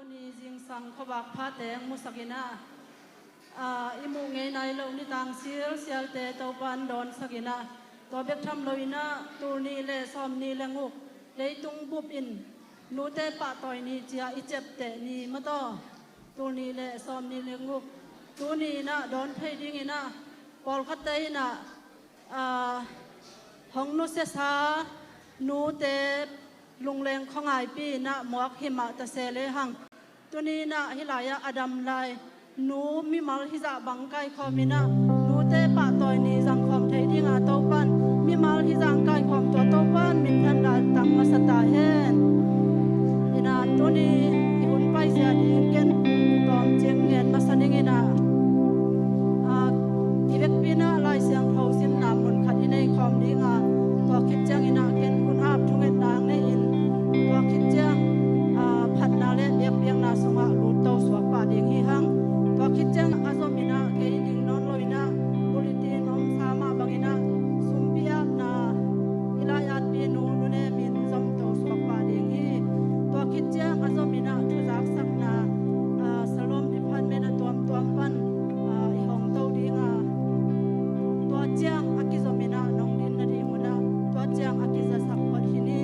ni jing sang khobak pha teng musakina imu ngei nai lo ni tang sil sial te to pan don sakina to bek tham loina tur ni le som ni le nguk leitung bup in nu te pa toy ni chia ichep te ni ma to tur ni le som ni le nguk tu ni na don phei ding ina pol khat te na hong nu se sa nu te lung leng khongai pi na muak hima ta se le hang tu ni na hilaya adam lai nu mi mal hi za bang kai khomina nu te pa toy ni jang khom thei dinga to pan mi mal hi jang kai khom to pan min than da tang ma sata hen ina tu ni ihun pai sia di ken tom cheng ngen ma saning ina ibek pina lai siang thau sim na mun khat inei khom dinga to khit chang ina ken hun ap thunget dang ne in to khit chang phat na le biak biang na sunga lu to swak pa ding hi hang to khit chang azomina ke ding non loina politi nom sama bangina sumpia na ilayat pi nu ne min zom to swak pa ding hi to khit chang azomina thu jak sak na salom di phan me na tuam pan i hong to dinga to chang akizomina nong din na di muna to chang akiza sak phot hini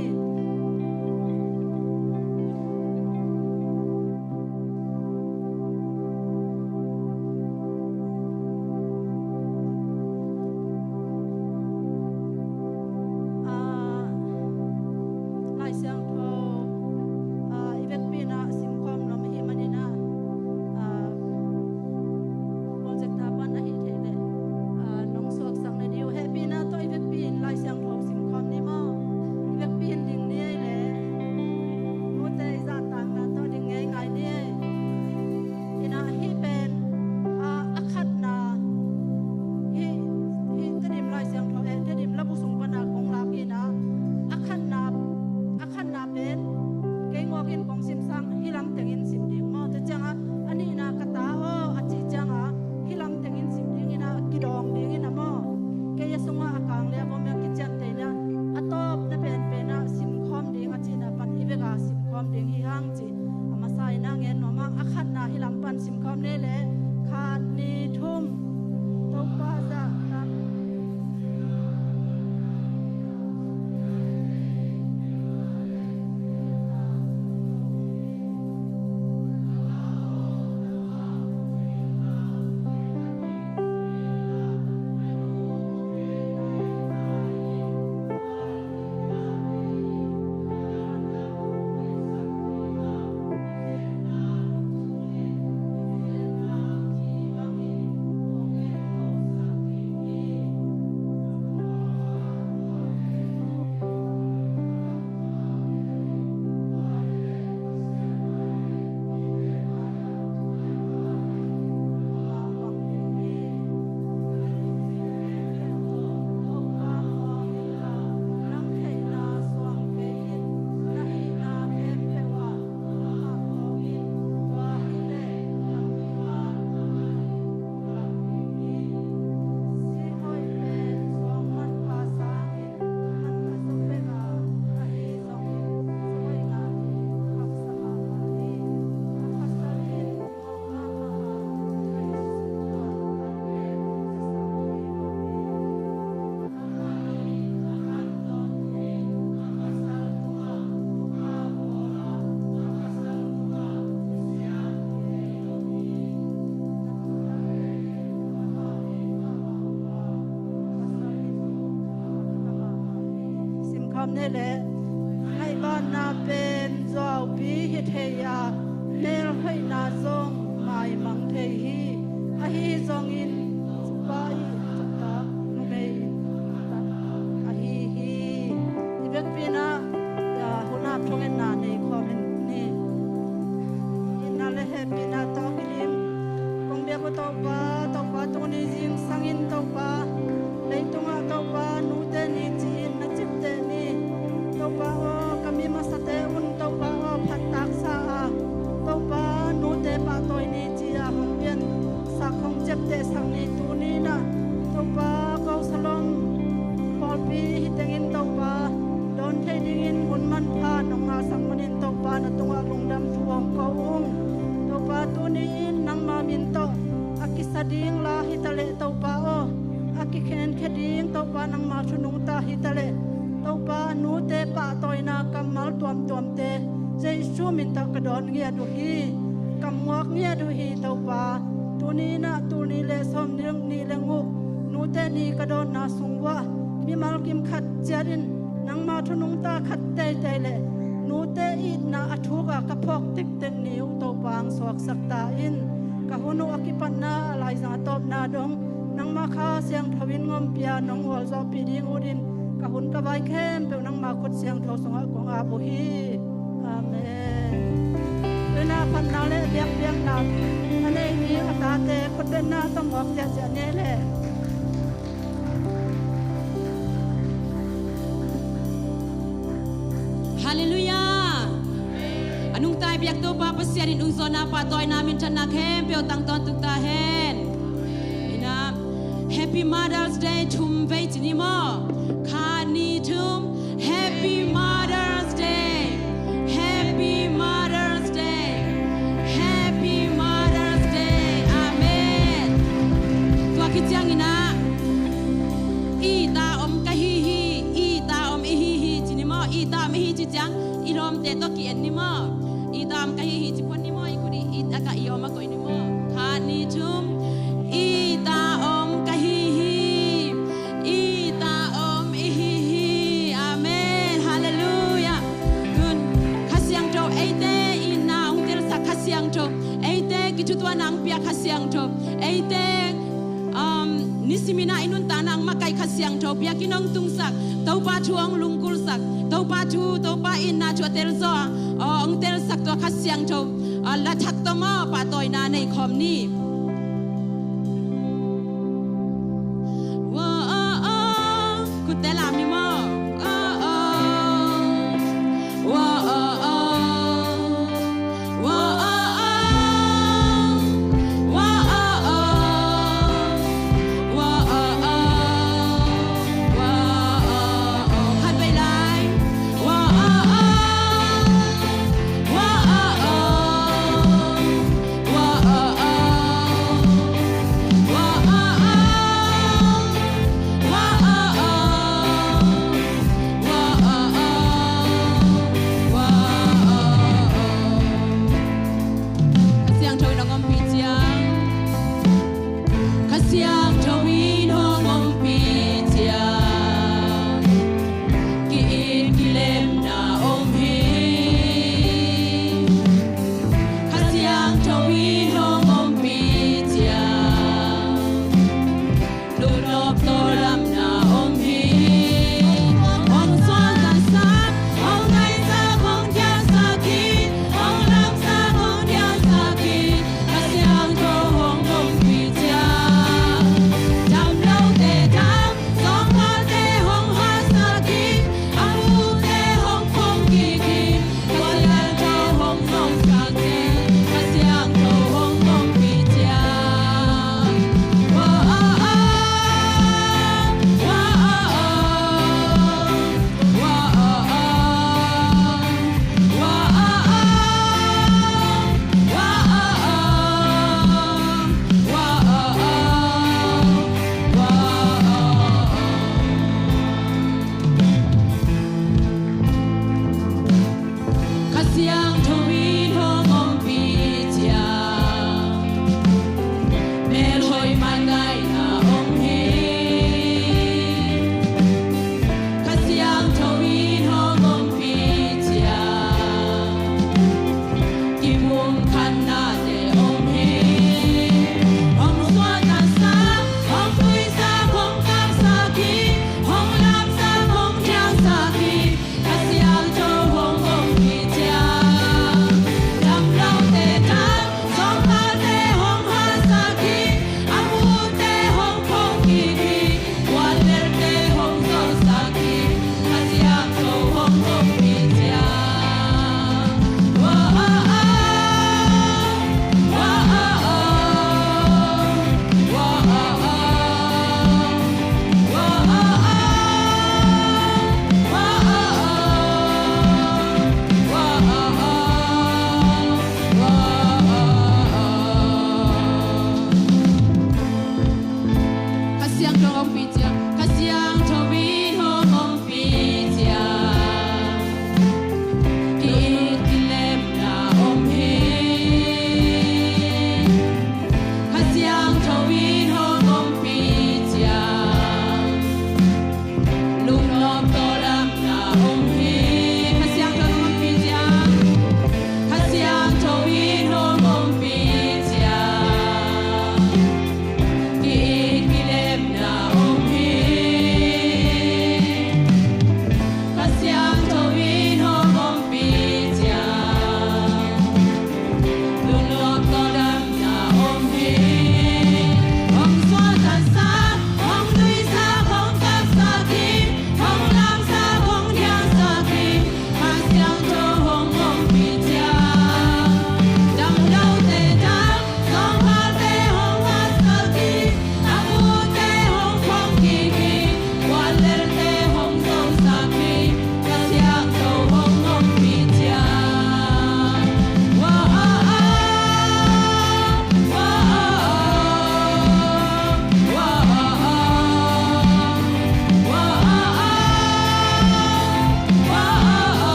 ne le hai ban na pen zau pi hi theya nel hai na zong mai mang the hi a hi zong in pai ta nu mei a hi ibek pina ya huna thongen na ne khomen ni ina le he pina to kilim kong be ko to pa to ni jing sangin to pa leitunga to pa nu te ni chin na chip te ni to pa kami masate un to pa phatak sa to pa nu te pa toy ni chia hong pian sa khong chep te sang ni tu ni na nang ma thunung ta hi tale to pa nu te pa toina kamal tuam te Jesu min ta kadon ngia du hi kamwak ngia du hi to pa tuni na tuni le som nirang ni lengu nu te ni kadon na sungwa mi mal kim khat jarin nang ma thunung ta khat te le nu te i na athuka kapok tik ten niu to pang suak sakta in ka hunu akipan na lai za top na dong nang ma kha siang thawin ngom pia nong wal zo pi ding udin ka hun ka vai khem pe nang ma khut siang thaw songa kong a bo hi amen ena pan na le biak biak na ane ni ata te khut ben na tam wak ja ja ne le Hallelujah. Anong tayo biyak to pa pasyarin ung zona pa toy namin tiyan nakhem peo tang ton tuk ta hen. Ina Happy Mother's Day tum vei tini mo. Kani tum Happy Mother's Day. Happy Mother's Day. Happy Mother's Day. Amen. Tua kityang ina. Ita om kahihi. Ita om ihihi tini mo. Ita om ihihi tityang. Irom te to ki en ni mo. Ita om kahihi tipon ni mo. Ikudi ita ka iom ako ni mo. Kani tum. Ita om kahihi. Ita om ihihi. Amen. Hallelujah. Good. Kasyang to. Eite ina ong tirsa kasyang to. Eite kichutua nang pia kasyang to. Eite nisimina inun tanang makai kasyang to. Pia kinong tungsak. Tau pa chuang lungkul sak. Tau pa chu. Tau pa ina chua terzo. Ong tersak to kasyang to. La thak to mo pa toy na nei khom ni. Kutela mi mo.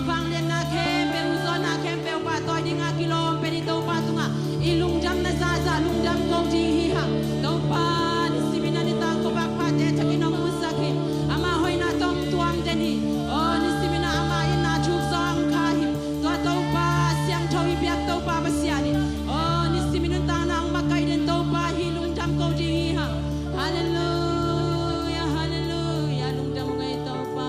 ฟังเรียนงาเคมเปอุซอนาเคมเปอุปาตอยดิงากิโลเปดิโตปาตุงาอีลุงจำนาซาซาลุงจำโกจีฮิฮังโตปานิสิมินานิตังโกบักพาเตชักินองมุสกิอามาหอยนาตองตวงเจนีโอนิสิมินาอามาอินาชุกซองคาหิตัวโตปาเสียงโทวิเบียกโตปาบาเสียนีโอนิสิมินุนตานางมาไกเดนโตปาฮิลุงจำโกจีฮิฮังฮาเลลูยาฮาเลลูยาลุงจำไงโตปา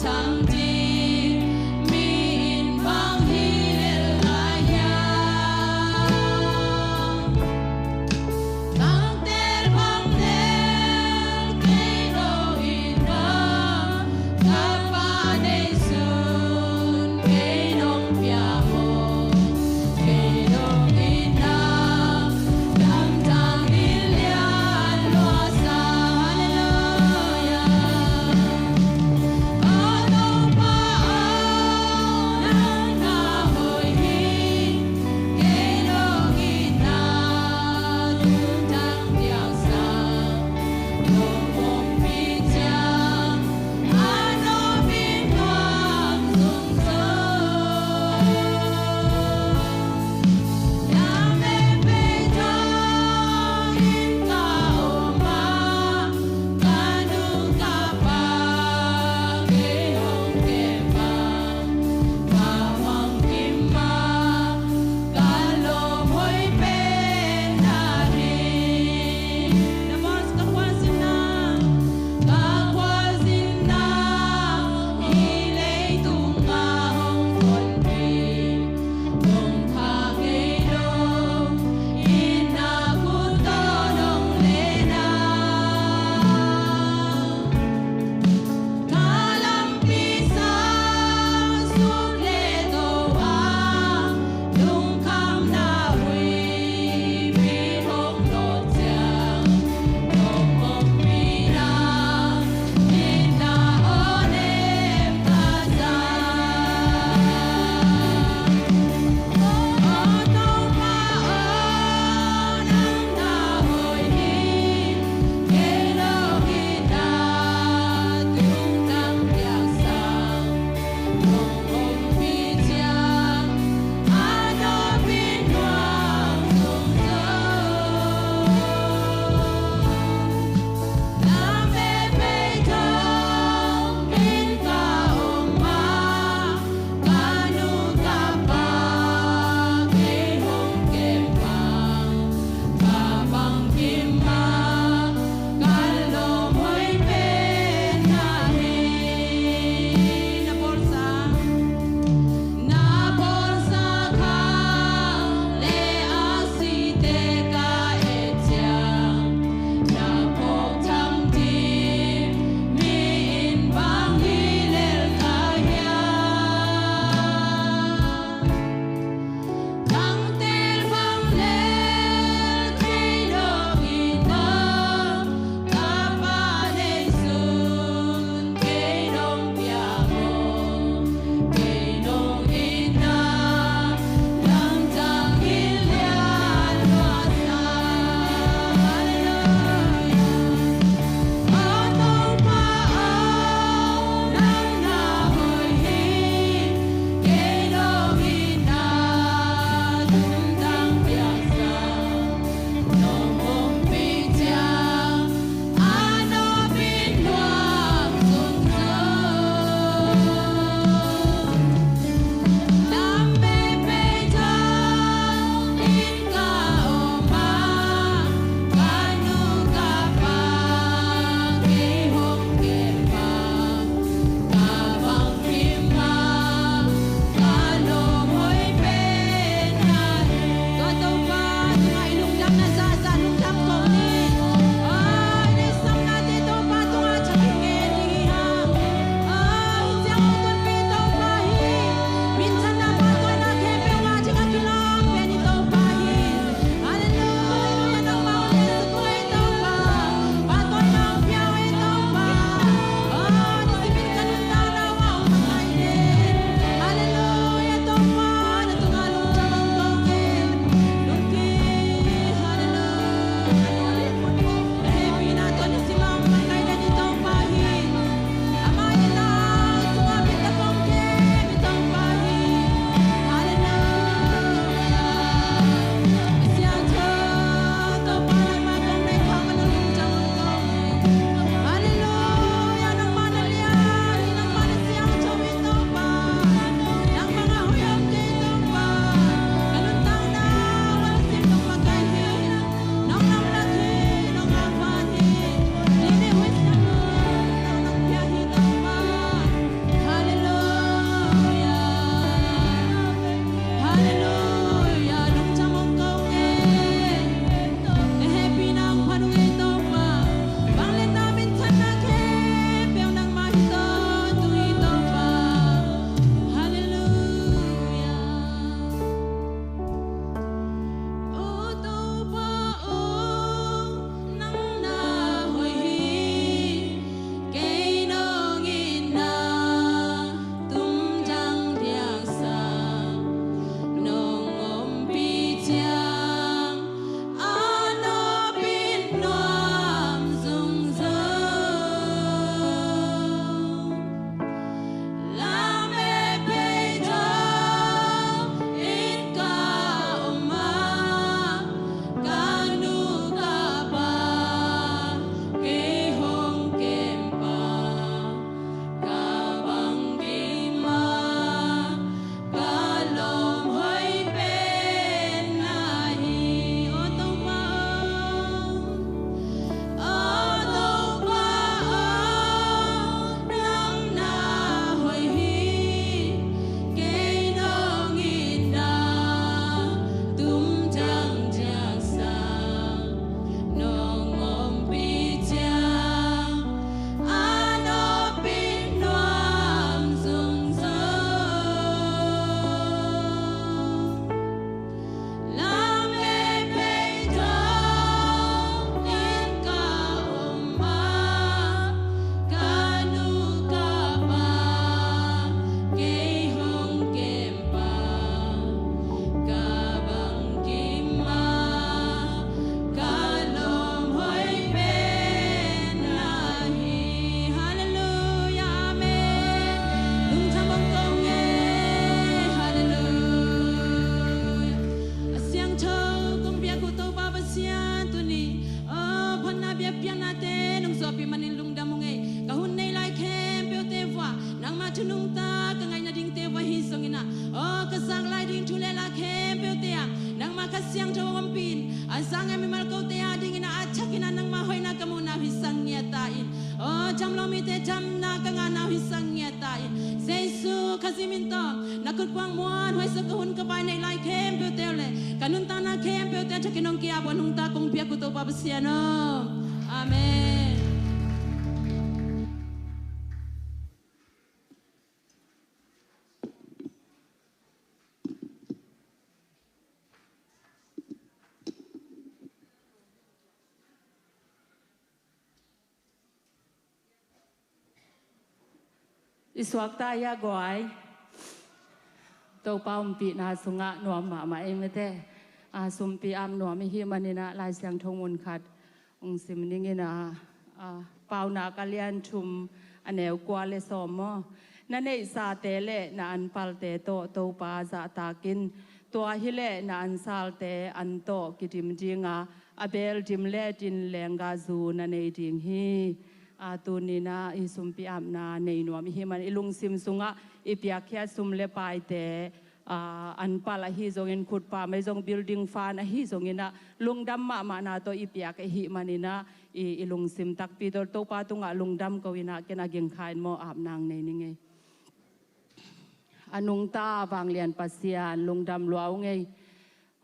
ทั้งที่ tule la kem pe te nang makasiang jawam pin asang mi mal ko te ding na achakina nang mahoy na kamu na hisang nyatain oh jam lo mi te jam na kanga na hisang nyatain Jesu kasiminto nakut kwang muan hoy sa kahun ka pai nei lai kem pe te le kanun ta na kem pe te chakinong kia bon hung ta kong pia ku to pa basiano amen Iswak taya goai to paum pi na sunga nuam ma emete sumpi am nuam hi manina lai siang thongun khat ong simningina pau na kalian thum aneu kwale somo na nei sa tele na an palte to pa za takin to hi le na an salte an to kitim jinga abel dimle tin lenga zu na nei ding hi tunina isumpi amna nei nuam hi man ilung sim sunga ipiakhya sumle pai te an pala hi zongin khut pa mai zong building fan hi zongina lungdam ma na to ipiak hi manina ilung sim tak pi to pa tunga lungdam ko ina kena geng khain mo amnang nei ninge anung ta bang lian pasian lungdam luau ngei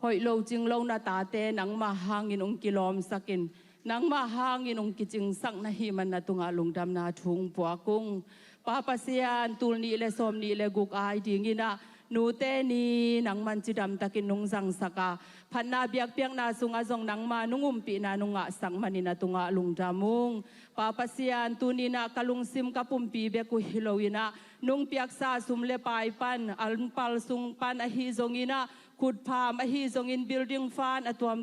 hoi lo jing lo na ta te nang ma hangin ong kilom sakin nang ma hangin ong kijing sak na hi man na tunga lungdam na thung pua kung pa pasian tul ni le som ni le guk ai dingina nu te ni nang man chidam takin nung sang saka phanna biak piak na sunga zong nang ma nungum pi na nunga sang manina tunga lungdamung pa pasian tunina kalung sim kapum pi be ku hilowina nung piak sa sumle pai pan alun pal sung pan a hi zongina khut pham a hi zongin building fan atuam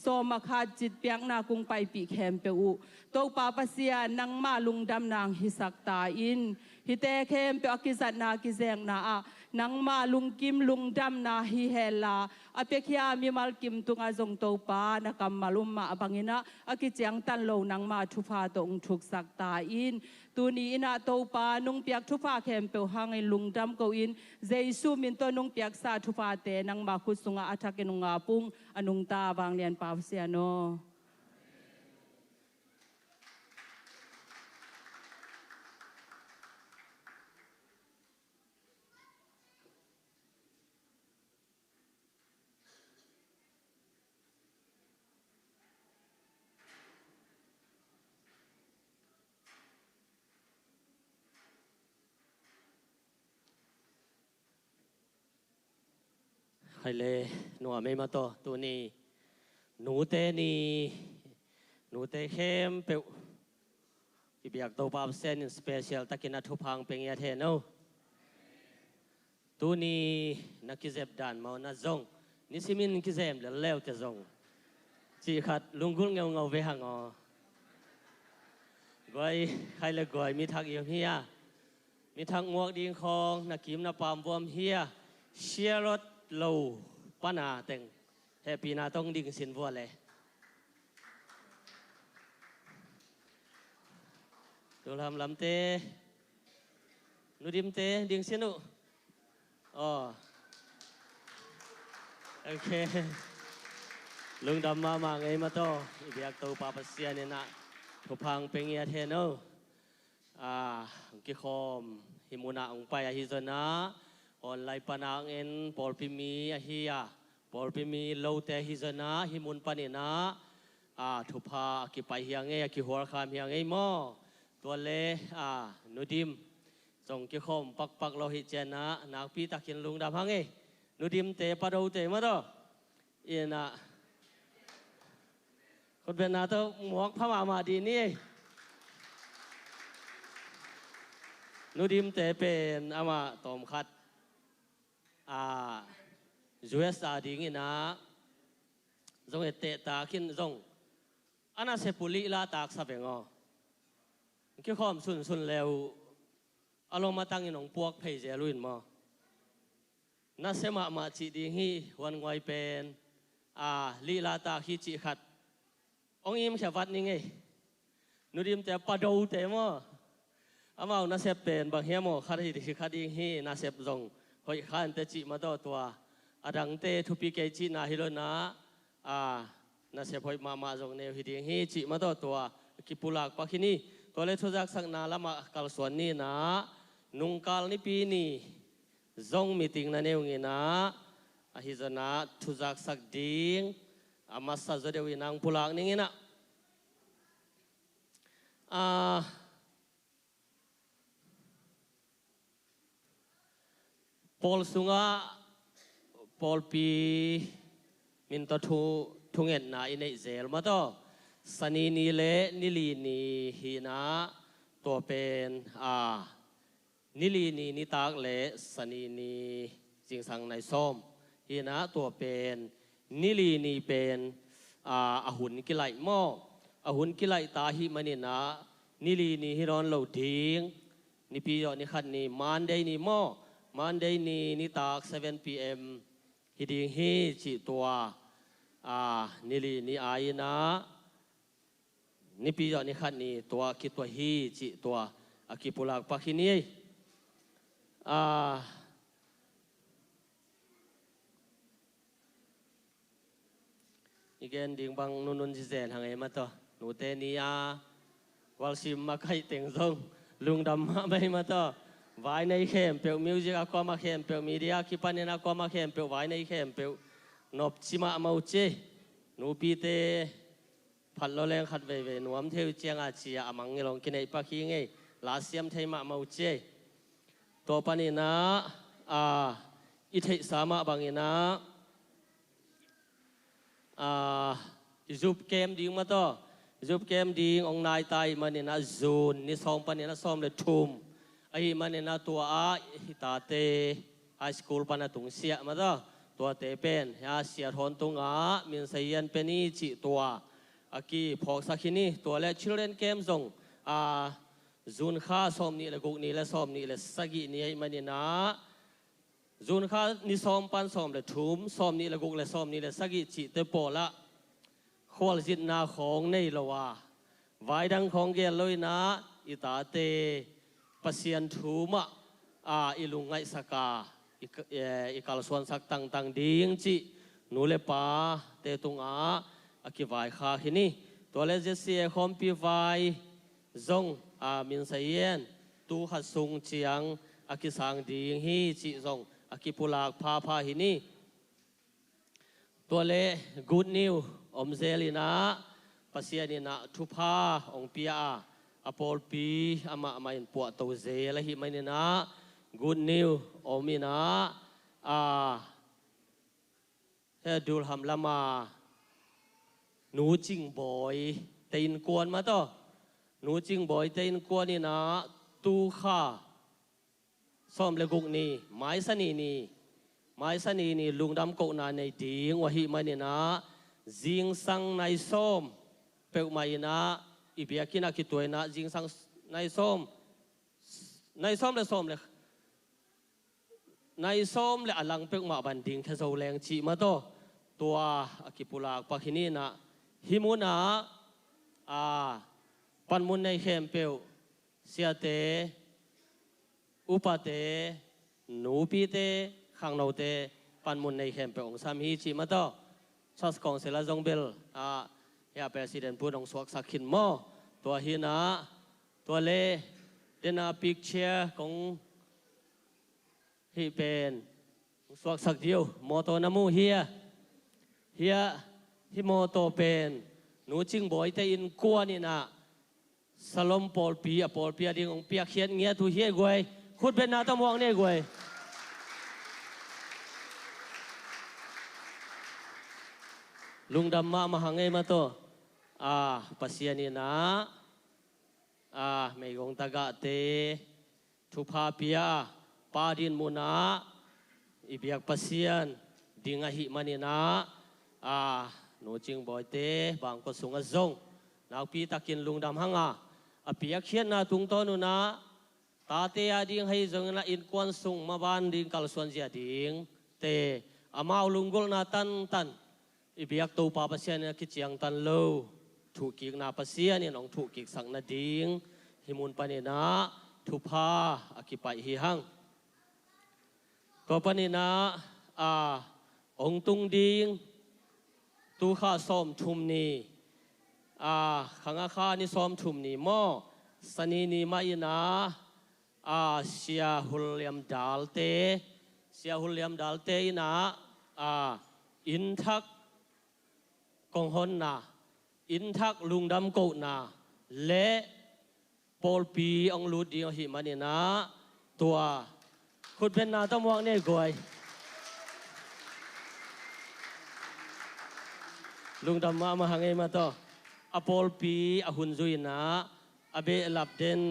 so makha chit piak na kung pai pi khem pe u to pa pasian nang ma lungdam nang hisak ta in hite khem pe akizat na ki zeng na nang ma lungkim lungdam na hi hela apekhia mi mal kim tunga zong to pa na kam malum ma bangina akichang tan lo nang ma thufa tong thuk sak ta in tuni ina to pa nung piak thufa khem pe hang in lungdam ko in jesu min to nung piak sa thufa te nang ma khusunga athakinunga pung anung ta bang lian pa siano hay le nua me ma to tu ni nu te khem pe ki biak to pa sen special takina thu phang peng ya the no tu ni nakizep dan mau na zong ni simin kizem le lew te zong chi khat lungul ngau ve hang o goi hay le goi mi thak yom hia mi thak ngok ding khong na kim na pam bom hia share lâu pana teng happy na tong ding sin vo le tu lam te nu dim te ding sinu oh okay lung dam ma ngai ma to biak to pa pasia ne na thu phang peng ya the no ki khom himuna ong pa ya hi zona online panang en polpimi ahia polpimi lote hizana himun panina thupa ki pai hiange ki hor kham hiange mo tole nudim song ki khom pak lo hi chena nak pi takin lung dam hange nudim te pado te ma do ina kon ben na to muak phama ma di ni nudim te pen ama tom khat USA ding ina zong ete ta kin zong ana se puli la tak sa bengo ki khom sun lew aloma tang inong puak phei je luin mo na sema ma chi ding hi wan ngoi pen li la ta hi chi khat ong im khawat ni nge nudim te pado te mo amao na se pen bang hiamo khari hi khading hi na se zong hoi khan te chi ma do tua อดังเตทุปีเกจินาฮิโรนะนาเสพอยมาจงเนวฮิดิงฮีจิมาตัวกิปุลากปักนี้ตัวเลทุจักสักนาละมากัลส่วนนี้นะนุงกัลนี่ปีนี้จงมีติงนันเอวงี้นะฮิจนะทุจักสักดิงอามาสัจเดวินังปุลากนี่งี้นะพอลสุงะพอลปีมินตทุงเงินนะอินเอเซลมาต่อสันีนีเลนิลีนีฮีนะตัวเป็นนิลีนีนิตากเลสันีนีจิงสังในส้มฮีนะตัวเป็นนิลีนีเป็นอาหุนกิไลหม้ออาหุนกิไลตาหิมันนี่นะนิลีนีฮิรอนเหลาทิ้งนิปียอนิขันนี่มันได้นี่หม้อมันได้นี่นิตาก7 PM ฮิดิงฮีจิตัวนิลีนีอายนะนี่ปีจอนี่ขันนี่ตัวคิดตัวฮีจิตัวกิปุลากปักฮินีอีกแกนดิ่งบางนุนจิเซนหางเอมาต่อหนูเตนีวัลซิมมาไกเต็งซงลุงดำมาไม่มาต่อไว้ในเข้มเปียวมิวสิกก็มาเข้มเปียวมีเดียคิปันเนี่ยก็มาเข้มเปียวไว้ในเข้มเปียวนบชิมามาอุเจหนูปีเตพัดโลแรงขัดเวหนูอมเทวเจียงอาชีอามังเงลงกินไอปักฮิงไงลาเซียมเทมามาอุเจตัวปานีนะอิเทสามะบางนะจูบเกมดิ้งมาต่อจูบเกมดิ้งองนายไตมันเนี่ยนะซูนนี่ซ้อมปานีนะซ้อมเลยทุ่มไอ้มันเนี่ยนะตัวฮิตาเตไฮสคูลปานะตุงเสียมาต่อตัวเตเป็นเสียทนตุงมินเซียนเป็นนี่จิตัวกีพอกสักนี้ตัวและ children game ส่งจูนข้าซ้อมนี่และกุกนี่และซ้อมนี่และสกินี่มันนี่นะจูนข้านี่ซ้อมปันซ้อมและทุ่มซ้อมนี่และกุกและซ้อมนี่และสกิจิเตปอละขวลจิตนาของในละว่าไว้ดังของเกลเลยนะอิตาเตปัสยันทูมะอิลุงไงสกาอีกาลส่วนสักต่างดิ้งจินูเลปาเตตุงกิวายข้าหินี่ตัวเลเจเซียคอมพิวายจงมินเซียนตูขัดซุงเชียงกิสังดิ้งฮีจิจงกิปุลากพาหินี่ตัวเลกูดนิวอมเซลินะปัสยานินะทุพาองเปียอปอลปีมาอินปวดตัวเซลหิมันนี่นะกูดนิวอมินะเฮดูลฮัมลามาหนูจิงบอยเตินกวนมาต่อหนูจิงบอยเตินกวนนี่นะตูข้าซ้อมเลกุกนี่ไม้สนีนี่ลุงดำกกนาในดิ้งวะหิมันนี่นะจิงสังในซ้อมเปกมาอินะอีเบียกินักกิตัวนะจิงสังในซ้อมเลยซ้อมเลยในซ้อมเลยอลังเปกมาบันดิ้งแค่โซแรงจีมาต่อตัวกิปุลากปักหินีนะฮิมุนาปันมุนในเข้มเปียวเสียเตอุปเตนูปีเตขังโนเตปันมุนในเข้มเปียวองสามฮีจิมาต่อชัสกองเซลาจงเบลยาประธานพูดองสวกสักขินหม้อตัวหินะตัวเลเดนาพิกเชียของฮีเป็นสวกสักเดียวมอโตนามูเฮียฮิโมโตเป็นหนูจิงบอยแต่อินกัวนี่นะสลมปอลปีดิ่งองเปียเขียนเงี้ยทุเฮียกวยขุดเป็นนาตะมองเนี่ยกวยลุงดำมาหังไงมาโตปัสยานี่นะไม่กงตะกะเตทุพาเปียปาดินมุนาอิเบียกปัสยานดิ่งหิมันนี่นะหนูจิงบอยเตบางก็สุงจงนักปีตะกินลุงดำหังเปียกเขียนนาตุงโตนุนะตาเตียดิ่งให้จงนะอินควนสุงมาบานดิ่งกัลส่วนเจียดิ่งเตมาลุงกลนาตันอิเบียกตูปาปัสยานี่คิดเจียงตันโลถูกกิกนาปัสยานี่น้องถูกกิกสังนาดิ่งหิมุนปานีนะทุพากิไปหิหังตัวปานีนะ องตุงดิงตูข้าซ้อมทุมนีขังอาคานี่ซ้อมทุมนีหม้อสนีนีมาอินาเสียหุลยมดัลเตเสียหุลยมดัลเตอินาอินทักกองฮอนนาอินทักลุงดำโกนาเละปอลปีองลูดีหิมันนี่นะตัวคุณเป็นนาต้องมองเนี่ยกวยลุงดำมาหังเอมาต่ออปอลปีอหุนจุยนะอเบลับเดน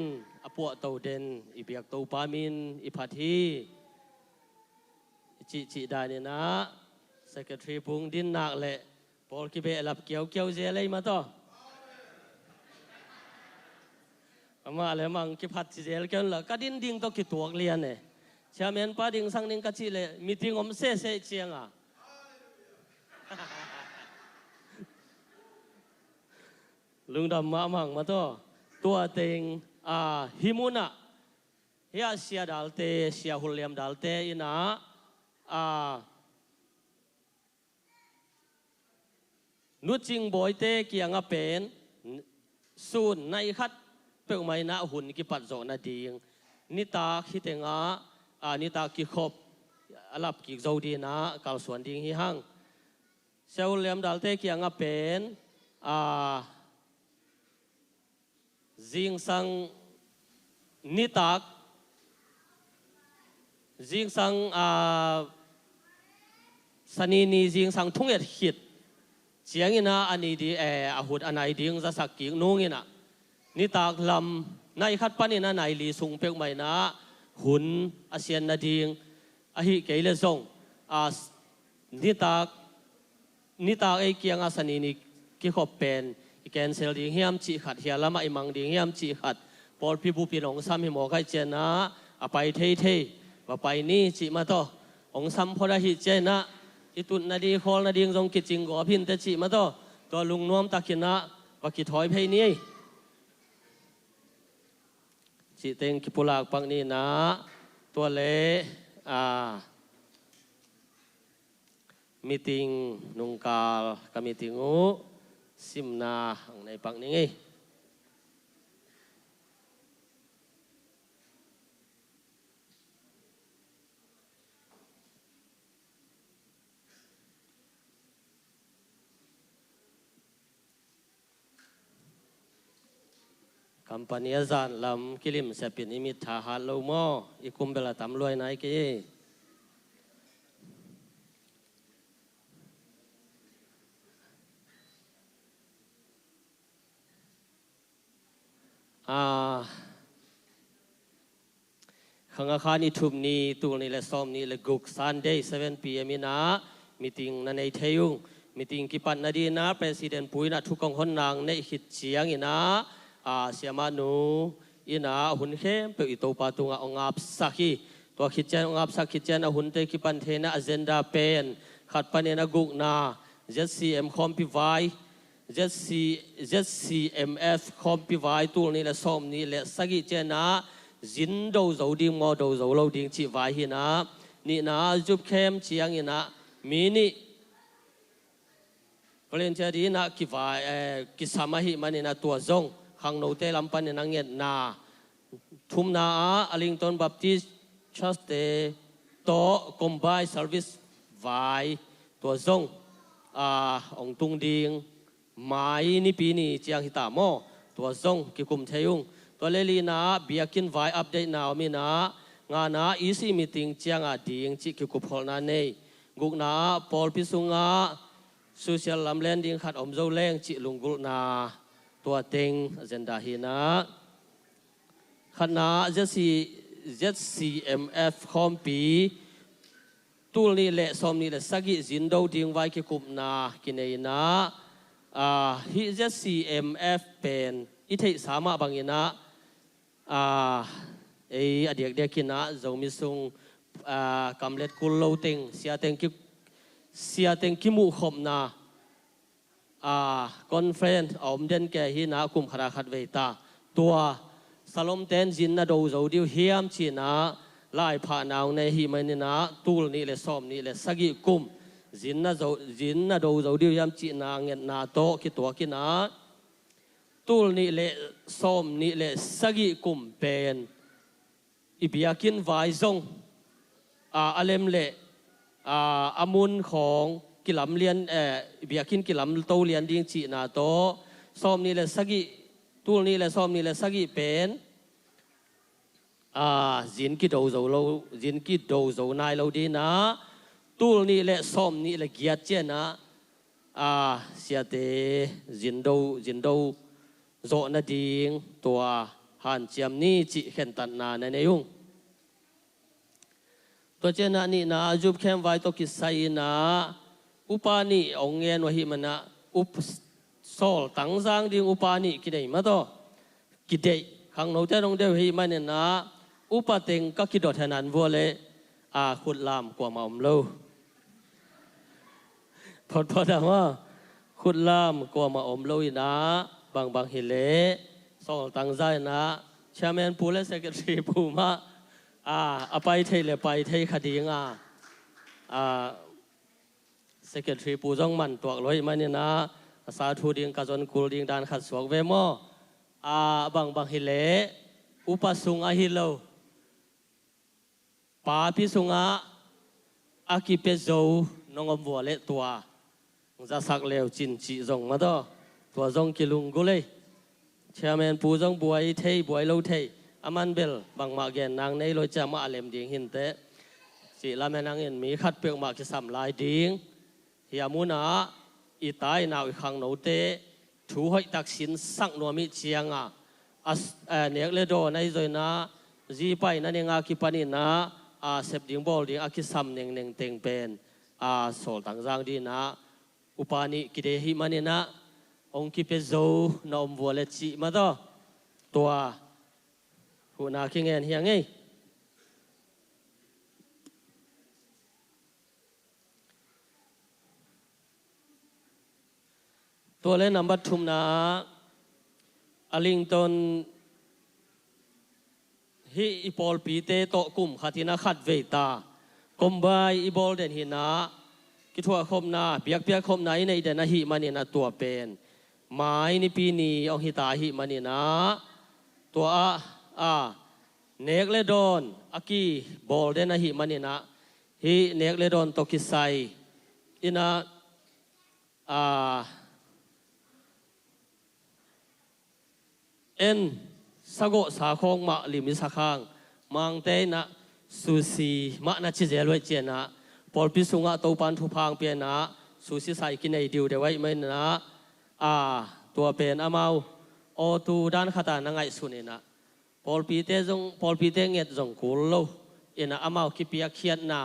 อปวดเตาเดนอีเปียกเตาปามินอีพัทีจิดานี่นะเซกเตอรีพุงดินนักเละปอลกิเบลับเกี่ยวเจเลยมาต่อมาเลยมังกิพัดเจลกันละก็ดินดิ่งต้องกิตัวเลียนเนี่ยชาเมนป้าดิ่งสังดิ่งกัชิเลยมีดิ่งอมเซ่เจียงลุงดำมามังมาตัวเต็งฮิมุนะเฮียเสียดัลเตเสียหุลเลียมดัลเตอินะนุจิงบอยเตเกียงเป็นสูนในคัดเปิลไม่น่าหุ่นกิปัดโจนาดีงนิตาคิดเองนิตากิขบอลับกิโจดีนะกาลส่วนดิงฮิฮังเซลเลียมดัลเตเกียงเป็นจิงสังนิตาจิงสังสนีนีจิงสังทุ่งเอ็ดหิดเจียงอินะอันนี้ดีหุ่นอันไหนดิงจะสักกิ่งนุ่งอินะนิตากลำในขัดปันนี่นะในลีสุงเปียกใหม่นะหุ่นอาเซียนนาดิงหิเกลซงนิตากไอเกียงอาสนีนี่กิขบเป็นอีแกนเซลดิงเฮียมจีขัดเฮียละมาไอมังดิงเฮียมจีขัดปอลพี่ผู้พี่องซ้ำให้หมอไก่เจนะไปเท่ว่าไปนี่จีมาต่อองซ้ำพอได้หิเจนะอีตุนนาดีคอลนาดิงทรงกิจิงก่อพินแต่จีมาต่อตัวลุงน้อมตะกินะว่ากิถอยเพนี้จิเต็งกิปุลากปังนี่นะตัวเละมีติงนุงกาลกับมีติงูซิมนาในปังนี้คัมปานีจานลำกิลิมเสปินอิมิทาฮัลโลโมอีคุมเบลาตำรวยนายกี้ขังอาคารนี้ทุบนี้ตัวนี้และซ้อมนี้และกุกซันเดย์7 PM นะมีติงนันในเทียงมีติงกิปันนาดีนะประธานปุยนะทุกองคนนางในหิดเชียงนะเสียมานูอินาหุ่นเข้มเปิดอิโตปาตุงองอับสักฮีตัวคิดเจนองอับสักคิดเจนหุ่นเตกิปันเทนะอเจนดาเป็นขัดปันเนนะกุกนา ZCM คอมพิวาย ZCMF คอมพิวายตัวนี้และซ้อมนี้และสักเจนะจินโดโจดิงมอโดโจโลดิงจีวายหินะนี่นะจุบเข้มเชียงหินะมินิเปลี่ยนใจดีนะกิวายกิสามาหิมันนี่นะตัวจงขังโนเตลำปันนังเงียนาทุมนาอลิงตันบัพติสชัสเตโตคอมไบเซอร์วิสไวตัวจงองตุงดิงไม้นี่ปีนี้เจียงหิตาโมตัวจงกิคุมเทยุงตัวเลลีนาเบียกินไวอัปเดตนาวมีนางานาอีซีมีติงเจียงดิงจิกิคุพอลนาเนกุกนาปอลพิสุงาโซเชียลลำเลนดิงขัดอมโจเลงจิลุงกุนาตัวเต็งอเจนดาหินะขณะ ZCMF คอมปีตูนี้เละสมนี้เละสักิจินโดดิงไว้กิคุมนากินเอนะฮิ ZCMF เป็นอิทธิสามะบางอินะอเดียกกินะจงมีทรงกำเล็ดกุลโลเต็งเสียเต็งกิมุขมนาคอนเฟรนซ์อมเดนแกหินาคุมขราขัดเวตาตัวสลมเตนจินนาโดโจดิวเฮียมชีนาไล่ผ่านเอาในหิมันนะตูลนี่เลยซ้อมนี่เลยสกิกุม zin na do zo diu yam chi na nget na to ki to ki na tul ni le som ni le sagi kum pen ibiakin vai zong alem le amunของกิลำเลียนibiakinกิลำโตเลียนดิ้งchi na to som ni le sagi tul ni le som ni le sagi pen zin ki do zo lo zin ki do zo nai lo di na tul ni le som ni le giat che na sia te zin do zo na ding tua han chiam ni chi khen tan na na ne yungตัวเจนะนี่นะจุบเข้มไว้ตัวกิไซนะอุปานี่องเงินวะหิมันนะอุปโซลตั้งจางดิ่งอุปานี่กิได้มาตัวกิได้ขังโนเตนงเดียวหิมันเนี่ยนะอุปาเต็งก็กิดดทนันวัวเลยขุดลามกว่ามาอมโลพอดว่าขุดลามกว่ามาอมโลอีนะบางหิเลโซลตั้งใจนะแชร์แมนปูและเซกเตอรีปูมาไปเทเลไปเทคดีงsecretary ปูจ้องมันตัวลอยมาเนี่ยนะสาธุดิ่งกาจนกุลดิ่งดานขัดสวกเวมอบางฮิเลอุปสุงฮิโลปาพิสุงอากิเปโซนงอมวัวเลตัวจะสักเลวจินจีจงมาตัวจงกิลุงกุเลยเชื่อแมนปูจ้องบวยเทบวยโลเทอามันเบลบางมาเกนนางในโลจะมาเลมดิ่งหินเตสิลาแมนางเงินมีขัดเปลือกมาคิสามลายดิ่งเฮียมุนาอีตายนาวอีขังโนเตถูให้ตักสินสักนัวมิเชียงเนียกเลโดในโดยนะจีไปนั่นเองกิปานินะเสพดิ่งบอลดิ่งคิสามเน่งเต็งเป็นโสดต่างจางดีนะอุปานิกิเดหิมันนะองคิเปโซนอมวัวเลจิมาตัวหัวหน้าคิงเงินเฮียงไงตัวเล่นนำบัตรทุมนาอลิงตันฮิอีบอลปีเตโตกุมขัดที่นักขัดเวตากมบายอีบอลเด่นหินะกิทัวคมนาเปียกคมไหนในเดนหิมันนี่นะตัวเป็นไม้ในปีนี้องหิตาหิมันนี่นะตัวเนกเลดอนอากีบอลเดนหิมันนี่นะฮิเนกเลดอนตกิไซอินะสะโกสาคงมาลิมิสักขังมังเตนะสุสีมานาชิเจลวยเจนะพอพิสุงะตัวปันทุพังเปียนะสุสีใส่กินในดิวเดไว้ไม่นะตัวเป็นอามาโอตูด้านขัดนังไงสุนีนะพอปีเตเง็ดจงกุลโลอินะอามาคิเปียเขียนนะ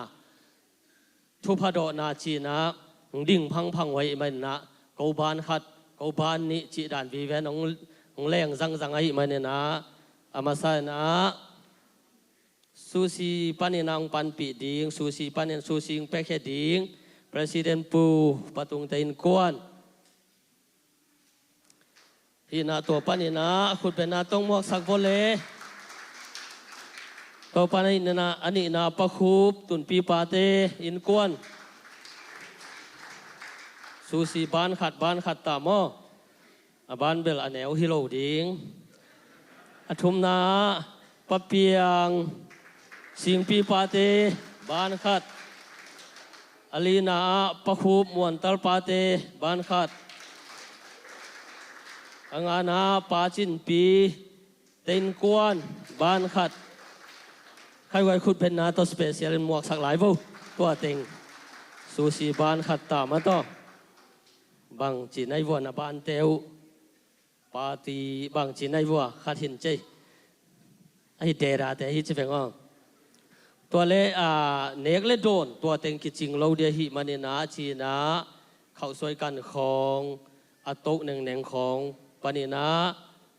ทุพโดนาจีนะดิ่งพังไว้ไม่นะกูบานขัดกูบานนี่จีด่านวีเวนองแรงจังไอ้มันเนี่ยนะมาใส่นะซูซีปันนี่นางปันปีดิ่งซูซีปันนี่ซูซีเปแค่ดิ่ง Presiden ปูปตุงเตินกวนที่นาตัวปันนี่นะคุณเป็นนาต้องมอกสักโบเลตัวปันนี่นะอันนี้นาปะคูบตุนปีปาเตอินกวนซูซีบ้านขัดตามอบ้านเบลอันแนวฮิโลดิ่งทุมนาปะเปียงสิงปีปาเตบ้านขัดอลีนาปะคูบมวนตัลปาเตบ้านขัดงานาปาจินปีเต็นกวนบ้านขัดใครไว้คุณเป็นนาตัวสเปเชียลหมวกสักหลายวูตัวเต็งซูซีบ้านขัดตามมาต่อบางจีนในวัวนาบ้านเตวปาตีบางจีนในวัวขัดหินใจไอเดราแต่ฮิจะเป็นอ่ะตัวเล่เนกเล่โดนตัวเต็งกิจิงเราเดียหิมันเนี่ยนะจีนะเขาสวยกันของโต๊ะหนึ่งของปานินะ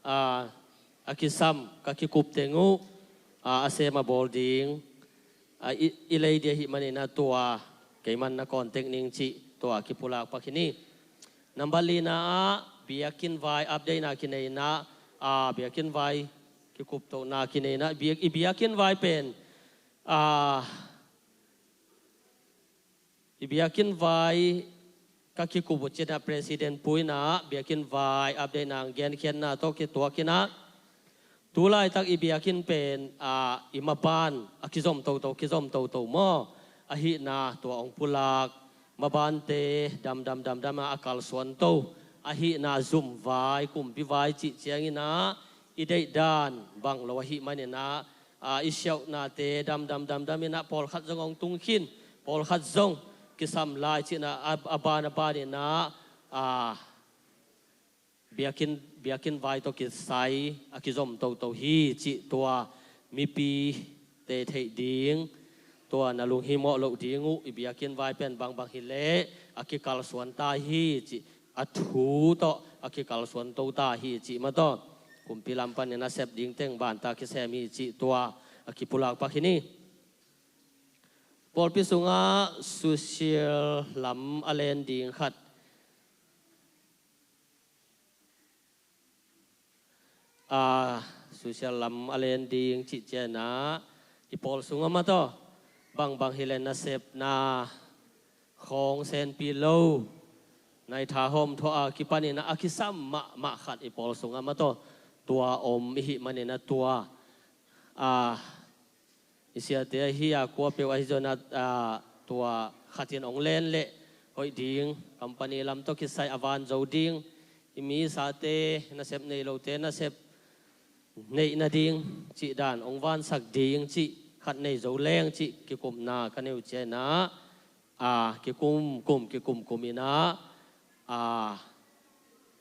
อากิซัมกากิกุบเตงูอาเซมาบอลดิงอิเลยเดียหิมันเนี่ยนะตัวเกมันนักก่อนเทคนิคจีตัวกิปุลากปักนี่นัมบัลลีนะเบียกินไวอัปเดตนาคินเนนะเบียกินไวกิกุบโตนาคินเนนะเบียกินไวเป็น ibiakin vai kaki kubut cina presiden puina biakin vai update nang gen kian na to kitua kina tulai tak ibiakin pen imaban akizom to mo ahi na tua ong pulak mabante dam akal suanto ahi na zoom vai kumpi vai ci ciangina idei dan bang lawahi manina isyau na te dam ina pol khat zong ong tungkin pol khat zong kisam lai cina abana na biakin vai to kisai akizom to hi ci tua mipi te thei ding tua nalung himo lo dingu ibiakin vai pen bang hile akikal suan ta hi ci athu to akikal suan to ta hi ci ma to kumpilam pan na sep ding teng ban ta kisemi ci tua akipulak pakini Pol pisunga social lam alen ding khat social lam alen ding ci jena ipol sunga ma to bang hilen na sep na khong sen pi lo nai tha hom tho akipani na akisam ma khat ipol sunga ma to tua om hi manena tua isia te hi ko pe wa zona tua khatin ong len le hoi ding company lam to kisai avan zo ding imi sa te na sep nei lo te na sep nei na ding chi dan ong van sak ding chi khat nei zo leng chi ki kum na kaneu che na ki kum ina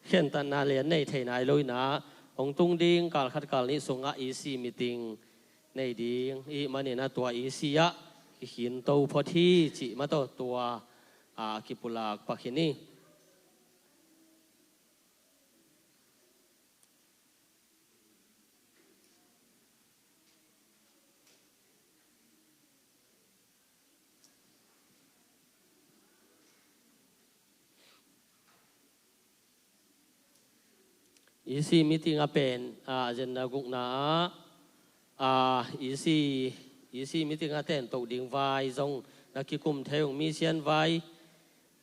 khen tan na le nei thei nai loi na ong tung ding kal khat kal ni sunga easy meeting nei ding i manina tua isia hin to phothi chi ma to tua kipulak pakhini easy meeting apen agenda guk na easy meeting aten to ding vai zong nakikum theung mi sian vai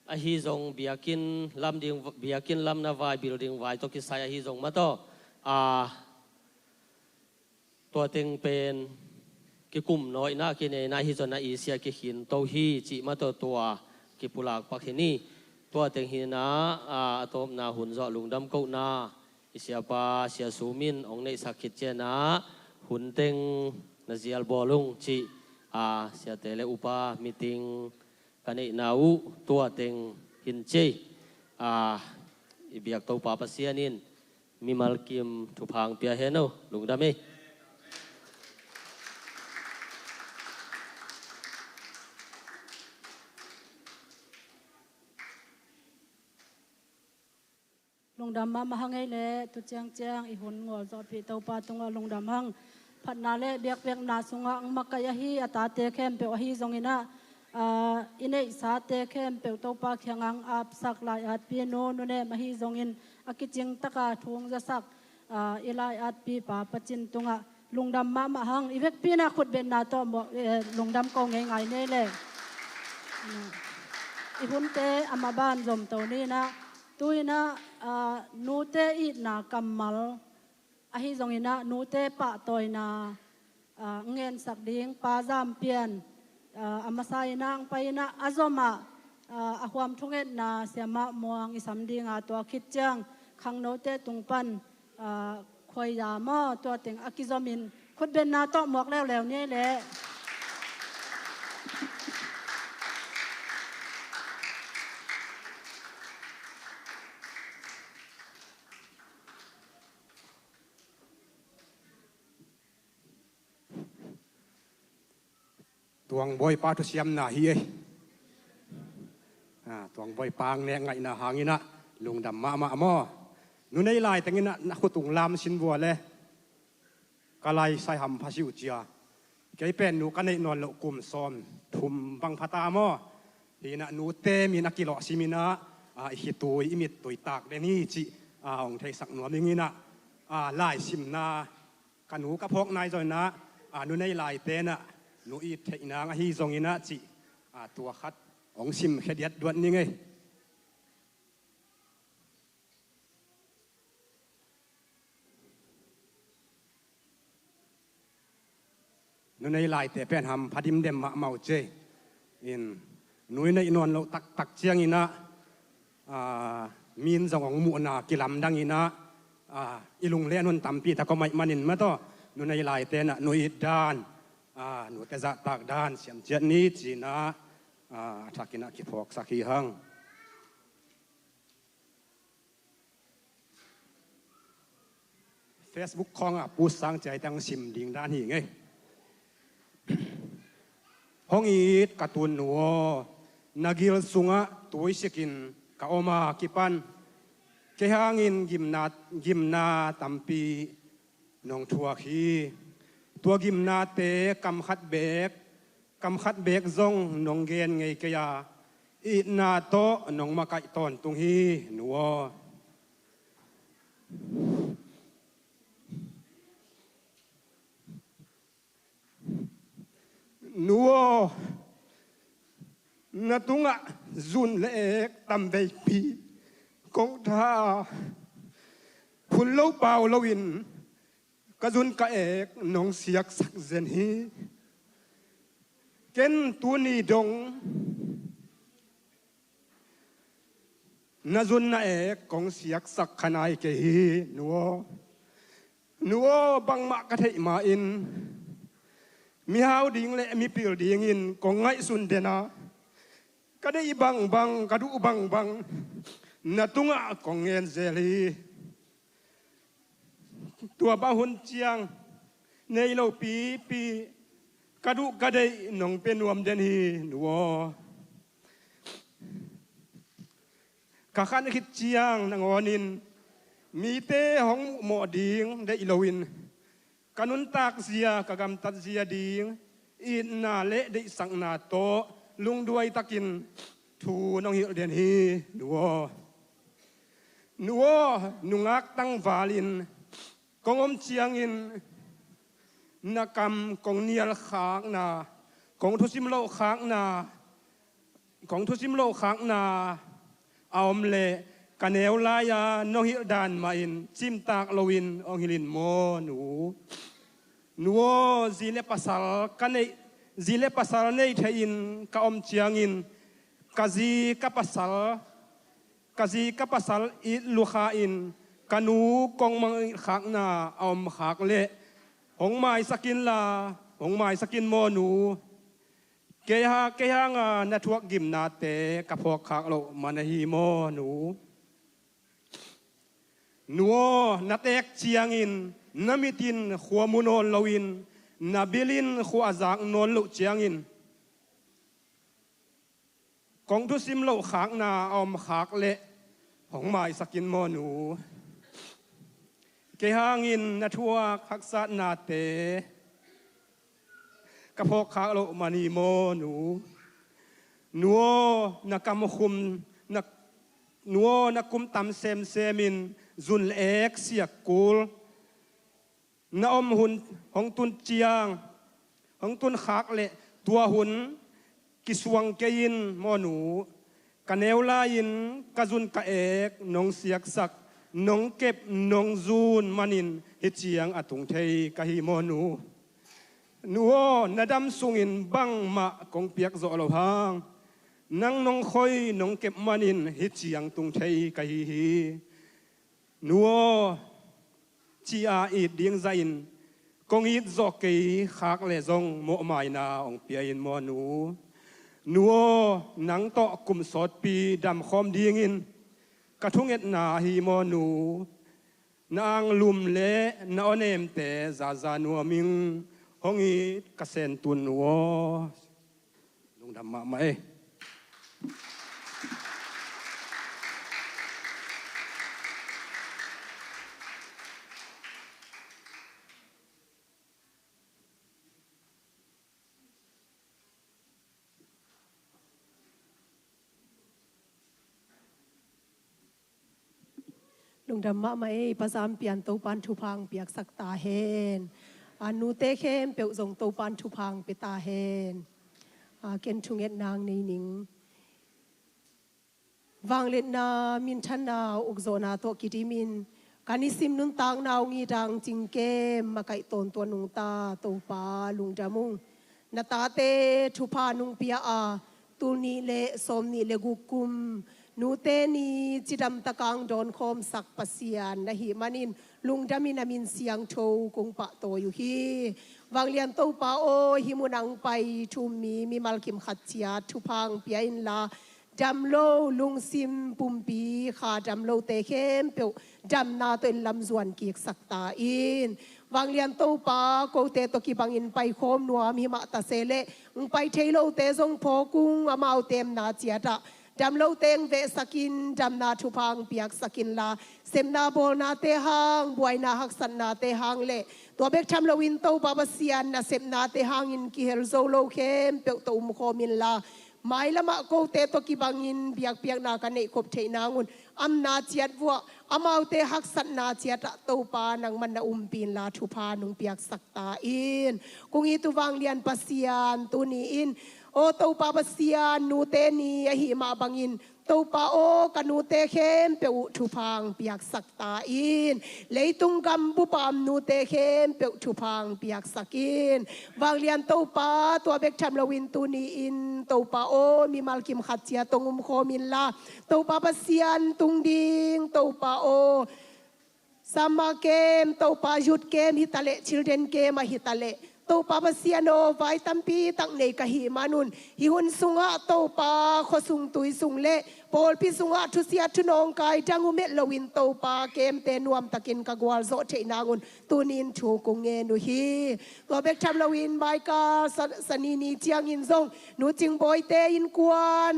hi zong biakin lam na vai building vai to kisaya hi zong ma to to teng pen kikum noi na kine na hi zona isia ki hin to hi chi ma to tua kipulak pakhini to teng hi na atom na hun zo lungdam ko na isia pa sia sumin ong nei sakit che na hun teng na zial bolung chi sia tele upa meeting kanei nau tua teng hin che ibiak to pa pasianin mimal kim thupang pia heno lungdame lungdam ma mahangai le tu chang i hun ngol zo pi to pa tunga lungdam hang phatna le biak na sunga ang makaya hi atate khem pe hi zongina inei sa te khem pe to pa khangang ap sak lai at pi no ne ma hi zongin akiching taka thung za sak ilai at pi pa pachin tunga lungdam ma mahang ivek pi na khut ben na to lungdam ko ngai ne le i hun te amaban zom to ni na tuina nu te i na kamal ahi zongina nu te pa toina ngen sak ding pa jam pian amasai nang paina azoma ahwam thunget na siama muang isam ding to khit chang khang no te tungpan khoi ya mo to teng akizomin khut ben na to mok lew ni le tuang boy pa tu siam na hi tuang boy pang ne ngai na hangina lungdam ma mo nu nei lai tengina na khutung lam sin bua le kalai sai ham phasiu chia kei pen nu kanei non lo kum som thum bang phata mo hina nu te mi na kilo simina hi tui imit tui tak le ni chi ong thei sak nuam ngina lai sim na kanu ka phok nai joi na nu nei lai te na nu i thei na hi zongina chi tua khat องซิมเขดียดดวนนี่ไงนู่นในลายแต่เป็นหำพัดิมเดมมะเมาเจอินนู่นในนอนเราตักเชียงอินะมีนสองหมู่นากิลำดังอินะอิลุงเล่นนตำปีตะก็ไม่มันินมาต่อนู่นในลายแต่น่ะนู่นดานนู่นแต่จะตักดานเสียมเจนี้จีนะทักกินะคิดพอกสักทีหังเฟซบุ๊กของปูสังใจตั้งซิมดิ่งด้านนี้ไงห้องอีดการ์ตูนหนูนักกิลสุงะตัวสกินกะอมากิปันเกี่ยงอินกิมนาตัมปีนองทัวขีตัวกิมนาเตกำขัดเบกซงนองเกนไงเกียอีนาโตนองมาไกตอนตุงฮีหนูนัวนาตุงะจุนเล็กตำเบปีกงท่าพุ่นเล่าเปล่าเล่าวินกระจุนกะเอกน้องเสียกสักเซนฮีเก็นตัวนี้ดงนาจุนนาเอกกงเสียกสักขนายเกฮีนัวบังมะกะเทมาอินมีหาวดิ่งและมีปิลดิ่งอินกงไงสุนเดนะก็ได้บังกระดูบังนาตุงะกงเงินเซลีตัวบ้าหุ่นเจียงในโลปีกระดูกระได้หนองเป็นวมเดนีหนัวกะขันคิดเจียงนางอนินมีเตของหมอดิ่งได้อิโลวินกันุนตากเสียกะกำตัดเสียดีอินนาเละได้สังนาโตลุงด้วยตะกินทูน้องหิเดียนฮีนัวนุงักตั้งวาลินกองอมเชียงอินนักกรรมกองเนียลขางนากองทุสิมโลขางนเอาอมเละกันเอวลายาน้องหิดานมาอินจิมตากโลวินองหิลินโมนัวจีเลปัสสากันเนจีเลปัสสาเนยเทอินกอมเชียงอินกะจีกับปัสสาอิลูขาอินกันูกองมังขากนาอมขากเละหงไม้สกินลาหงไม้สกินโมนูเกียงนัทวกกิมนาเตกับพวกขากโลมันฮีโมนูนัวนัดเอกเชียงอินนามิตินขัวมุนอนลวินนาบิลินขัวจากนอนลุเชียงอินกองทุสิมโลขากนาอมขากเละของไม้สกินโมนูเกียงอินนัทวกฮักษานาเตกับพวกขากโลมันฮีโมนูนัวนักกำคุมนักกุมตำเซมินจุนเอกเสียกูลน้อมหุ่นของตุนเจียงของตุนขากเละตัวหุ่นกิสวงเกยินมอนูกันเอวลายินกะจุนกะเอกน้องเสียกสักน้องเก็บน้องจูนมันินเฮเจียงอตุงเทยกะฮิมอนูนัวนาดำสุงินบังมะกงเปียกโซโลพังนังน้องคอยน้องเก็บมันินเฮเจียงตุงเทยกะฮินัวจีอาอีดเดียงใจอินกงอีดจอกเกยขากเลซงโมไมนาองเปียอินมอนูนัวนังโตกุมสอดปีดำคอมเดียงอินกระทุงเอ็ดนาฮีมอนูนางลุมเละนอเนมเตซานัวมิงห้องอีดกระเซนตุนนัวลุงดำมาไหมลุงดำมาไม่ภาษาเปลี่ยนตัวปันทุพังเปียกสักตาเฮนอนุเตเข้มเปียวส่งตัวปันทุพังไปตาเฮนเกณฑ์ชุงเอ็ดนางในหนิง วางเล็ดนามินชันนาอุกโซนาโตกิติมินกานิซิมนุนตางนาวงีดังจิงเกมมาไก่ตนตัวนุงตาตูปาลุงจามุงนาตาเตทุพานุงเปียอาตูนีเลสมนีเลกุกุมนูเตนีจิดำตะกังโดนคมสักปัสยานนะฮิมันินลุงดามินามินเสียงโชกุงปะโตอยู่ฮีวางเลียนตูปาโอฮิมุนังไปทุมีมัลคิมขัดเจียทุพังเปียอินลาจำโลลุงซิมปุ่มปีขาจำโลเตเข้มเปียวจำนาตัวลำส่วนกีกสักตาอินวางเลียนตูปาโกเตตกีบังอินไปโคมนัวมีมาตาเซเลไปเทโลเตทรงพอกุ้งอามาเต็มนาเจียตะจำโลเตงเวสกินจำนาทุพังเปียกสกินลาเซมนาโบนาเตหังบวยนาหักสันนาเตหังเลตัวเบกทำโลวินโตปาบเซียนนาเซมนาเตหังอินกิเฮลโซโลเข้มเปียวตูมโคมินลาไม่ละมาโกเตตกีบังอินเปียกนากันเนกบเทนางุนอัมนาเจียดวัวอามาเตหักสันนาเจียดโตปานังมันนาปีนลาทุพานุงเปียกสักตาอินกุงอีตุวังเลียนปัสยานตุนีอินโอโตปาปัสยานนูเตนีหิมาบังอินโตปาโอกันูเตเข้มเปียวทุพังเปียกสักตาอินเลยตุงกัมบุปามนูเตเข้มเปียวทุพังเปียกสักอินวางเลียนโตปาตัวเบกทำลวินตุนีอินโตปาโอมีมัลคิมขัดเจียตงุมโคมินลาโตปาปัสยานตุงดิงโตปาโอสามาเกมโตปายุดเกมฮิตาเลชิลเดนเกมมาฮิตาเลโตปาปัสยานโนไวตัมปีตังเนกะหิมานุนฮิหุนสุงะโตปาขสุงตุยสุงเลปอลพิสุงะทุเสียทุนองกายจังอุเมลวินโตปาเกมเตนวมตะกินกะกวาลโซเทนางุนตูนินชูกงเงนุฮีตัวเบกทำลวินไบกาสนีนีเจียงอินซงนูจิงบอยเตอินกวน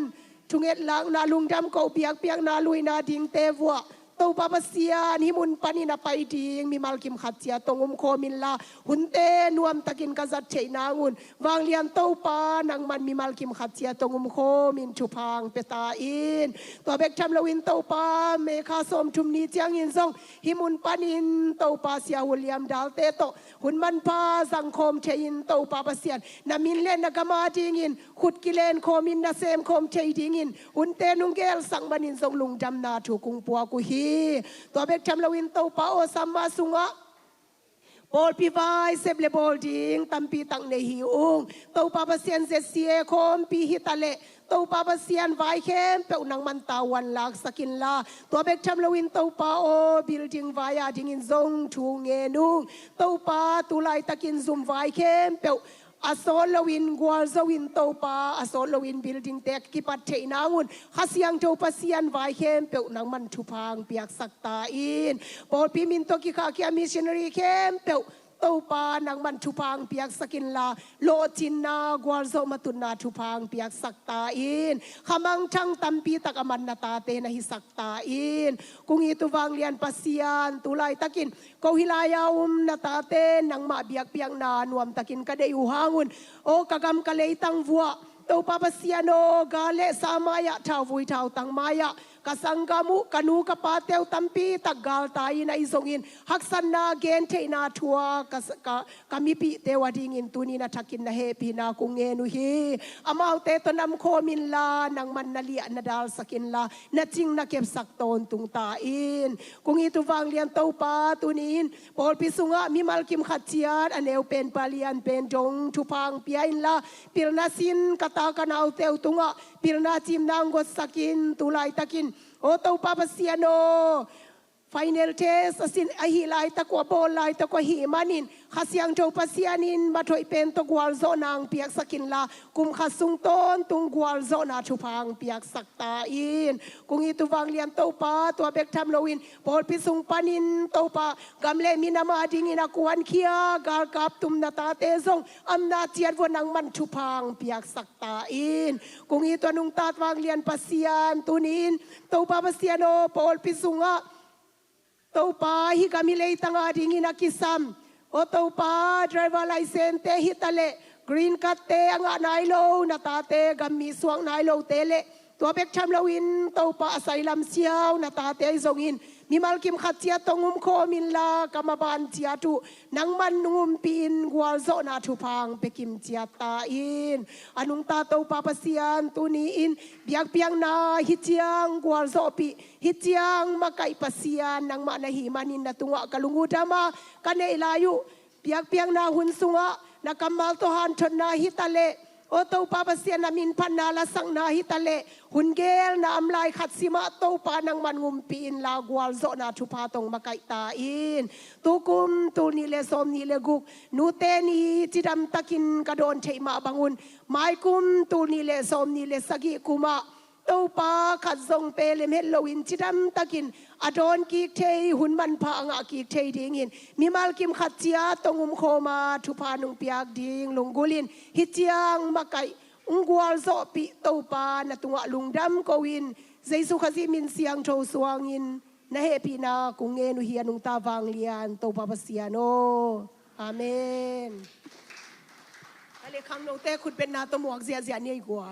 ทุงเอ็ดหลังนาลุงดำเกาเปียกนาลุยนาดิงเตวัวโตปาปัสยานฮิมุนปานินาไปดิงมีมัลคิมขัดเจียตงุมโคมินลาหุนเตนวมตะกินกษัตริย์เชนางุนวางเลียนโตปานังมันมีมัลคิมขัดเจียตงุมโคมินชุพังเปตาอินตัวเบกทำลวินโตปาเมคาสมทุมนีเจียงอินซงฮิมุนปานินโตปาเสียวิลเลียมดัลเตโตหุนมันพาสังคมเชอินโตปาปัสยานนามินเลนนากามาดิงอินขุดกิเลนโคมินนาเซมโคมเชดิงอินหุนเตนุงเกลสังบันินซงลุงจำนาถูกุงปัวกุฮีตัวเบกทำลวินโตปาโอซัมมาสุงะบอลพิวายเซบเลบอลดิงตัมปีตังเนฮิอุงโตปาปัสยานเซเซียคอมปีฮิตาเลโตปาปัสยานไวเข้มเปนังมันตาวันลักสกินลาตัวเบกทำลวินโตปาโอบิลดิงไวอาดิงอินซงทูเงนุงโตปาตุไลตะกินซุมไวเข้มเปอาโซลวินกวาลซวินโตปาอาโซลวินบิลดิ้งเต็กกิปัดเทนางุนขัสยังโตปัสยันไวเข้มเปียวนังมันทุพังเปียกสักตาอินปอลพิมินโตกิคาเกียมิชชันนารีเข้มเปียวโตปานังมันทุพังเปียกสกินลาโลจินนากวาลโซมาตุนาทุพังเปียกสักตาอินขมังช่างตัมปีตะกมันนาตาเตนะฮิสักตาอินกุงอีตุวังเลียนปัสยันตุไลตะกินกฮิลายานาตาเตนังมาเบียกเปียงนานวมตะกินกะเดยูหางุนโอกะกำกะเลตังวัวโตปาปัสยานโนกาเลสามายะทาวุยทาวตังมายะกสังกามุกนูกปาเตวตัมปีตะกาลตายนาอิซงอินฮักสันนาเกนเทนาทัวกามิปิเตวดิงอินตุนีนาทักินนาเฮปีนากุงเงนุฮีอามาเตตนำโคมินลานังมันนาเลียนาดาลสกินลานาจิงนาเก็บสักตนตุงตาอินกุงอีตุวังเลียนโตปาตุนีนปอลพิสุงะมิมัลคิมขัดเจียดอเนวเป็นปาลียนเป็นจงทุพังเปียอินลาปิลนาสินกตากันเอาเตวตุงะปิลนาจิมนางกสกินตุไลตะกินโอโตปาปัสยานโนไฟเนลเทสสินอหิไลตะกัวโบไลตะกัวหิมานินขัสยังโจปัสยานินมาถอยเป็นตะกวาลโซนางเปียกสกินลากุมขัสซุงต้นตุงกวาลโซนาชุพังเปียกสักตาอินกุงอีตุวังเลียนโตปาตัวเบกทำโลวินปอลพิสุงปานินโตปากำเลมินามาดิงินักวนเคียกาลกับตุมนาตาเตซงอำนาจเจียดวนังมันชุพังเปียกสักตาอินกุงอีตัวนุงตาตวังเลียนปัสยานตุนินโตปาปัสยานโนปอลพิสุงะโตปาฮิกามิเลตังอาดิงินักกิซัมโอโตปาไดรเวอร์ไลเซนเตฮิตาเลกรีนคัตเตอังนายโลนาตาเตกัมมีสวงนายโลเตเลตัวเบกชัมลวินโตปาไซลัมเซียวนาตาเตซงอิน มีมัลกิมขัดเจียตงุมโคมินลากรรมบานเจียตุนังมันงุมปีนกวาลโซนาทุพังเปกิมเจียตาอินอนุงตาโตปาปเสียนตุนีอินเบียกเปียงนาฮิเจียงกวาลโซปีฮิเจียงมาไก่ปเสียนนังมานาหิมานินนาตุงะกะลุงูดามากันเนลายุเบียกเปียงนาหุนสุงะนักกัมมัลโตฮันชนนาฮิตาเลโอโตปาปเสียนามินพันนาลสังนาฮิตาเลหุนเกลนาอำลายขัดสิมาโตปานังมันงุมปีนลากวาลโซนาทุพาตงมาไก่ตาอินตุกุมตุนีเลสมนีเลกุกนูเตนีจิดำตะกินกระโดนเทมาบังุนไม้กุมตุนีเลสมนีเลสกิกุมาโตปาขัดทรงเปเลมเฮลโลวินจิดำตะกินอดอนกีกเทหุนมันพางอากีกเทดิงินมีมัลกิมขัดเจียตงุมโคมาทุพานุงเปียกดิงลงกุลินฮิเจียงมาไก่อุงกวลโซปิโตปานาตุงะลุงดำกวินเจสุขสิมินเสียงโชสวงินนะเฮปีนากุงเงนุเฮียนุงตาวังเลียนโตปาปเสียโนอาเมนอะไรคำโนเต้คุณเป็นนาตมวกเสียเสียเนี่ยกว่า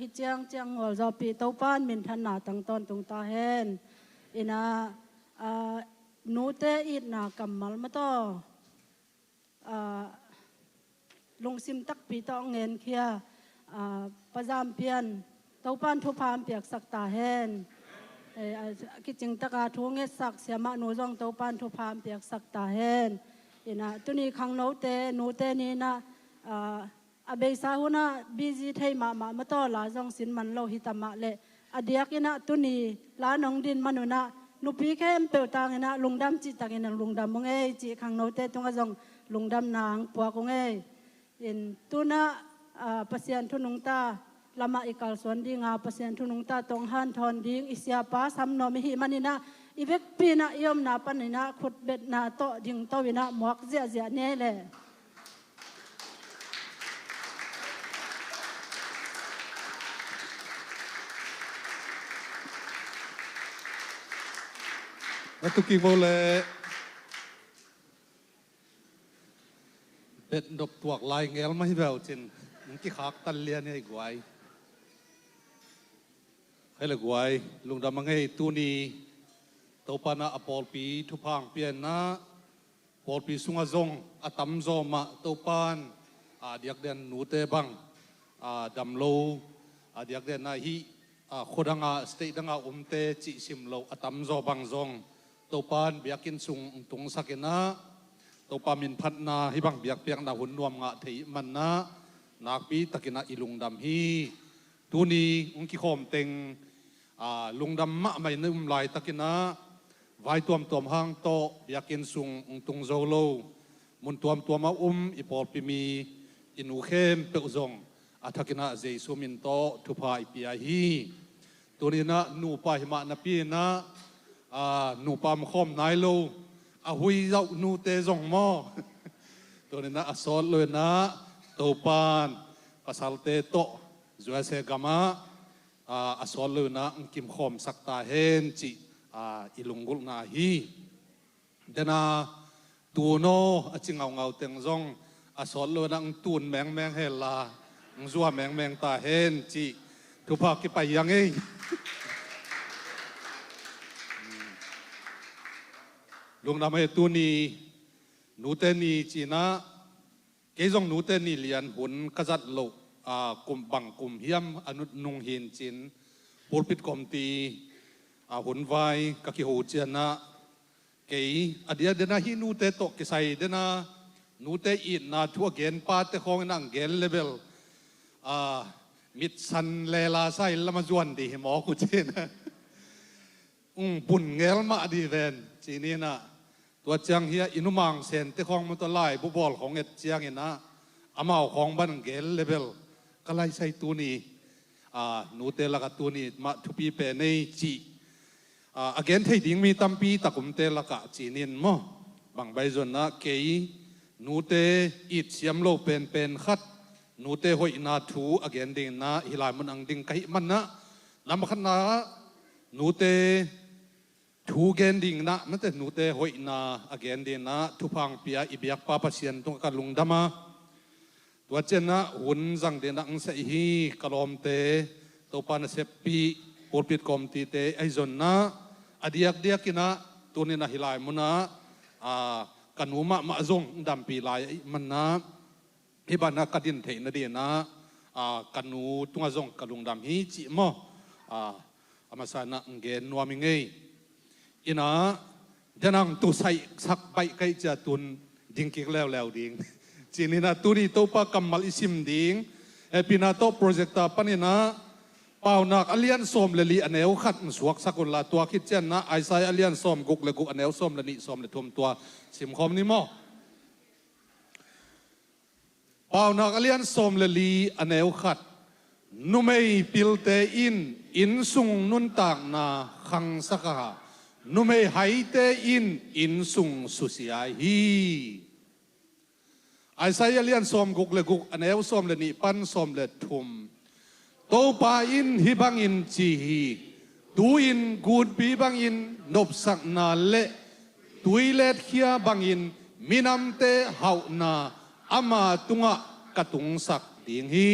hi chiang chiang ngol zo pi to pan min than na tang ton tung ta hen ina nu te it na kamal ma to lung sim tak pi to ngen khia pazam pian to pan thu pham piak sak ta hen ki ching taka thu nge sak siama nu jong to pan thu pham piak sak ta hen ina tuni khang no te nu te ni na abe sa huna busy thai ma to la jong sin man lo hitama le adiak ina tuni la nong din manuna nu pi khem pe tang ina lungdam chi tak ina lungdam mong e chi khang no te tunga jong lungdam nang pwa kong e in tuna pasien thunung ta lama ikal son dinga pasien thunung ta tong han thon ding isya pa sam no mi hi manina ivek pina yom na panina khut bet na to ding to wina muak zia ne le Tuki boleh bet dop tuak lai ngel mai bel chin ki khak tan lian nei guai hay là guai lung dam ngai tu ni to pana apol pi thu phang pian na pol pi sunga zong atam zo ma to pan diak den nu te bang dam lo diak den na hi khodanga state danga umte chi sim lo atam zo bang zong to pan biakin sung tung sakena to pa min phat na hi bang biak piak na hun nuam nga thei man na nak pi takina ilung dam hi tu ni ungki khom teng lung dam ma mai num lai takina vai tuam hang to biakin sung tung zo lo mun tuam ipol pi mi inu khem pe zong athakina jesu min to thupa ipia hi tu ni na nu pa hi ma na pi na nu pam khom nai lo hui dậu nu tê dòng mò tôi nên asol luôn na tàu pan pasal tê to rồi sẽ gama asol luôn na kim khom sắc ta hen chị ilungul na hi dena tu no aching ngau teng zong asol luôn na tun meng hela zua meng ta hen chị thu pa ki pai yang ei lung nam he tu ni nu te ni chi na ke jong nu te ni lian hun kazat lo kum bang kum hiam anut nung hin chin pulpit kom ti hun vai ka ki ho chian na ke adia de na hi nu te to ke sai de na nu te in na thu again pa te khong nang gen level mit san lela sai lama juan di mo ku chen pun ngel ma di ven chi ni naตัวเจียงเฮียอินุมังเซนที่ของมันตัวไล่บุบอลของเอ็ดเจียงเห็นนะอามาของบ้านเกลเลเวลก็ไล่ใส่ตัวนี้นูเตลักตัวนี้มาทุปีเปในจีagain ที่ดิ้งมีตั้มปีตะกุมเตลักจีนินมั้งบางใบส่วนนะเกยนูเตอิดเสียมโลเป็นขัดนูเตหอยนาทู again ดิ้งนะฮิลายมันอังดิ้งไก่มันนะนำมาขันนะนูเตทูเกนดิ่งนะนั่นแต่หนูเตหอยนาอเกนดิ่งนะทุพังเปียอิบยักป้าปัสยันตรงกันลุงดามาตัวเจนะหุ่นจังเดนังเสฮีกลอมเตตัวปานเสปีปูปิดกอมตีเตไอจนนะอดียกกินะตัวนี้นะฮิลายมุนะกันหูมาจงดำปีลายมันนะฮิบานะกัดินเทนเดียนะกันหูตัวจงกันลุงดำฮีจิมออามาสานะเกนนัวมิงเงอินะเดนังตุใส่สักใบไก่จะตุนดิ้งกิกแล้วดิ้งจีนี่นะตุนี่โตปะกัมมัลอิซิมดิ้งปีนาโตโปรเจกต์ปนินะเป่านักอเลียนส้มเลลีอันเอวขัดสวกสกุลละตัวคิดเจนนะไอไซอเลียนส้มกุกเลกุอันเอวส้มเลนิส้มเลทุ่มตัวสิมคอมนี่มั้งเป่านักอเลียนส้มเลลีอันเอวขัดนุ่มeiพิลเตอินสุงนุนต่างนาขังสักหานุ่มeiหายเตอินสุงสุสียฮีไอไซอเลียนส้มกุกเลกุอันเอวส้มเลนิปันส้มเลทุ่มโตปาอินฮิบังอินจีฮีตูอินกูดปีบังอินนบสักนาเลตุยเลดเขียบังอินมินำเตหานาอามาตุงะกะตุงสักดิงฮี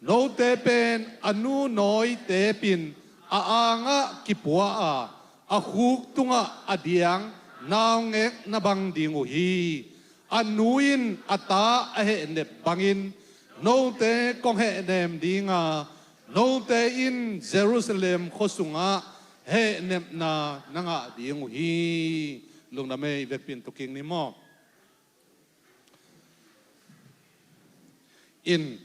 no te pen anu noi te pin anga kipua a huk tunga adiang naungek na bang dingu hi anuin ata ahe ne bangin no te kong he nem dinga no te in Jerusalem khosunga he nem na nanga dingu hi lung na me vek pin to king ni mo in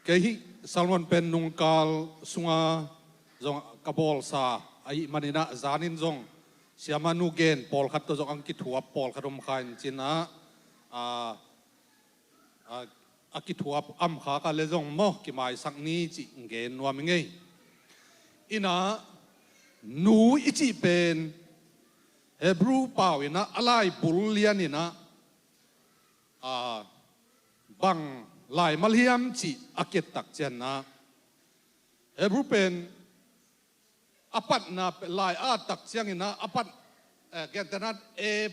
kehi Salmon pen nungkal sunga zong kabol sa ai manina zanin zong siama nugen pol khat to zong ang kithua pol kharum khain china a kithua am kha ka le zong mo ki mai sak ni chi ngen nuam ngei ina nu ichi pen Hebrew pawina alai bulianina bang lai malhiam chi akit tak chen na Hebrew pen apat na lai a tak chiang ina apat gentanat e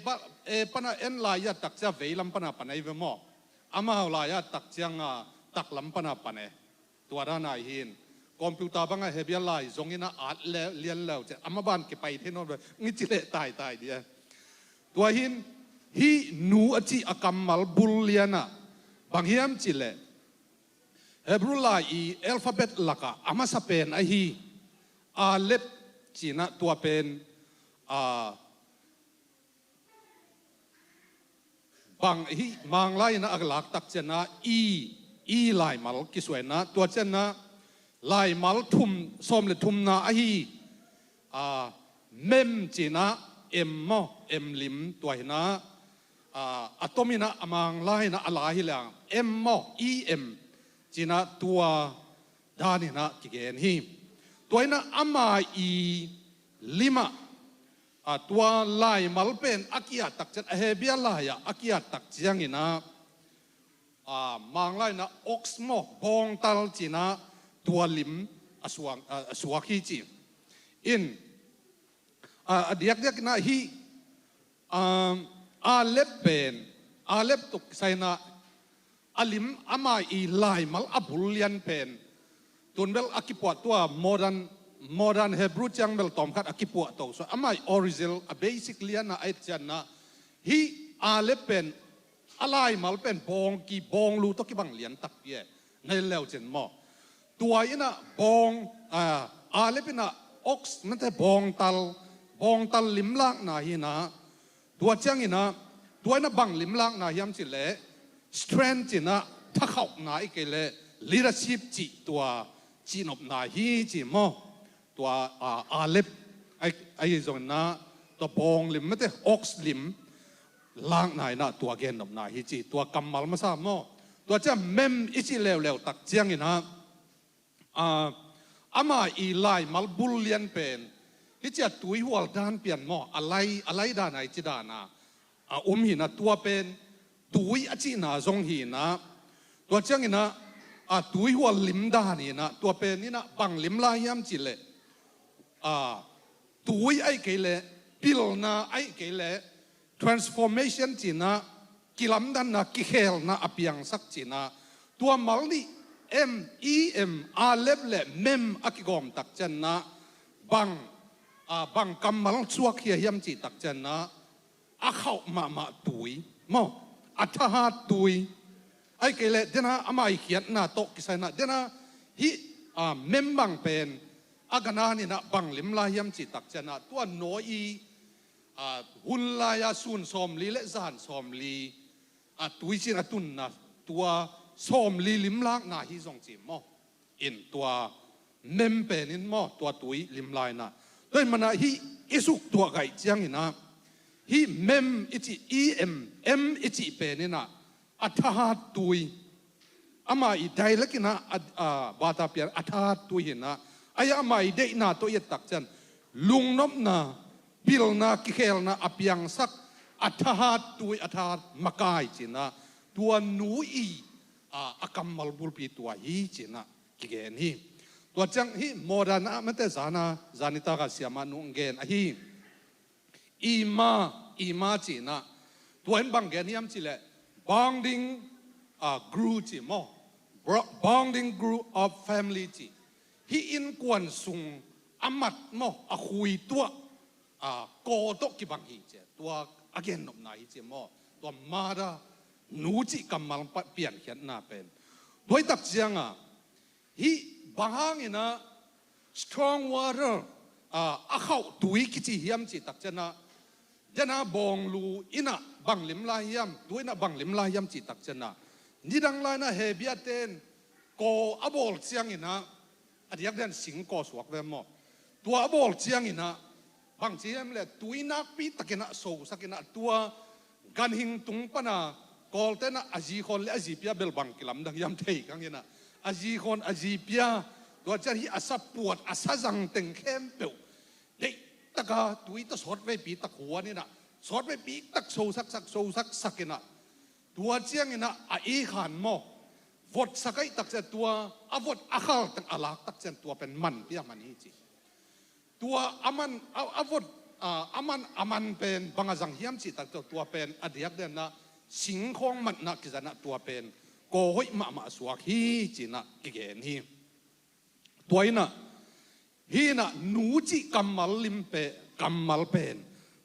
pana en lai ya tak cha veilam pana panai ve mo ama lai ya tak chiang tak lam pana pane tuara na hin computer banga hebia lai zongina at lian lau che ama ban ke pai the no ngi chile tai dia tua hin hi nu achi akamal buliana banghiam chile Hebrew la I alphabet laka ama sa pen a hi alep china tua pen bang hi mang lai na aglak tak chena I lai mal kiswena tua chena lai mal thum som le thum na a hi mem china em lim tua hina atomina amang lai na ala hi lang em china tua dani na kigen hi toina ama I lima tua lai malpen akia tak chan hebia laya akia tak chiang ina mang lai na oxmo bong tal china tua lim aswaki chi in diak na hi alep tuk saina alim ama I lai mal abulian pen tunbel akipua tua modern Hebrew chang bel tom khat akipua to so amai original a basic liana ait chan na hi alep pen alai mal pen bong ki bong lu to ki bang lian tak ye nei leo chen mo tua ina bong alep ina ox nate bong tal lim lak na hi na tua chang ina tua ina bang lim lak na hiam chi le strength ina thakhauk na ikele leadership chi tua chinop na hi chi mo tua alep ai zong na to bong lim mate ox lim lang na na tua gen nop na hi chi tua kamal ma sa mo tua cha mem ichi lew tak chiang ina ama I lai mal bulian pen hi cha tui hual dan pian mo alai da nai chi da na hi na tua pen tui achi na zong hi na tua chiang ina tui hual lim da ni na tua pen ni na bang lim la yam chi le tui ai ke le pil na ai ke le transformation chi na kilam dan na ki khel na apiang sak chi na tua mal ni em alep le mem akigom tak chan na bang kamal chuak hi yam chi tak chan na a khau ma tui mo atha tui ai ke le dena amai khiat na to kisai na dena hi membang pen agana ni na bang lim la yam chi tak chana tua noi hun la ya sun som li le zan som li tui chin atun na tua som li lim lak na hi zong chi mo in tua mem pen in mo tua tui lim lai na toi mana hi isuk tua gai chiang ina hi mem ichi em ichi pen ina atha tui ama I dai lakina bata pian atha tui hina aya ama I dei na to yet tak chan lungnop na bil na ki khel na apiang sak atha tui atha makai china tua nui akamal bulpi tua hi china kigen hi tua chang hi modana mate zanita ka siama nungen hi ima china tua en bang gen yam chile bang ding gru chi mo bonding group of family ji hi in kwan sung amat mo a khui tua ko to ki bang hi che tua again nom na hi che mo tua mara nu ji kamal pa pian hian na pen doi tak chianga hi bahang ina strong water a khau tui ki chi hiam chi tak chana jana bong lu ina bang lim la hiam tuina bang lim la hiam chi tak chana nidang la na he biaten ko abol chiang ina adiak den sing ko suak ve mo tua abol chiang ina bang chiam le tuina pi takina so sakina tua gan hing tung pana kol tena aji khon le aji pia bel bang kilam dang yam thei kang ina aji khon aji pia tua char hi asa puat asa jang teng khem pe dei taka tui ta sot ve pi tak huwa ni na sot ve pi tak so sak sakina tua chiang ina a i khan mo vot sakai tak se tua avot akhal tak alak tak chen tua pen man pia mani chi tua aman avot aman pen bangazang hiam chi tak tua pen adiak den na sing khong mat na ki jana tua pen ko hoi ma suak hi chi na ki gen hi toina hi na nu chi kamal limpe kamal pen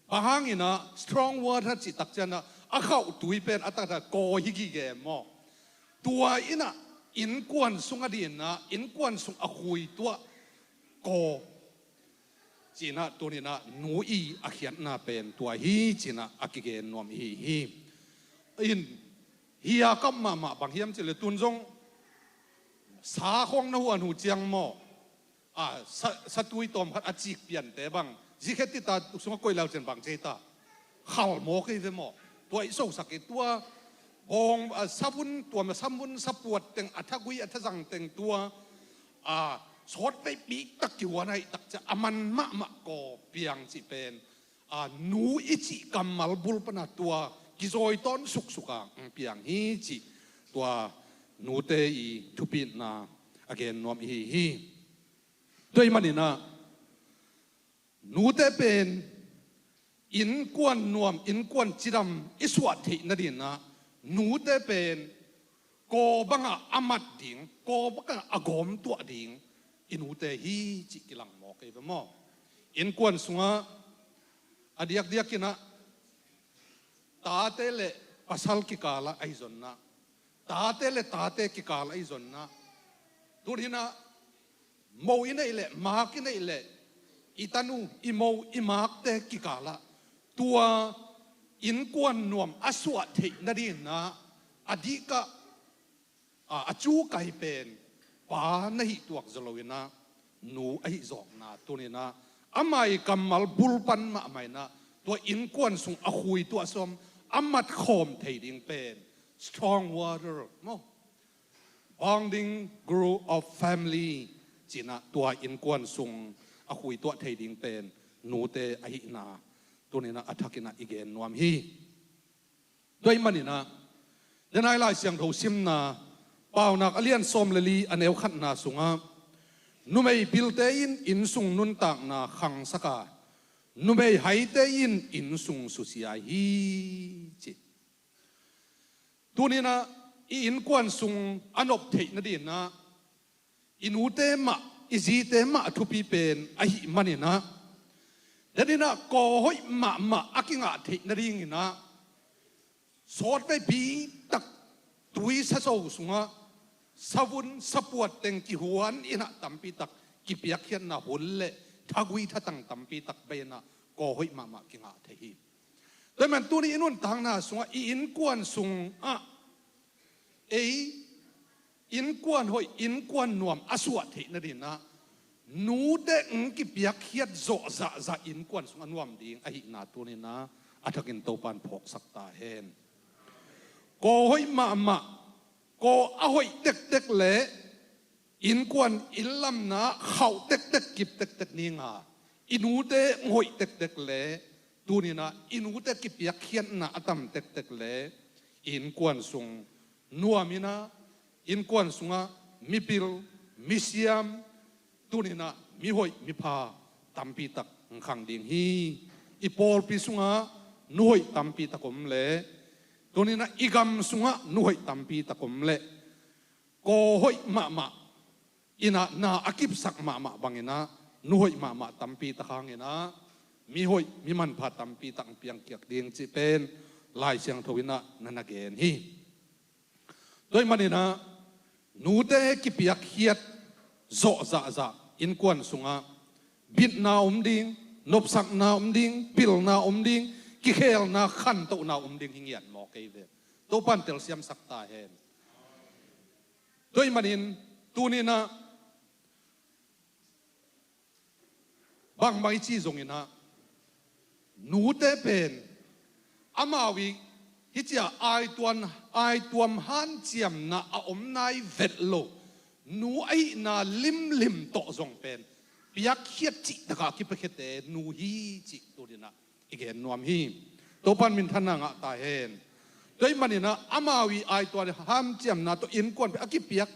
bahangina strong water chi tak chana akhau tui pen atata ko hi gi ge mo tua ina in kwan sunga din na in kwan sung akhui tua ko china tunina nu i akhian na pen tua hi china akige nom hi in hiya kam ma bang hiam chile tunjong sa khong na huan hu chiang mo sa tui tom khat achik pian te bang jikheti ta sunga koi lau chen bang cheta khal mo ke ve mo tua iso sakit tua ong sabun tua ma sabun sapuat teng athagui athajang teng tua sot pe pi tak ki wanai tak cha aman ma ko piang chi pen nu ichi kamal bul pana tua kizoi ton suka piang hi chi tua nu te i thupin na again nom hi toi manina nu te pen in kwan nuam in kwan chiram iswat thi na din na nu te pen ko banga amat ding ko banga agom tu ding inu te hi chi kilang mo ke be mo in kwan sunga adiak diakina ta te le pasal ki kala ai zonna ta te le ta te ki kala ai zonna turina mo ina ile mak ina ile itanu imo imak te ki kala tua in kwan nuam aswa the na din na adika achu kai pen pa na hi tuak zalowina nu ai zok na tunina amai kamal bulpan ma mai na to in kwan sung akhui tu asom amat khom thei ding pen strong water mo bonding group of family china tua in kwan sung akhui tu thei ding pen nu te ai na tunina athakina igen nuam hi doi manina denai lai siang tho sim na pau nak alian som leli aneu khat na sunga numei pilte in sung nun tak na khang saka numei haite in sung susia hi chi tunina in kwan sung anop thei na din na inute ma izite ma thupi pen ahi manina dadina ko hoi ma akinga thei na ring ina sot pe bi tak tui sa so sunga savun sapuat teng ki huan ina tampi tak ki piak hian na hulle thagui thatang tampi tak bena ko hoi ma kinga thei toy man tuni inun tang na sunga in kwan sung in kwan hoi in kwan nuam aswa thei na din na nu de ki piak hiat zo za in kwan sung anuam ding ahi na tuni na athakin topan phok sakta hen ko hoi ma ko ahoi tek le in kwan ilam na khau tek kip tek ni nga inu de ngoi tek le tuni na inu de ki piak hian na atam tek le in kwan sung nuamina in kwan sunga mipil misiam tunina mi hoi mi pha tampi tak khang ding hi ipol pi sunga nuhoi tampi takom le tunina igam sunga nuhoi tampi takom le ko hoi ma ina na akip sak ma bangina nu hoi ma tampi ta khangina mi hoi mi man pha tampi tang piang kiak ding chi pen lai siang thowina nana gen hi doi manina nu te ki piak hiat zo za in kwan sunga bit na ding nop sak na ding pil na ding ki khel na khan to na ding hingian mo ke ve to pan tel siam sakta hen doi manin tunina bang mai chi zongina nu te pen amawi hitia ai tuam han chiam na a om nai vet lo nu ai na lim to zong pen piak khiat chi taka ki pekhete nu hi chi turina igen nuam hi to pan min thana nga ta hen doi manina amawi ai tuan ham chiam na to in kon pe akipiak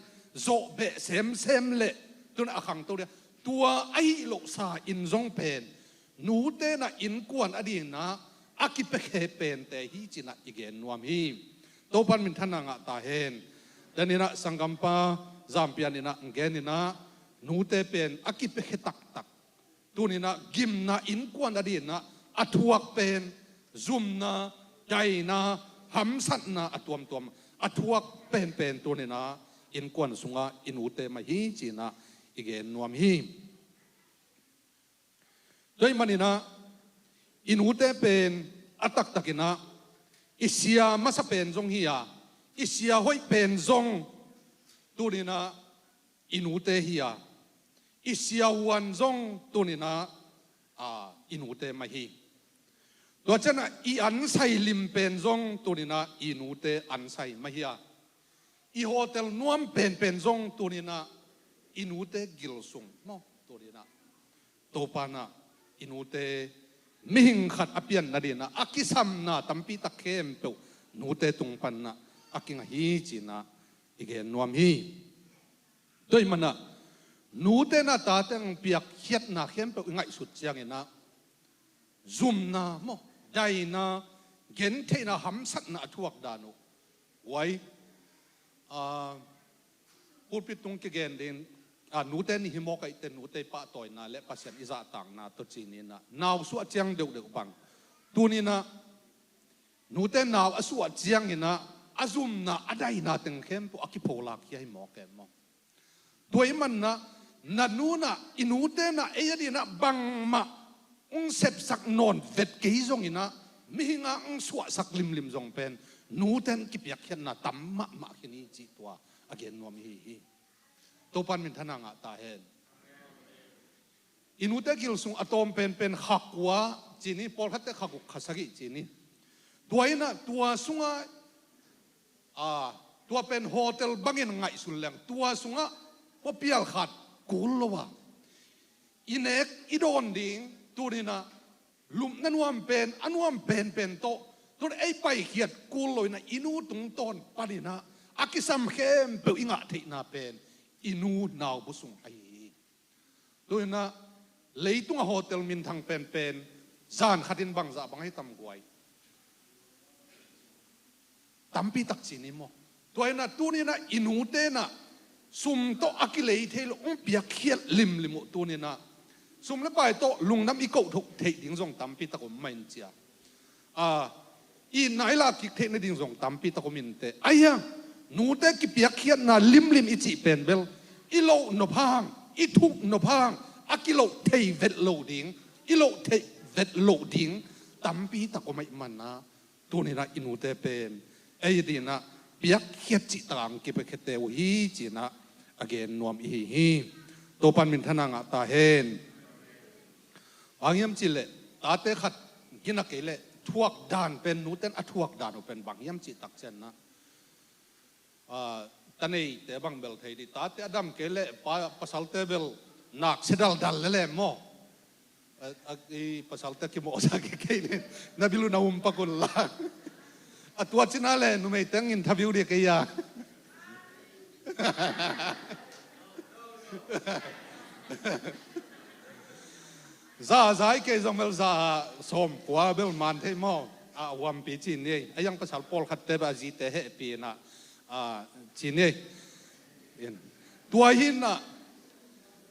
zo be sem le tun akhang to tua ai lo sa in zong pen nu te na in kwan adi na akipekhe pen te hi china igen nuam hi to pan min thana nga ta hen danina sangampa zampianina ngenina nu te pen akipekhe tak tunina gimna in kwan adi na athuak pen zoomna daina hamsat na atuam athuak pen tunina in kwan sunga in ute ma hi china igen nuam hi doi manina in ute pen atak takina isia masa pen zong hiya isia hoi pen zong tunina in ute hiya isia wan zong tunina in ute ma hi do chana I an sai lim pen zong tunina in ute an sai ma hiya I hotel nuam pen zong tunina inute gilsung mo turina topana inute mihing khat apian nadina akisam na tampi takhem pe nute tungpan na aking hi china igen nuam hi doi mana nute na ta teng piak hiat na khem pe ngai sut chiang ina zoom na mo dai na gen the na ham sat na thuak danu wai pulpit tung ke gen din nu te ni himo kai te nu te pa toy na le pasien iza tang na to chini na naw su chiang deu bang tu ni na nu te naw asu chiang ina azum na adai na teng khem po akipola ki ai mo ke mo toy man na nu na inu te na e di na bang ma sep sak non vet ke zong ina mi hinga suwa sak lim zong pen nu ten ki piak hian na tam ma khini chi tua again nom hi topan min thana nga ta hen inute gil sung atom pen khakwa chini pol khatte khakuk khasagi chini tuaina tua sunga tua pen hotel bangin ngai suleng tua sunga popial khat kulwa inek idon ding turina lum nanuam pen anuam pen to tur ei pai khiat kuloina inu tung ton panina akisam khem pe inga theina pen inu naw busung ai tuina leitung hotel min thang pen zan khatin bang za bangai tam guai tampi tak chini mo tuina tunina inu te na sum to akilei thelo piak khiat lim tunina sum le pai to lungnam I ko thok thei ding jong tampi tak main chia I naila ki the na ding jong tampi tak min te aya nu te ki piak khiat na lim I chi pen bel I lo no phang I thuk no phang akilo thei vet lo ding I lo thei vet lo ding tampi tak mai mana tunina inu te pen ai dina piak khiat chi tang ki pe khete hi china again nuam hi topan min thana nga ta hen bangyam chile tate khat gina kele thuak dan pen nu ten athuak dan pen bangyam chi tak chen na tanei te bang bel thei di tate adam kele pasal te bel nak sedal dal le mo pasal te ki mo sa ke ke nabilu na pakul la atwa chinale nu mei teng interview de ke ya za zai ke zomel za som kwa bel man the mo wam pi chin ni ayang pasal pol khat te ba ji te he pi na chin ni ตัวหินนะ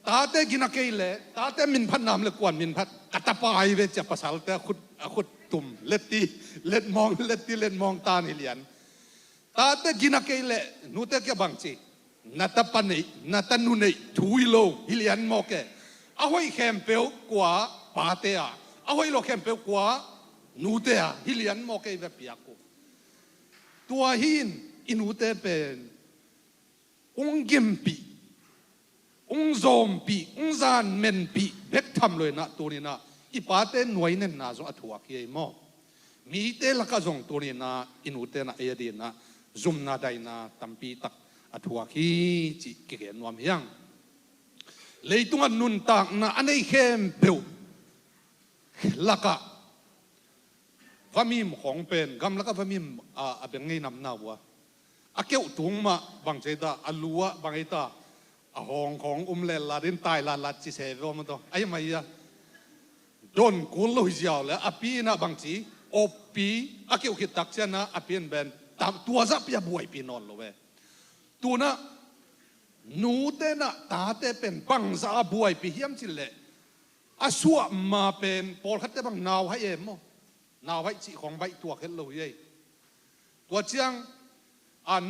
ตาเตกินเกลตาเตมินพัดน้ำเล็กกว่ามินพัดกัตปายเวจะภาษาแต่ขุดตุ่มเล็ดตีเล็ดมองตาหิเลียนตาเตกินเกลนูเตแกบังจีนัตปันนี่นัตนุนี่ทุยโลหิเลียนมอกเกเอาไว้เข้มเปียวกว่าปาเตะเอาไว้โลเข้มเปียวกว่านูเตะหิเลียนมอกเกแบบปียกุตัวหินอินูเตเป็นองกิมปีองโจมปีองจานเมนปีเบ็กทำเลยนะตัวนี้นะอีป้าเต้หน่วยเนี่ยนะจงอัฐวกี้มอมีเต้ละก็จงตัวนี้นะอินูเต้นะเอดีนะจุมนาได้นะตั้มปีตักอัฐวกี้จีเกี่ยนวมยังเลยตุงันนุนตักนะอันนี้เข้มเปวละก็ฟามิมของเป็นกำละก็ฟามิมเป็นไงนำหน้าวัวอาเกี่ยวถุงมาบางใจตาอัลลัวบางใจตาห้องของเลลาดินตายลาจิเสวมันตัวไอ้ไม่ยะโดนกุลลุยเจ้าแล้วอปีนะบางทีอปีอาเกี่ยวคิดตักเชนะอปีนเป็นตามตัวซับยาบวยปีนอนเลยตัวน่ะนูเตน่ะตาเตเป็นบังซาบวยปีเฮียมจิเลอาสัวมาเป็นปอลคัตเตบังนาวให้เอ็มนาวให้จีของใบตัวขึ้นเลยตัวเชียง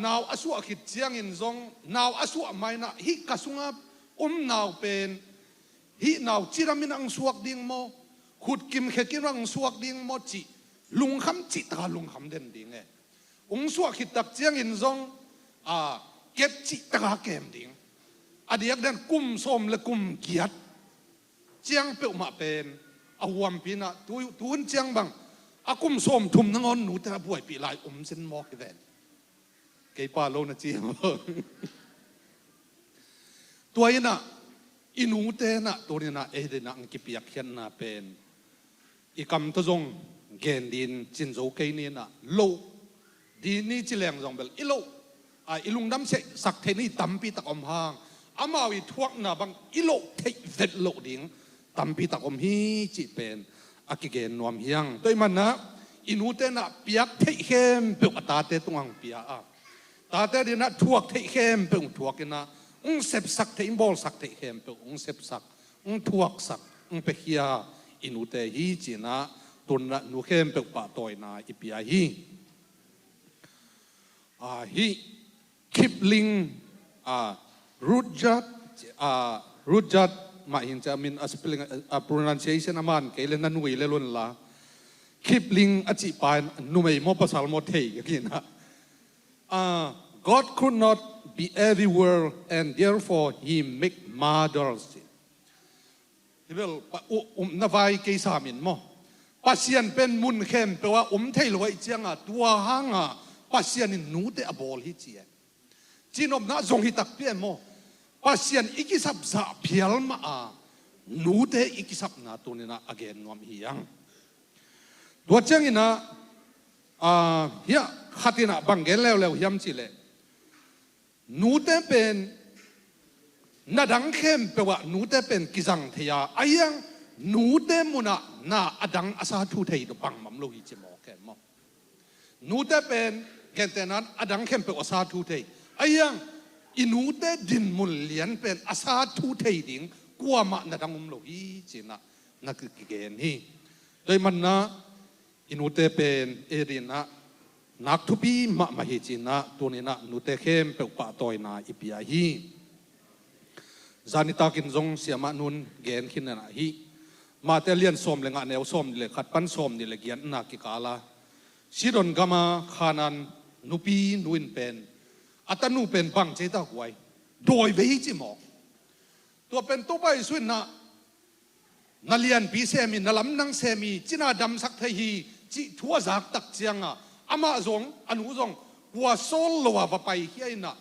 นาวอสุอาคิดเจียงอินซงนาวอสุอาไม่นะฮิกสุงานาวเป็นฮินาวจิรามินังสวกดิ่งโมขุดกิมเขกิรังสวกดิ่งโมจิลุงคำจิตาลุงคำเด่นดิ่งสวกคิดตักเจียงอินซงเก็บจิตาเกมดิ่งอดีตเด่นกุมส้มและกุมเกียรติเจียงเปิลมาเป็นอวมปีนะทุนเจียงบังอากุมส้มทุ่มนังอนหนูแต่ละบวยปีลายเส้นมอกอีเวนเกี่ยป้าโลนะจีตัวนี้นะอินูเตนะตัวนี้นะเดนะอังกิปยักเขียนนะเป็นอีกำตัวจงเกณฑ์ดินจินโจเกนี่นะโลดีนี่จิเลงจงเบลอีโลอีลุงดำเสสักเทนี่ตั้มปีตะอมหางอามาวิทวกนะบางอีโลเทเวดโลดิ่งตั้มปีตะอมฮีจิเป็นอากิเกนนวมเฮียงตัวมันนะอินูเตนะเปียกเทเข้มเปียกตาเตตุงังเปียตาเตดินะทวกเทเข้มเปียกทวกนะเสพสักเทอิมบอลสักเทเข้มเปียกเสพสักทวกสักเปียอินูเตฮีจีนะตุนนะนูเข้มเปียกปะตอยนะอิปียฮีฮีคิปลิงรูจัดมาหินจะมินspelling pronunciation อามันเกลนันวิเลลุนละคิปลิงอจิปายนุไม่มอภาษาโมเทยกินะGod could not be everywhere and therefore He make mothers ที่เวลนวายเกษามินมอปัสยันเป็นมุนเข้มแปลว่าเทยลอยเจียงตัวห้างปัสยันนูเตอบอลฮิเจียจีนอมน่าจงฮิตักเปียโมปัสยันอิกิสับซาเพียลมานูเตอิกิสับนาตัวนี้นะอเกนนวมฮิยังตัวเจ้าอินะเฮียขัดนะบังเกลแล้วยำจิเลนูเตเป็นนาดังเข้มแปลว่านูเตเป็นกิจังเทียอายังนูเตมุนะนาอดังอาซาทูเทียบังมัมโลหิจิโมแกมอนูเตเป็นแกนเตนั้นอดังเข้มแปลว่าอาซาทูเทียอายังอินูเตดินมุลเลียนเป็นอาซาทูเทียดิ่งกว่ามานาดังมัมโลหิจินะนักกิเกนฮีโดยมันนะอินูเตเป็นเอรินะนักทุบีมาฮิจินะตัวนี้นะนูเตเข้มเปิลปะตอยนะอิปียฮีจานิตากินจงเสียมานุนเกนขินนะฮีมาเตเลียนสมเลงอันเอวสมเลยขัดปันสมนี่เลยเกียนนักกิกาลาสิดอนกามาขานันนูปีนูอินเป็นอัตนูเป็นบังเจตาหวยโดยเวจิมอกตัวเป็นตัวไปสุนนะนาเลียนปีเซมีนาลำนังเซมีจินาดำสักเทฮีจิทัวจากตักเจียงอามาจงอนุจงวัวโซลลัวไปเฮียนะ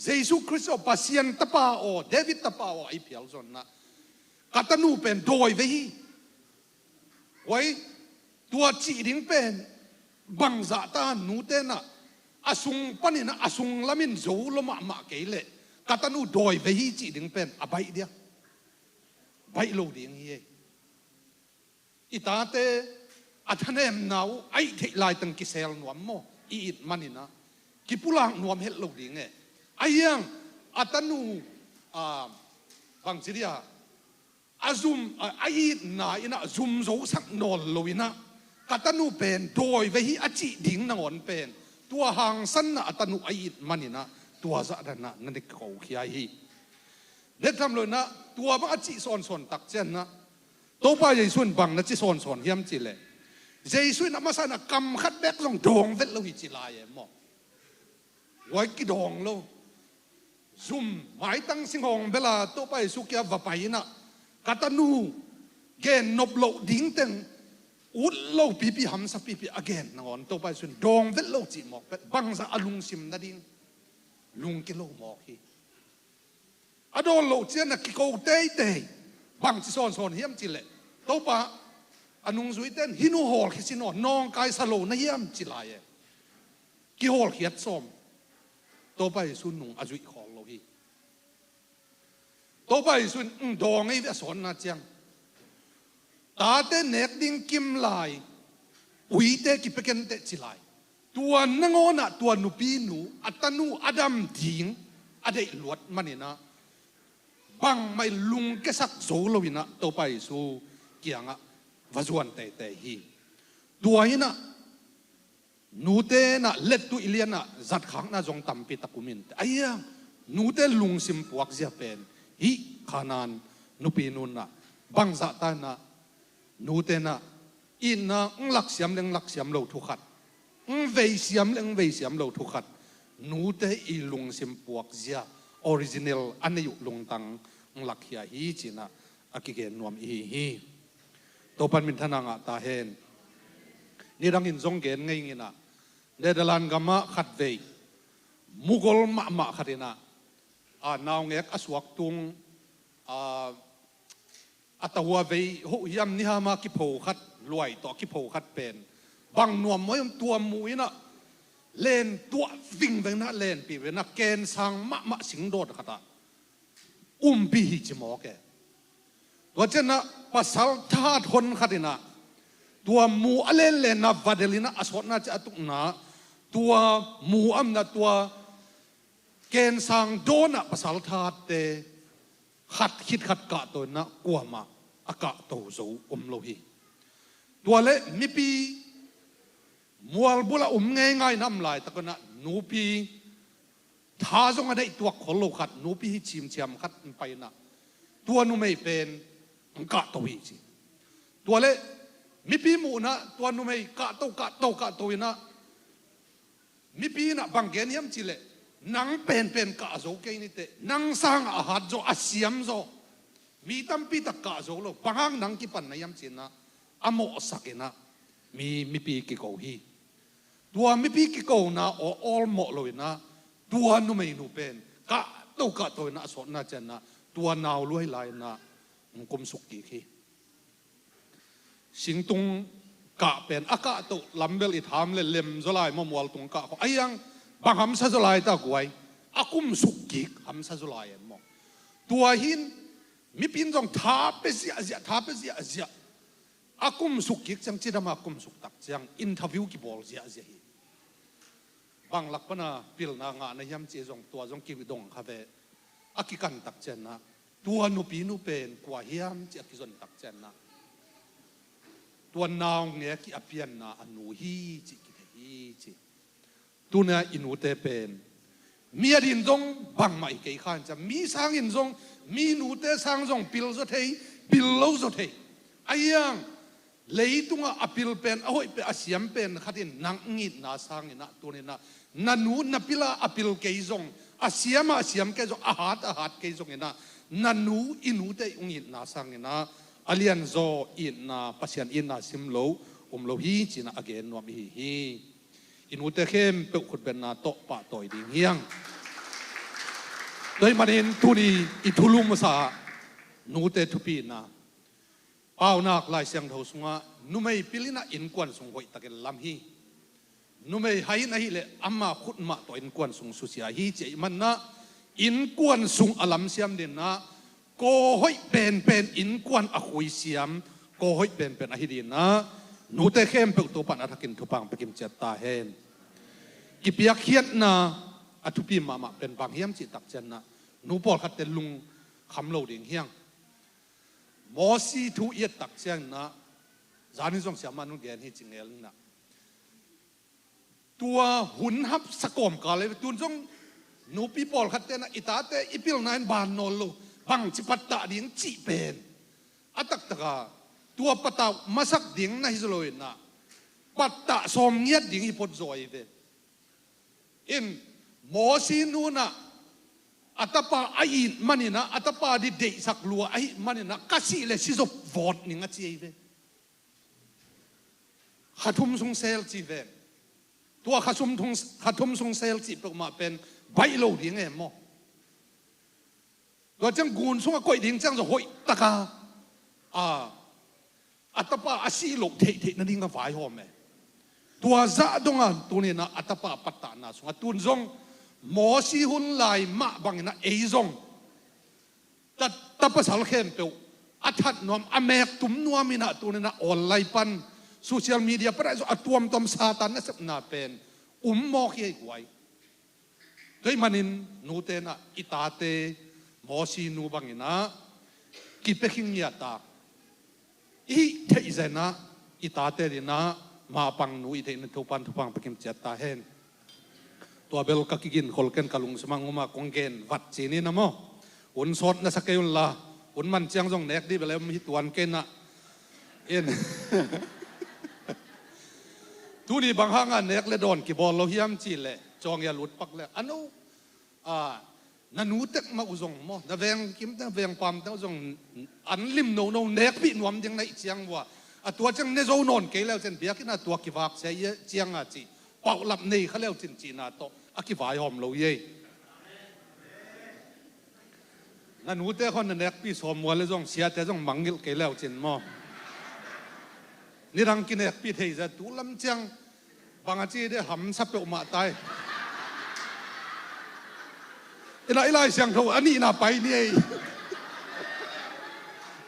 เยซูคริสต์ปัสยันตะปาโอเดวิดตะปาโอไอเพียลจนนะกัตนูเป็นโดยเวฮีไว้ตัวจีดิงเป็นบังซาตานูเตนะอาสุงปนินะอาสุงละมินโจลมาเกเลกัตนูโดยเวฮีจีดิงเป็นอภัยเดียใบโลดิงเฮอิตาเตอัฐเนมนาวไอเทลายตังกิเซลนวมโมอีดมันนี่นะกิปุลังนวมเฮลโลดิงไอยัง อัตนูบางทีเดียอาซุมไอ้นายนะซุมโซสักนอลโลวินะกัตนูเป็นโดยเวหิอจิดิ่งนอนเป็นตัวหางสันนะอัตนูไอ้มันนี่นะตัวจะดันนะนั่นเด็กเขาขี้ไอ้เด็กทำเลยนะตัวบางอจิสอนตักเจนนะตัวไปยิ่งส่วนบางนะจิสอนเฮียมจิเลยยิ่งส่วนน้ำมันสันนะกำขัดแบกลงดองเวทเราหิจิลายหมอไว้กี่ดองโลซุ่มหมายตั้งสิงหงเวลาตัวไปสุกี้ว่าไปนะกัตนูเกนนบโลดิ้งเต็งอุดโลปีหำสักปีอเกนนอนตัวไปส่วนดองเวทโลจีหมอกเป็ดบังซาอลุงซิมนาดิ้งลุงกิโลหมอกฮีอดอลโลเจนกิโกเตยบังจิสอนเฮียมจิเลตัวไปอนุงสุยเต้นฮินูฮอลคิสินอนองกายสโลนเฮียมจิลายกิฮอลเขียดส้มตัวไปสุนุงอจุยของโลฮีตัวไปสุนดองไอ้เวสอนนาจังตาเต้เนกดิ้งกิมลายอุยเตกิเปกันเตจิลายตัวนังโอนะตัวนุปีนูอัตนูอดัมดิ้งอเดลวดมันนี่นะบังไม่ลุงแกสักโซโลวินะตัวไปสู่เกียงอะวจวนเตฮีตัวนี้นะนูเตนะเล็ดตุอิเลียนะจัดขังนะจงตำปิตะกุมินไอ้ยังนูเตลุงซิมปวกเสียเป็นฮิขานานนุปีนุนนะบังจัตานะนูเตนะอินนะลักเสียมเล็งลักเสียมเราทุกขัดเวเสียมเล็งเวเสียมเราทุกขัดนูเตอีลุงซิมปวกเสียออริจินัลอันนี้อยู่ลุงตังลักเฮียฮีจีนะอากิเกนนวมฮีตัวปันมินทนังตาเฮนนี่รังอินซงเกนไงงี้นะเดดลันกามะขัดเวมุกลมะขัดนะนาวเงกอสวักตุงอัตหัวเวหุยำนิฮามากิโพขัดรวยต่อกิโพขัดเป็นบางนวมไว้ตัวมุยนะเล่นตัววิ่งไปนะเล่นปีไปนะเกณฑ์สังมะสิงโดดขัดปีหิจมอแกตัวเจนะภาษาธาตุคนขัดนะตัวมูอเลนเลนะวัดลินะอสวนะจะตุกนะตัวมูอัมนะตัวเกณฑ์สังโดนะภาษาธาตุเตขัดคิดขัดกะตัวนะกลัวมาอากาศโตสูโลหิตัวเละมิปีมัวบุละง่ายน้ำลายตะกนะนูปีท้าจงอะไรตัวขโลขัดนูปีชิมเชียมขัดไปนะตัวนูไม่เป็นกะตัวอีจีตัวเละมิปีมูนะตัวนูไม่กะตัวนะมิปีนะบางเกณฑ์ยำจิเลนังเป็นกะโจเกนิเตนังสร้างอาหารโจอาเซียมโจมีตั้มปีตะกะโจโลบางนังกิปันนะยำจินะอโมสักนะมีปีกิโกฮีตัวมีปีกิโกนะออลโมเลยนะตัวนูไม่นูเป็นกะตัวนะสอนนะเจนนะตัวนาวลุยลายนะกุมสุกีฮีสิงตุงกะเป็นอากาศตุลำเบลอิทามเลมจลายมัวลตุงกะไอ้ยังบางหำซาจลายตะกวยอากุมสุกีหำซาจลายมองตัวหินมีปีนจงท้าเปเสียอากุมสุกิกจังจีดามากุมสุกตักจังอินทวิวกีบอลเสียฮีบางหลักปนะพิลนางานยำเจจงตัวจงกิวดงคาเวอากิกันตักเจนนะตัวนุปีนุเป็นกว่าเฮียมเจกิจนตักเจนนะตัวนาวเงี้ยกิอภิญนะอนุฮีจิกิเฮีจิตัวเนี่ยอินุเตเป็นมีอดินจงบางไม่เกี่ยขันจะมีสร้างอินจงมีนุเตสร้างจงพิลสุดเทพิลโลสุดเทไอ้ยังเลยตัวอภิลเป็นเอาไว้เป็นอาเซียมเป็นขัดินนังงิดนาสร้างนะตัวนี้นะนันนูนับพิลาอภิลเกี่ยจงอาเซียมเกี่ยจงอาหารเกี่ยจงนะนันนูอินุเตอุงิดนาสร้างนะอเลียนโซอินนาปัสยันอินนาซิมโลโลฮีจีน่าอเกนนวมฮีอินุเตเข้มเปิดขุดเป็นนาโตปะต่อยดิ่งเฮียงโดยมันเห็นทุนีอิทุลุมสานูเตทุปีนาเป้านักลายเสียงเท่าสงะนุไม่พิลินะอินกวนสงหอยตะเกลลำฮีนุไม่ให้นะฮิเลอามาขุดมาต่ออินกวนสงสุเสียฮีเจมันนะอินกวนสงอลัมเสียมเด่นนะโกหอยเป็นอินกวนอคุยเสียมโกหอยเป็นอหิดีนะนูเตเข้มเปิดตัวปันอาทักินทุปังไปกิมเจตตาเฮนกิปยักเขียนนะอทุปีมาเป็นบางเฮียมจิตตักเจนนะ นูปอลขัดเตลุงคำเหล่าดิ่งเฮียงหมอซีทูเอียดตักเสียงนะจานิจงเสียมันนุ่งแกนที่จริงเอลนะตัวหุ่นฮับสะกมกันเลยตุนจงนูปีปอลขัดเตนะอิตาเตอิปิลนายบานนอลลูบังจิปัตตาดิ่งจีเป็นอัตักตะกาตัวปะตามาสักดิ่งนะฮิสโลอินนะปัตตาสมเงียดดิ่งฮิปอดจอยเวอินหมอซีนูนะอัตปาไอ้มันนี่นะอัตปาดิเดสักลัวไอ้มันนี่นะกัสิเลสิจบวอดนี่งั้นจีเวขัดทุ่มทรงเซลจีเวตัวขัดทุ่มทรงเซลจีประมาเป็นใบโลดิ่งเอ็มโมตัวจังกูนทรงก้อยดิ่งจังจะหอยตะกาอัตปาอาศิโลเทนั่นดิ่งกับฝ่ายหอมเอตัวซาดงอันตัวนี้นะอัตปาปัตตานะสงตุนจงหมอสีหุ่นลายมาบังนะเอซงตัดภาษาเข้มเปียวอัฐนวมอเมกตุ่มนวมินะตัวนี้นะออนไลน์ปันโซเชียลมีเดียประเดี๋ยวอัตวมตอมซาตันนั่นสับนาเป็นมอกยัยไว้ด้วยมันินนูเตนะอิตาเตหมอสีนูบังนะกิเปกิงยาตาอีเทอิเซนะอิตาเตดินะมาปังนูอิเทนทุปันเปกิมเจตตาเฮนตัวเบลกักิกินคนเกนกลุงสมังอุมากงเกนวัดจีนี่นะโมอุนสดนะสักเกยุนละอุนมันเจียงจงเนกดีไปแล้วมีตัวเกนนะเอ็นทุนี่บางห้างอันเนกเลยโดนกีบอลเราเฮียมจีเลยจองยาหลุดปักเลยอันนู้นันนูเต็กมาอุจงโมนาเวงกิมนาเวงความนาอุจงอันลิมโนเนกพี่นวมยังในเจียงว่าตัวจังเนโซนนเกลแล้วเจนเบียกินตัวกีวักเสียเจียงอ่ะจีเป่าหลับในเขาเรียกจีนาโตอากิวายหอมเราเย่นั่นหูเต้คนนั้นเด็กพี่สมวัวเลยจงเสียแต่จงมังกิลเกล้าจินมอนี่รังกินเด็กพี่เทจะตูลำเจียงบางอาจีได้หำซับเปอมาตายไล่เสียงเขาอันนี้น่าไปนี่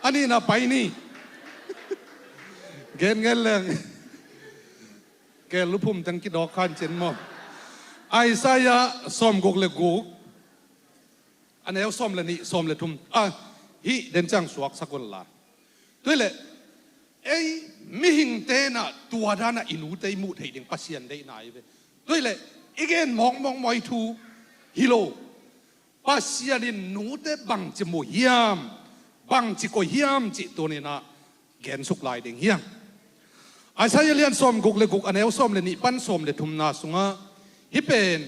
อันนี้น่าไปนี่เงินเลยแกลุพุ่มจังกิดอกขันเจนมอไอ้สายส้มกุกเลกุกอันนี้เอาส้มเลยนี่ส้มเลยทุ่มฮิเดินจังสวกสักคนละด้วยเลยไอ้มิหิงเตนะตัวด้านอินูเตยมุดให้ดึงปัสยันได้ไหนเว้ยด้วยเลยอีกเอ็นมองมอยทูฮิโลปัสยันนูเตบังจมูกเฮียมบังจิโกเฮียมจิตัวนี้นะแกนสุกลายดึงเฮียมไอ้สายเลียนส้มกุกเลกุกอันนี้เอาส้มเลยนี่ปั้นส้มเลยทุ่มนาสุงะฮิเป็น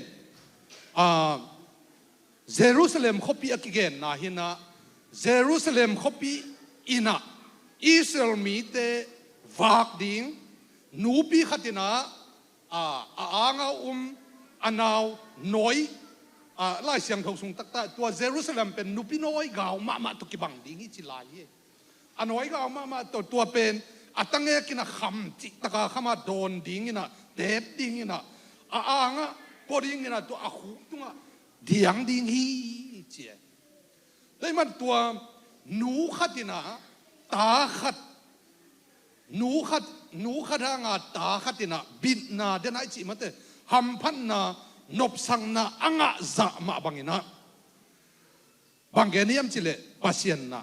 เยรูซาเล็มคบีอักเกนนะฮินะเยรูซาเล็มคบีอินะอิสราเอลมีเตวักดิ้งนูปีขัดนะอ่างอันาวน้อยไล่เสียงทงสุงตักตาตัวเยรูซาเล็มเป็นนูปีน้อยกาวมาตุกิบังดิ้งอิจิลายอันน้อยกาวมาตัวเป็นอัตังเอกินะคำจิตะกาขมาโดนดิ้งนะเด็บดิ้งนะอ่างพอดิ้งนะตัวอาหูตัวเดียงดิ้งฮีเจี๋ยแล้วมันตัวหนูขัดนะตาขัดหนูขัดงาตาขัดนะบินนาเดนไอจิมันเตหำพันนานบสังนาอ่างจะมาบังอินะบังเกนียมจิเลปัสยันนะ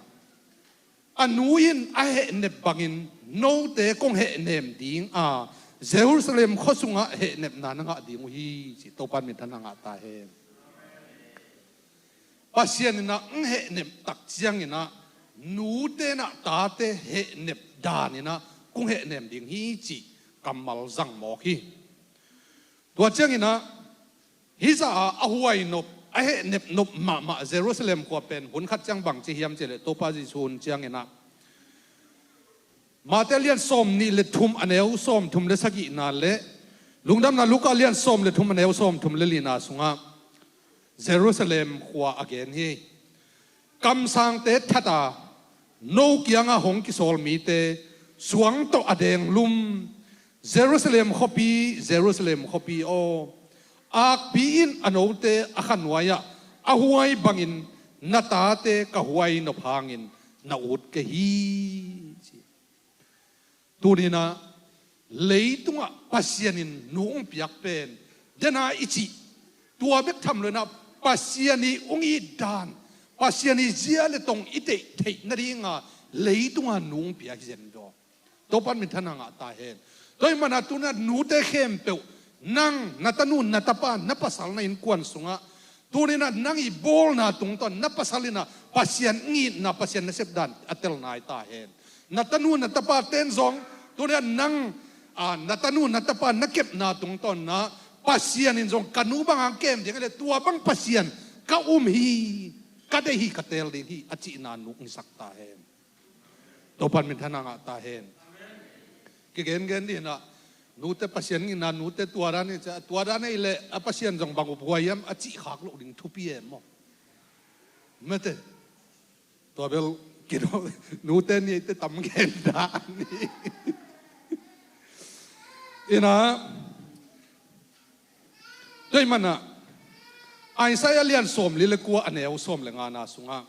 อันนูอินไอเหเนบบังอินโนเตกงเหเนมดิ้งเยรูซาเล็มข้อสุงะเหเนบนานังดิ้งฮีจิโตปันมิทันนังตาเฮปัสยันนะเหเนบตักเจียงอินะนูเตนะตาเตเหเนบดานินะกงเหเนมดิ้งฮีจิกัมมัลจังหมอกฮีตัวเจียงอินะฮิซาอาหวยนบไอเหเนบนบมาเยรูซาเล็มกว่าเป็นหุ่นขัดจังบังจิฮิมเจเลโตปาจิซูนเจียงอินะมาเตเลียนส้มนี่เลทุมอันเอวส้มทุมเลสกินาเลลุงดำนาลูกาเลียนส้มเลทุมอันเอวส้มทุมเลลีนาสุงะเยรูซาเล็มขวาอเกนฮีกำสังเตทัดาโนกิยังหงกิโซลมีเตสวงโตอเดงลุมเยรูซาเล็มขบีเยรูซาเล็มขบีโออักบีอินอโนเตอขันวายะอหวยบังอินนาตาเตกะหวยนพางินนาอุดกะฮีตัวนี้นะเลยตัวปัสยันินนุ่งเปียกเป็นเดน่าอิจิตัวเบ็กทำเลยนะ pasiani ungi dan pasiani zia le tong ite thei na ringa leitunga nung pia zen do topan min thananga ta hen toy mana tuna nu te khem pe nang natanu natapa napasal na in kwan sunga tunina nang i bol na tung ton napasalina pasian ngi na pasian na sepdan atel na ta hen natanu natapa ten zong tunina nang natanu natapa nakep na tung ton na pasian in zong kanu bang ang kem dia le tua bang pasian ka hi kadehi katel din hi achi na nu ni sakta hen topan min thananga ta hen gen di na nute pasien ni na nute tuarane ile pasien jong bangu buayam achi khak lo ding thupi em mo mete to bel kino nute ni te tam gen da ni ina doi mana ai saya lian som lile kwa aneu som le ngana sunga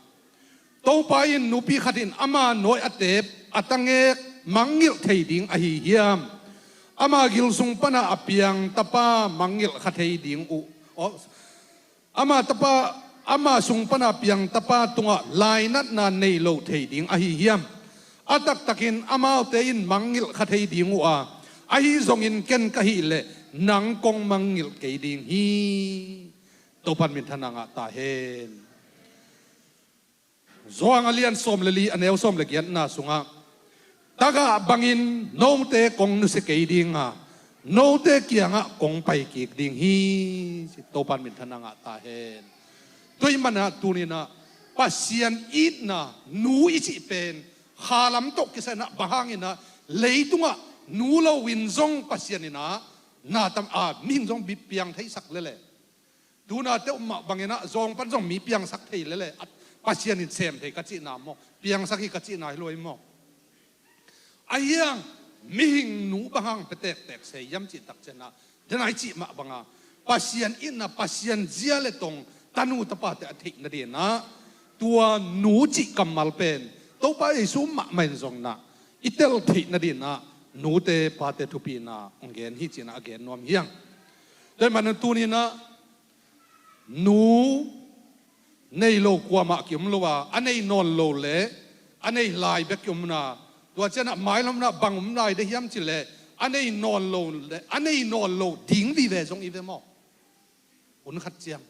to pa in nupi khatin ama noi atep atange mangil thei ding a hi hiam ama gil sung pana apiang tapa mangil khathei ding u ama sung pana piang tapa tunga lainat na nei lo thei ding a hi hiam atak takin ama te in mangil khathei ding u a hi zong in ken ka hi le nang kong mangil ke ding hi topan min thananga ta hen zoang alian som leli aneu som le gian na sunga taga bangin no te kong nu se ke ding a no te kianga kong pai ki ding hi si topan min thananga ta hen toi mana tunina pasian it na nu ichi pen khalam tok kisana bahangina leitunga nu lo win zong pasianina na tam ming zong bi piang thai sak lele tuna te umma bangena zong pan zong mi piang sak thei lele pasian in sem thei ka chi na mo piang sak hi ka chi na loi mo ayang mihing nu bahang petek tek se yam chi tak chena denai chi ma banga pasian in na pasian zia le tong tanu tapa te thei na de na tua nu chi kamal pen to pa e su ma men zong na itel thei na de na nu te pa te thupi na ongen hi china again nom hiang de man tu ni na nu nei lo kwa ma kim lo wa anei non lo le anei lai be kim na tua chena mai lam na bangum nai de hiam chi le anei non lo le anei non lo ding vi ve zong i ve mo un khat chiang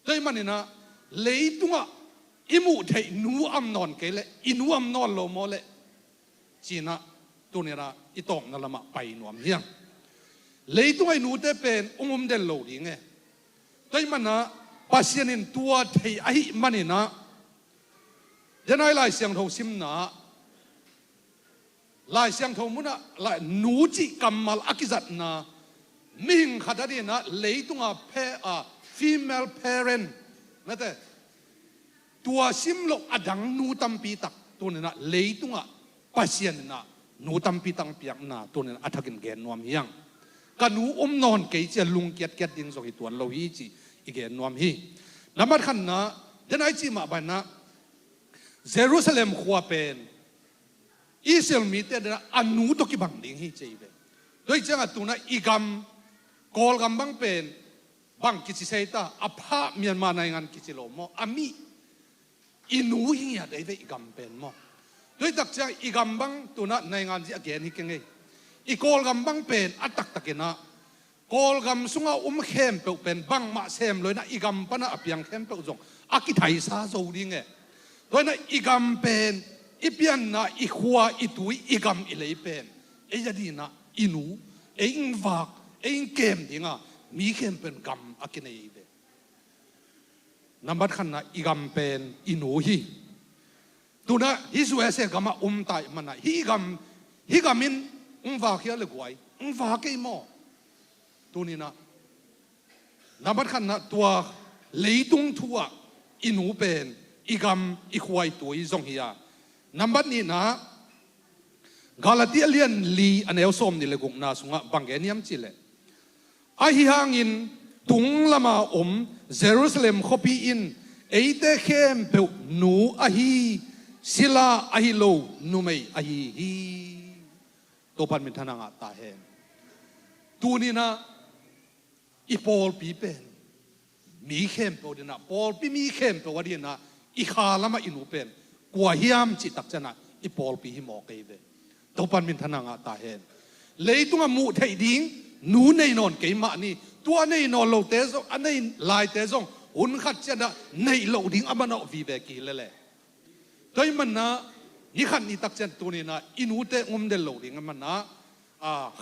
de man ni na leitunga imu thei nu am non ke le inu am non lo mo le china tunira itong na lama pai nuam hiang leitung ai nu te pen ungum den lo ding e toi mana pasianin tua thei ai manina janai lai siang tho sim na lai siang tho muna lai nu chi kamal akizat na ming khadari na leitunga female parent nate tua sim lo adang nu tampi tak tunina leitunga pasianina nu tampi tang piak na tunin athakin gen nuam hiang kanu non ke che lung kiat kiat ding zo hi tuan lo hi chi igen nuam hi namat khan na denai chi ma ba na Jerusalem khwa pen Israel mi te da anu to ki bang ding hi che be doi changa tuna igam kol gam bang pen bang ki chi seita apha Myanmar nai ngan ki chi lo mo ami inu hi ya dei ve igam pen mo doi tak chang igambang tuna nai ngan ji again hi kenge i kol gambang pen atak takena kol gam sunga khem pe pen bang ma sem loi na igam pana apiang khem pe jong aki thai sa zo ding e loi na igam pen ipian na i khwa i tui igam i lei pen e jadi na inu e ing vak e ing kem dinga mi khem pen gam akinei be nambat khan na igam pen inu hi tuna hisu ese gama tai mana higamin va khia le guai va ke mo tunina namat khan na tua leitung thua inu pen igam i khwai tui zong hiya namat ni na Galatia lian li aneu som ni le guk na sunga bangeniam chile a hi hangin tung lama Jerusalem khopi in eite khem pe nu a hi sila ahilo numei ahi hi topan min thananga ta hen tunina ipol pi pen มีเข้มตัวเดียนะปอลปีมีเข้มตัวเดียนะอีขาละมาอินูเป็นกว่าเฮียมจิตตักจะนะอีปอลปีหิมอกเกยเวตัวปันมินทนางาตาเห็นเลยตัวมูไทยดิ้งนูในนอนเกยมานี่ตัวในนอนโลเตซงอันในลายเตซงหุ่นขัดจะนะในโลดิ้งอามันเอาวีเบกีเลยแหละโดยมันนะนี่ขันนี่ตักเจนตัวนี้นะอินูเตงมเดลโลดิ้งมันนะ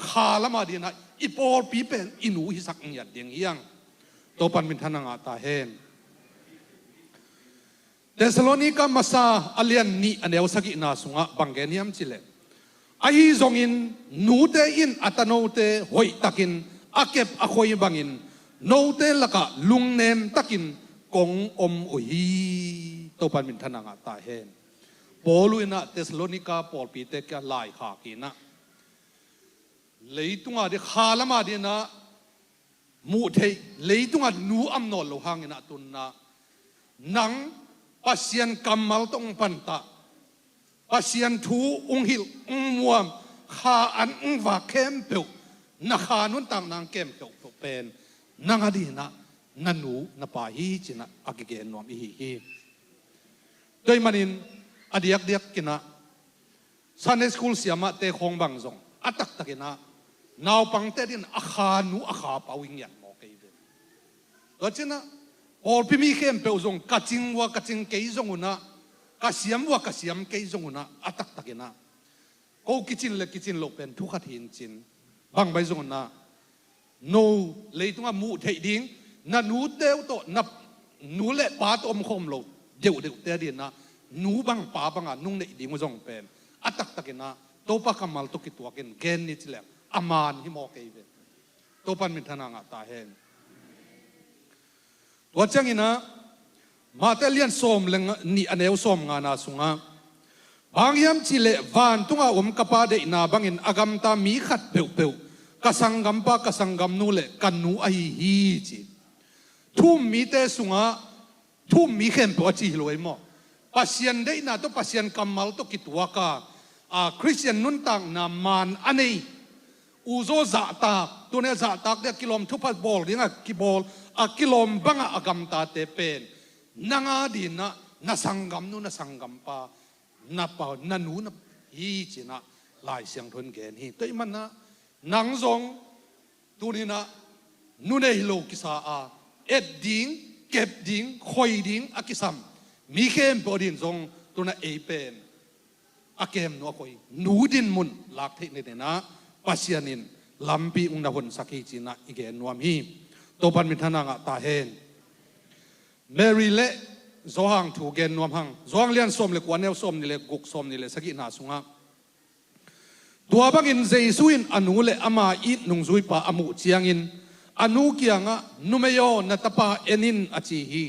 ขาละมาดีนะอีปอลปีเป็นอินูฮิสักเงียดเดียงยังตัวปันมินทนางาตาเห็นเทสโลนิกามาซาอเลียนนี่อันเดียวสักินาสุงะบังเกนิยมจิเลไอซงอินนูเตอินอัตโนเตหอยตักินอาเก็บอาคอยบังอินโนเตละกะลุงเนมตักินกงอมอุยตัวปันมินทนางาตาเห็นปอลุยนะเทสโลนิกาปอลปีเตกะลายขากินะเลยตุงอาเดขาละมาดีนะมูเทเลยตุงอานูอัมโนโลหังนะตุนนะนังปัสยันกัมมัลตงปันตาปัสยันทูองหิลองมวมขาอันองวาเข้มเปียวนักขานุนต่างนางเข้มเปียวเป็นนางอดีนะนันนูนปาฮีจินะอากิเกนนวมฮีโดยมันินอดียกเดียกกินะซันเดย์สคูลเสียมาเตะคงบังซงอัตักตะกินะนาวปังเตดินอาคานูอาคาปาวิญญาณโมเกยเดแล้วจินะพอพิมีเข้มเปียวซงกัจจิงว่ากัจจิงเกยซงอุนะกัสยามว่ากัสยามเกยซงอุนะอัตักตะกินะกูกิจินเล็กกิจินโลเป็นทุกขัดหินจินบังใบซงอุนะโนเลยต้องมูเทดิ้งนันูเดียวโตนับนูเละปาตอมคมโลเดียวเตดินนะนูบังปาบังอ่ะนุ่งเนดิ้งว่าซงเป็นอัตักตะกินะโตปะกัมมัลตุกิตัวกินเกนนิจิเลอามานฮิโมเกยเวโตปันมินทนางาตาเฮนตัวจังอินะมาเตเลียนสมเลงนี่อันเอวสมงานาสุงะบางยามจิเลวันตุงอากปาเดนาบังอินอากามตามีขัดเปียวกสังกัมปากสังกัมนูเลกันนูไอฮีจิทุ่มมีเตสุงะทุ่มมีเข้มปวดจีรวยมั้งปัสยันเดนาตัวปัสยันกัมมัลตัวกิตัวกาคริสเตียนนุนตังนามานอันนี้อูโซซาตาตัวเนี่ยซาตาเดียกิโลมทุพัดบอลเนี่ยกิบอลกิโลมบังอากามตาเตเป็นนางอาดีนะนาสังกัมนูนาสังกัมปานาปานานูนาฮีจินะลายเสียงทนเกนฮีตัวมันนะนางซงตัวนี้นะนูเนฮิโลกิสาเอ็ดดิ้งเก็บดิ้งคอยดิ้งอากิซัมมีเข้มปอดินซงตัวนั้นเอเป็นอาเกมนัวคอยนูดินมุนลักเทนเนนะปัสยานินลำปีอุงนาหุนสักฮีจินะอีเกนนัวมีตัวปันมิทนางตาเฮนเมรีเล่โซฮังถูกเกนนัวหังโซฮังเลียนสมเล็กวันเนลสมนี่เล็กกุกสมนี่เล็กสักฮีนาสุงะตัวบังอินเจสุอินอนุเล่อามาอินุงซุยปะอามุเจียงอินอนุเกียงะนุเมโยนัตปาเอนินอจีฮี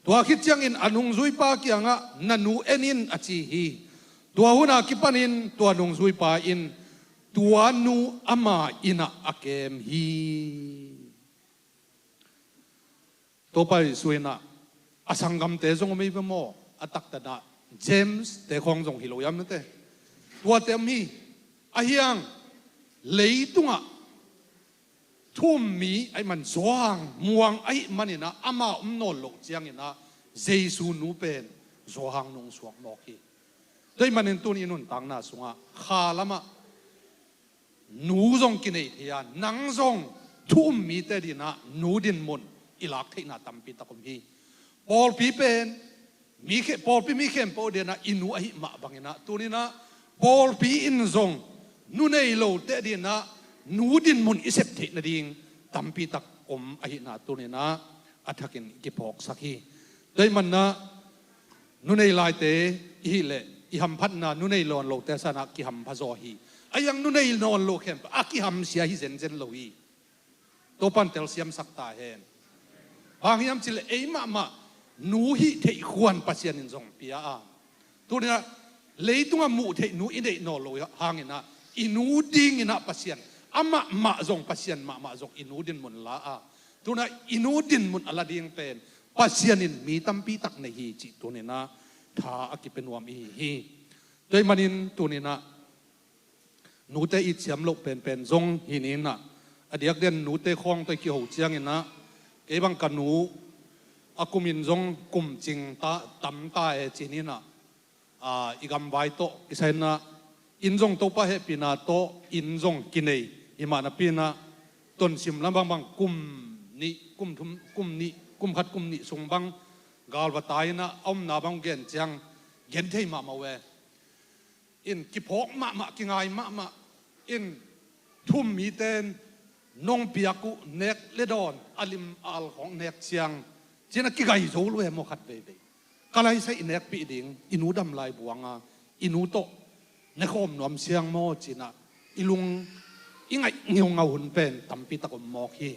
ตัวคิดเจียงอินอนุงซุยปะเกียงะนันูเอนินอจีฮีตัวหุนาคิปันินตัวนุงซุยปะอินตัวนูอามาอินะอาเกมฮีตัวไปสวยนะอาสังกัมเตจงไม่เป็นโมอัตักตนะเจมส์เตคงจงฮิโลยามนั่นเตตัวเต็มฮีอาเฮียงเลยตุงะทุ่มมีไอ้มันสว่างม่วงไอ้มันนี่นะอามาโนโลกเจียงนี่นะเจสูนูเป็นสว่างนงสว่างมอกีได้มันในตัวนี้นุ่นต่างน่าสุงะขาละมานูจงกินไอ้เทียนังจงทุ่มมีแต่ดีนะนูดินมุนอิลักที่น่าตั้มปีตะกุมฮีปอลปีเป็นมีแค่ปอลปีมีแค่ปอลเดียนะอินูไอ้มาบังนะตัวนี้นะปอลปีอินจงนูในโลแต่ดีนะนูดินมุนอิเซปเทนดิ่งตั้มปีตะกุมไอ้น่าตัวนี้นะอัฐกินกิปอกสักฮีได้มันนะนูในลายเตอีเล่อีหัมพัดนะนูในลอนโลแต่สนะกิหัมพะโซฮีไอ้ยังนูในนอนโลเข้มอากิหัมเสียฮิเซนเซนโลฮีตัวปันเตลเซียมสักตาเฮนบางยามจิเลเอมานูฮิเทควรปัสยานินจงปีอาตัวนี้เลยตัวมูเทนูอินเดนอโลหางนะอินูดิ้งนะปัสยานอามาจงปัสยานมาจงอินูดินมุนลาตัวนี้อินูดินมุนอลาดิ้งเป็นปัสยานินมีตั้มปีตักในฮีจิตัวนี้นะท้าอากิเป็นวามีฮีโดยมันินตัวนี้นะนูเตอิเชียมโลเป็นจงหินินนะอดียกเด่นนูเตคองตัวเกี่ยวเจียงนะเอบังกันนู aku min zong kum ching ta tam ta e chinina igam vai to kisaina injong to pa he pina to injong kinei imana pina ton sim lambang bang kum khat kum ni sung bang gal bataina om na bang gen chang gen thei ma we in ki phok ma ki ngai ma in thum mi ten nong piaku nek le don alim al hong nek chiang china ki gai zo lu he mo khat ve kalai sai nek pi ding inu dam lai buanga inu to ne khom nom siang mo china ilung ingai ngiu ngau hun pen tampi ta ko mo khi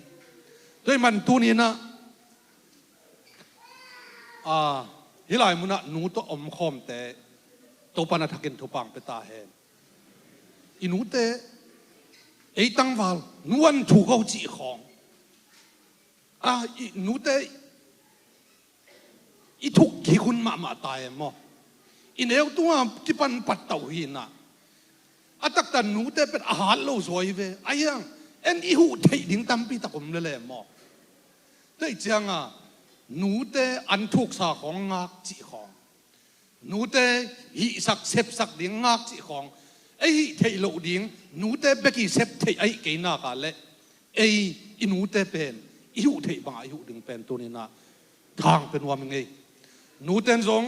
doi man tu ni na hilai muna nu to om khom te to pana thakin thupang pe ta hen inu te ei tang wal nuan thu gau chi khong nu te i thuk ki khun ma tai mo in eu tua ki pan pat tau hi na atak tan nu te pet a hal lo zoi ve ayang en i hu thei ding tampi ta kom le mo dei changa nu te an thuk sa khong ngak chi khong nu te hi sak sep sak ding ngak chi khong ei thei lo ding nu te beki sep thei ai ke na ka le ei inu te pen i hu thei ba i hu ding pen tu ni na thang pen wa ngei nu ten zong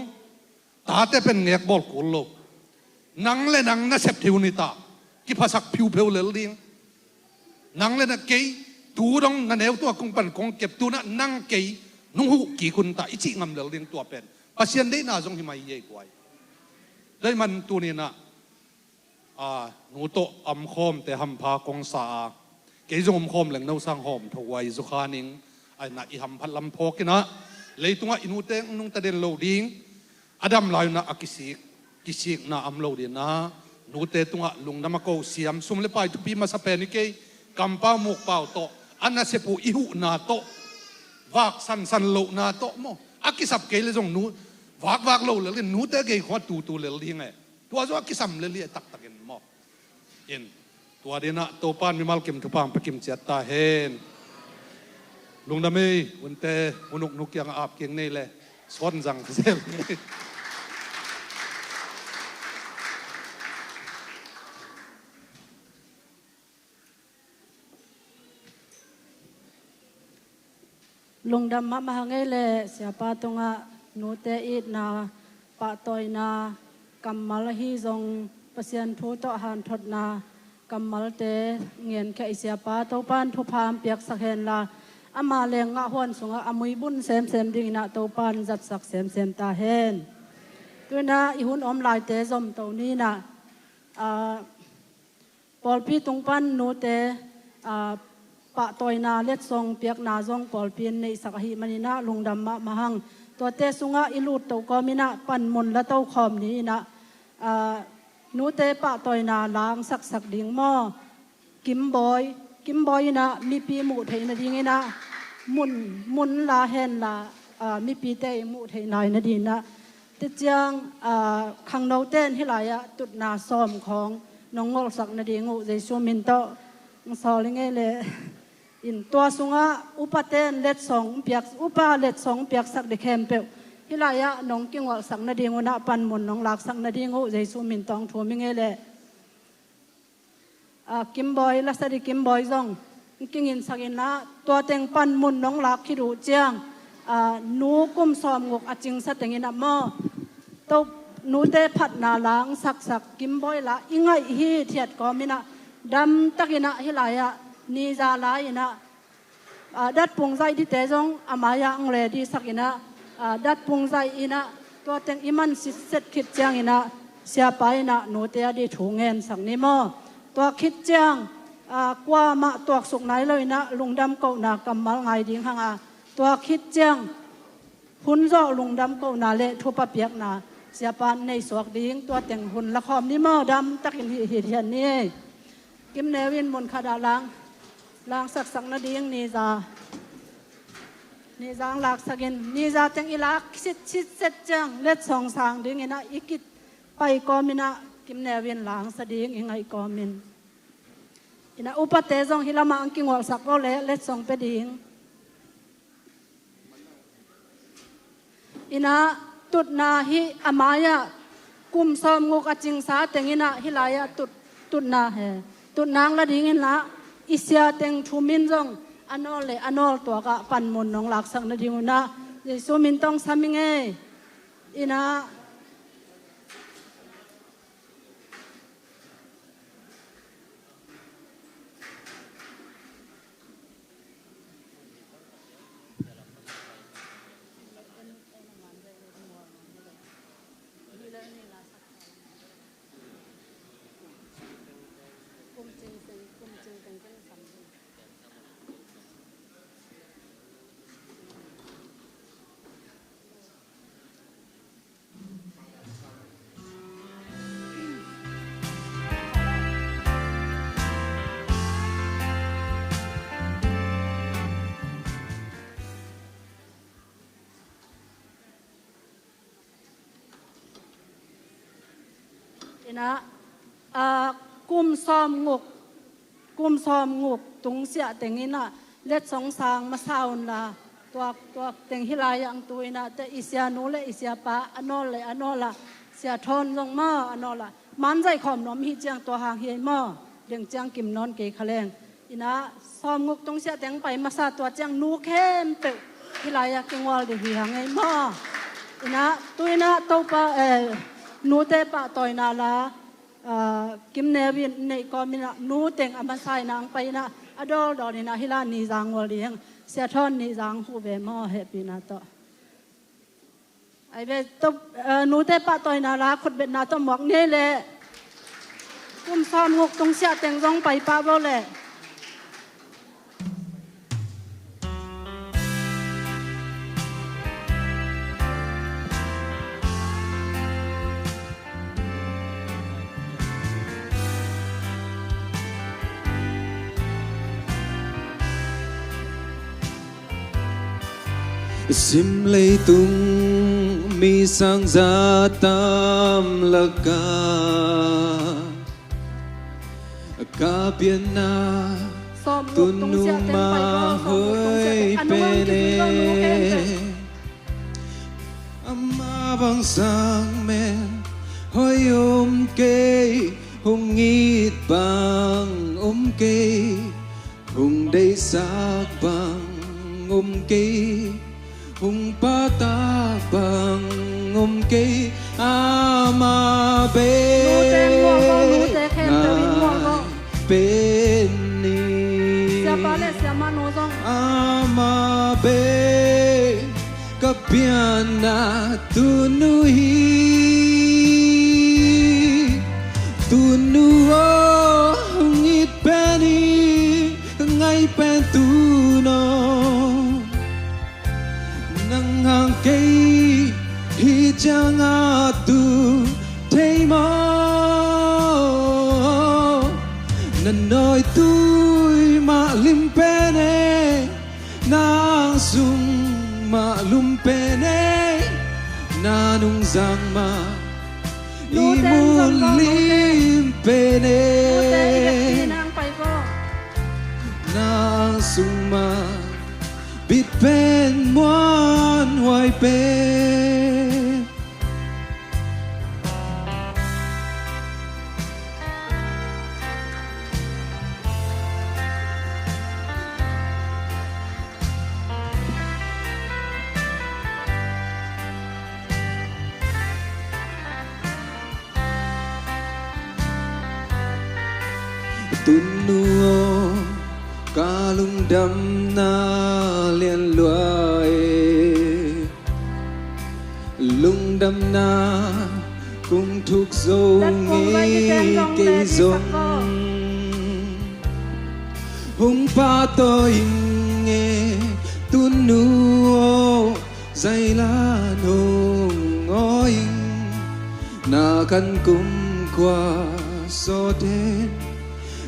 ta te pen ngek bol kul lo nang le nang na sep thiu ni ta ki phasak phiu pheu le ding nang le na ke tu dong na neu tu kong pan kong kep tu na nang ke nung hu ki kun ta ichi ngam le ding tu pen pasien dei na zong hi mai ye kwai dai man tu ni na nu to am khom te ham pha kong sa ke zong khom leng no sang hom thawai zu khaning ai na i ham phalam phokina leitunga inu te nung ta den lo ding adam lai na kisik na am lo din na nu te tunga lungnam ko siam sum le pai tu pi ma sa pe ni ke kampa muk pau to anna se pu i hu na to wak san lo na to mo akisap ke le jong nu wak lo le nu te ke kho tu le ding e tua zo akisam le tak takin mo in tua dina to pan mi mal kim tu pang pakim chat ta hen lung da me un te unuk nuk yang ap kieng nei le son jang sel lung dam ma hangai le siapa tunga nu te it na pa toy na kamal hi zong pasian thu to han thot na kamal te ngien kha siapa to pan thu pham piak sak hen la ama leng nga hon sunga amui bun sem ding na to pan zat sak sem ta hen tuina i hun om lai te zom to ni na pol pi tung pan nu te pa toy na let song piak na zong pol pin nei sak hi manina lungdam ma mahang to te sunga ilut to ko mina pan mon la to khom ni na nu te pa toy na lang sak ding mo kim boy na mi pi mu thei na ding na mun la hen la mi pi te mu thei nai na din na te chiang khang no ten hi lai ya tut na som khong nong ngol sak na ding u jesu min to so linge le in tua sunga upaten let song piak upa let song piak sak de kem pe hilaya nong kingwal sak na ding na pan mun nong lak sak na ding u jesu min tong thu mi nge le kim boy la sari kim boy zong kingin sakin na tua teng pan mun nong lak ki ru chiang nu kum som ngok aching sa tengin mo to nu te phat na lang sak kim boy la ingai hi thiat ko mina dam takina hilaya ni za la ina dat pung zai di te jong amaya angle di sakina dat pung zai ina to teng iman set khit chang ina sia pai na no te di thungen sak ni mo to khit chang kwa ma to suk nai loi na lungdam ko na kamal ngai ding hanga to khit chang hun zo lungdam ko na le thu pa piak na sia pan nei sok ding to teng hun la khom ni mo dam takin hi hian ni kim nevin mon khada lang sak na ding ni za lak sakin ni za teng ilak sit set chang let song sang ding ina ikit pai ko mina kim nevin lang sa ding ingai ko min ina upate jong hilama angking wal sak ko le let song pe ding ina tut na hi amaya kum som nguk aching sa tengina hilaya tut na he tut nang la dingin la isya teng thumin jong anol le anol to ka pan mon nong lak sak na dinguna Jesu min tong saminge ina ina kum som nguk tung sia tengina let song sang ma saun la tuak teng hilaya ang tuina te isya nu le isya pa anol le anola sia thon jong ma anola man jai khom nom hi chiang to hang hi ma deng chiang kim non ke khaleng ina som nguk tung sia teng pai ma sa to chiang nu khem pe hilaya kingwal de hi hang ai ma ina tuina to pa nu te pa toina la kim nevin nei ko mina nu teng amasai nang pai na adol do ni na hila ni jang wal ding sia thon ni jang hu be mo happy na to ai be to nu te pa toina la khut bet na to mok ne le kum som nguk tung sia teng jong pai pa bo le Sim lei tung mi sang za tam laka ka bien na tunu ma hơi pene ama bang sang men hoi kê hung ngít bang kê hung đây sak bang kê hung pa ta bang kê ama be bên ni ama be kapiana tu o ngit peni ngay pen tu no nang hang cây hi chang a tu thấy mơ nên nói tôi mà lim pene nang sung mà lum pene na nung giang mà imun lim pene nang sung mà biết pen muan hoài pen tunuo kalung đam na liên loài lung đam na cùng thuộc dâu nghe cây giống hung pa tôi nghe tunuo dây la nung ngói na căn cung qua so đến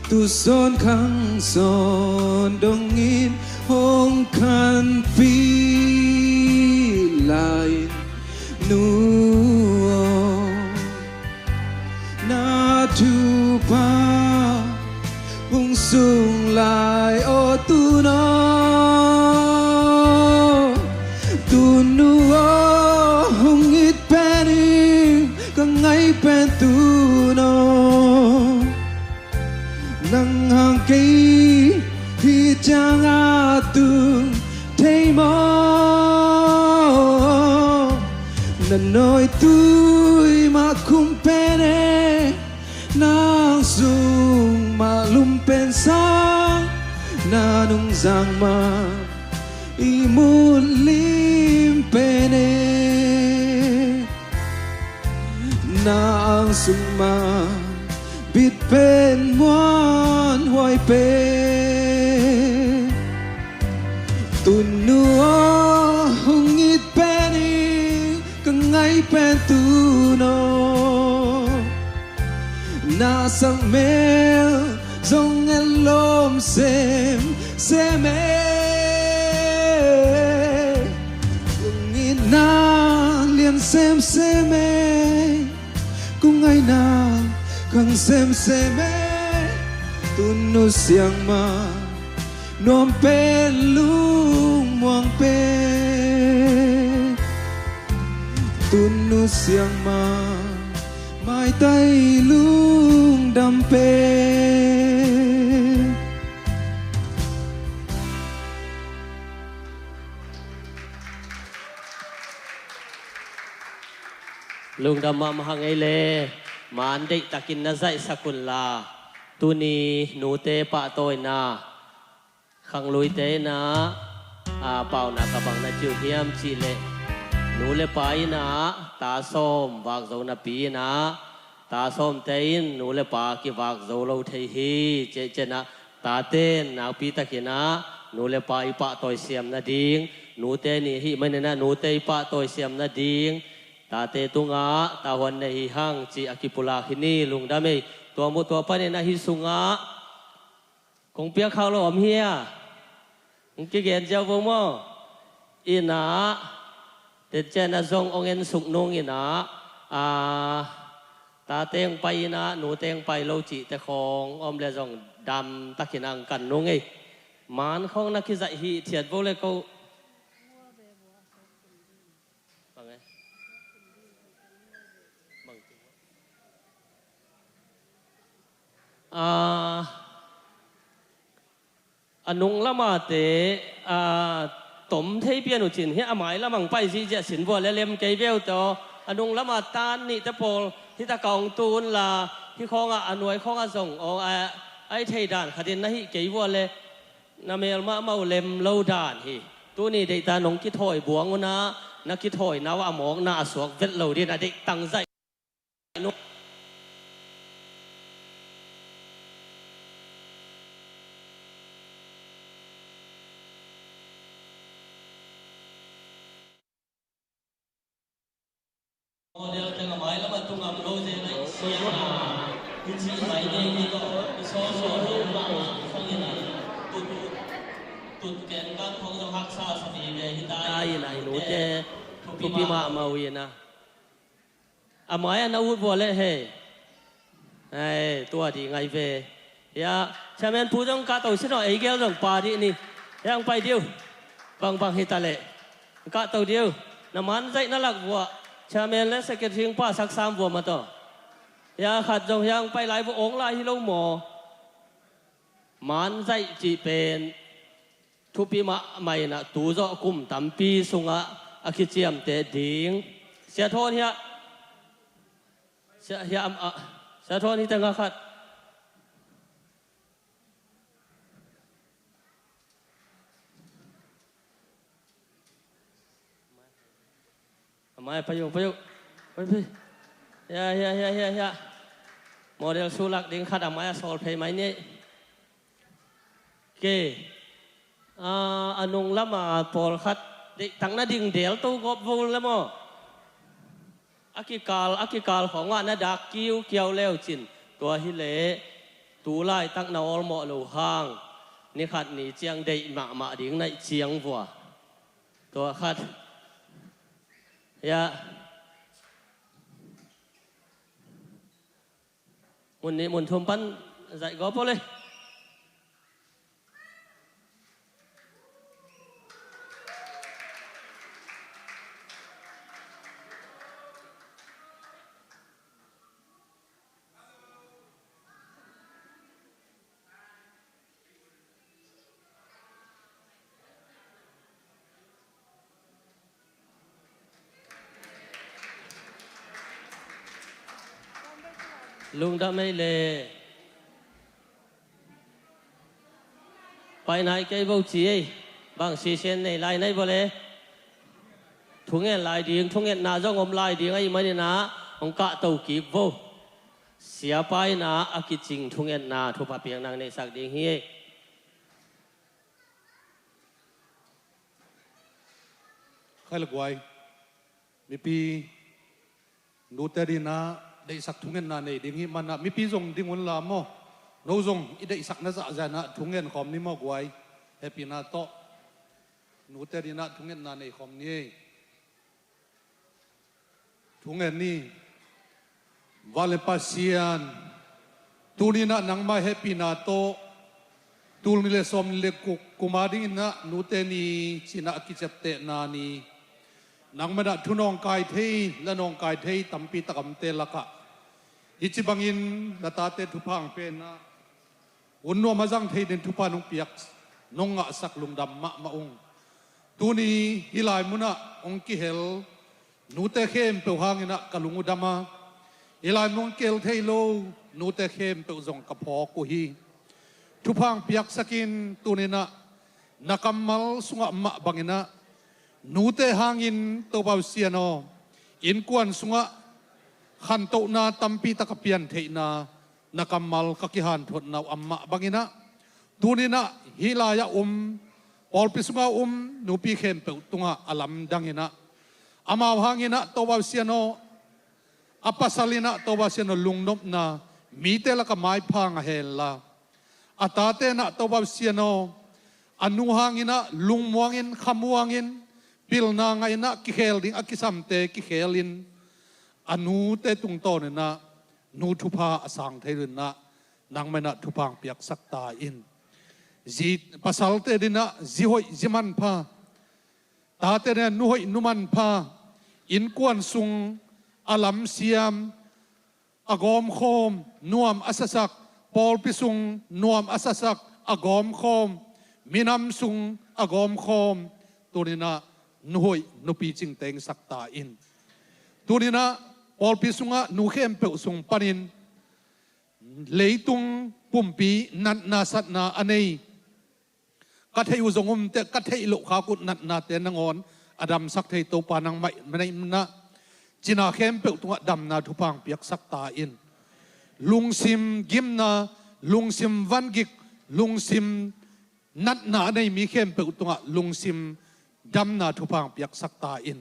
tu son khang son dongin hong kan pi lai nu na tu pa hung sung lai o tu no chang atu thấy mò na nói tôi mà không pene nang sung mà lum pen sang na nung giang ma imul lim pene na ang sung ma bit pen muan hoài pe tunua hung it peni kang ngay pen tu no na sang mel dòng lom xem me hung it na liền xem me cũng ngay na kang xem me tunu siang ma nom pen lung muang pe tunu siang ma mai tay lung đam pe lung đam ma hang ai le man dei takin na zai sakun la tu ni nu te pa toy na khang lui te na pau na ka bang na chiu hiam chi le nu le pai na ta som wak zo na pi na ta som te in nu le pa ki wak zo lo thei hi che na ta ten na pi ta ki na nu le pai pa toy siam na ding nu te ni hi mai na nu te pa toy siam na ding ta te tunga ta hon ne hi hang chi akipula khini lung da meตัวมุตัวปะเนี่ยนะฮิสุงะคงเปียกข้าวหลอมเฮียคงกิเกนเจ้าพมออีนะเด็ดเจนะซงองเงินสุกนงอีนะตาเตงไปนะหนูเตงไปโลจิแต่ของอมเลซงดำตะกินังกันนงไงมันของนักกิจฮิเทียดโบเลกูนุงละมาเตตมเทเปียนุจินเฮียหมายละมังไปสิจะสินบัวและเล็มเกยเวลต่อนุงละมาตานนี่ตะโพลที่ตะกองตูนละที่ของอนุยของส่งไอเทดานขัดินนะฮิเกยบัวเลยนาเมลมาเมาเล็มเล่าด่านฮิตัวนี้เด็กตานงกิถอยบวงนะนักกิถอยนะว่าหมอกหน้าสวกเวทเหล่าดีนะเด็กตั้งใจโมเดลจังหมายแล้วมาตุ้งอับโรเจนเสียงที่ชี้ไหลเองนี่ก็โซ่ลงมาฟังยังไงตุดแกนกันของจะหักซาสตีเลยที่ได้ยังไงหนูเจทุกปีมาเวียนะหมายอันนู้นบัวเลยเฮ้ตัวดีไงเว้ยชาแมนผู้ต้องการตัวฉันหน่อยไอ้แก้วต้องปาดีนี่ยังไปเดียวบางฮิตาเล่กะตัวเดียวน้ำมันใจน่ารักบัวชาเมนและสเก็ตทิ้งป้าสักสามบัวมาต่อยาขัดจงยังไปหลายพระองค์หลายที่เราหมอมันใจจีเป็นทุปีมาใหม่นะตูเจาะกลุ่มตั้มปีสุงะอาคิเจียมเตดิ่งเสียโทษเฮียเสียโทษนี่จังขัดไม่ประโยคไปโมเดลสูรักดิ้งขัดออกมาสอลเพย์ไหมเนี่ยเกอนุงละมาปอลขัดตั้งน่าดิ่งเดียวตู้กบวูลแล้วมั้งอากิกาลของว่าน่าดักกิ้วเกี่ยวเลี้ยวจินตัวฮิเลตูไล่ตั้งนาอลหมอลูห้างนี่ขัดหนีเจียงเดยมาดิ่งในเจียงวัวตัวขัดมุนนี่มุนทุ่มปั้นใส่กอบเลย ลุงดำไม่เลไปไหนไกลบ่จีบางสีเส้นในลายในบ่เลยทุ่งเงินลายดิ่งทุ่งเงินนาจ้องอมลายดิ่งไอ้มันนี่นะองกะเต้ากีบโวเสียไปนะอากิจิงทุ่งเงินนาทุบเปียงนางในสักดิ่งเฮียใครละกวยมีปีนูเตดินะได้สักทุ่งเงินนาในดิ่งเฮียมันนะมีปีส่งดิ่งวันละมั้งโนส่งอีได้สักน่าจะจะนะทุ่งเงินคอมนี่มั้งกวยเฮปีนาโตนูเตดินะทุ่งเงินนาในคอมนี่ทุ่งเงินนี่วาเลปาเซียนตูนี่นะนังมาเฮปีนาโตตูนี่เลสอมเลกุมาดินะนูเตนีชินะกิจเตนานีนังมาดะทุนองกายเทและนองกายเทตัมปีตะกำเตละกะอิจิบังอินละตาเตทุพังเป็นนะอุนนัวมาจังเทเดนทุพานุเปียกนงะสักลุงดำมะองตูนี่ฮิลายมุนะองกิเฮลนูเตเข้มเปวหางนะกะลุงอุดามาฮิลายมงเกลเทโลนูเตเข้มเปวจงกะพอกุฮีทุพังเปียกสกินตูนี่นะนักมัลสุงะมะบังนะนูเตหางอินตัวเบาเสียนออินกวนสุงะขันโตนาตัมปีตะกเปียนเทนานักมัลกักิฮันทนนาอัมมะบังนะตูนี่นะฮิลายะปอลปิสุงะนูปีเข้มเปวตุงะอลัมดังนะอามาหางอินะตัวเบาเสียนออัปสลินะตัวเบาเสียนอลุงนบนามีเตละกะไม้พังเฮลลาอาตาเตนะตัวเบาเสียนออนุหางอินะลุงมวงอินขมวงอินปิลนางอินะกิเฮลดิงอกิสัมเตกิเฮลินอนุเตตุงโตเนี่ยนะนูทุพาอสังเทรินนะนางไม่นะทุพังเปียกสักตาอินจีภาษาเตดินะจีหอยจีมันพาตาเตเนี่ยนุหอยนุมันพาอินกวนซุงอาลัมเซียมอากอมโคมนวมอัสสักปอลปิซุงนวมอัสสักอากอมโคมมินำซุงอากอมโคมตัวนี้นะนุหอยนุปีจิงเตงสักตาอินตัวนี้นะปอลปิซุงะนุเข้มเปิลซุงปานินเลยตุงปุ่มปีนัดนาสัตนาอันนี้กัดให้อุจงมเตกัดให้โลขากุนัดนาเตนังอนอดัมสักเทโตปานังไม่ไม่นะจินาเข้มเปิลตัวดำนาทุพังเปียกสักตาอินลุงซิมกิมนาลุงซิมวันกิกลุงซิมนัดนาในมีเข้มเปิลตัวลุงซิมดำนาทุพังเปียกสักตาอิน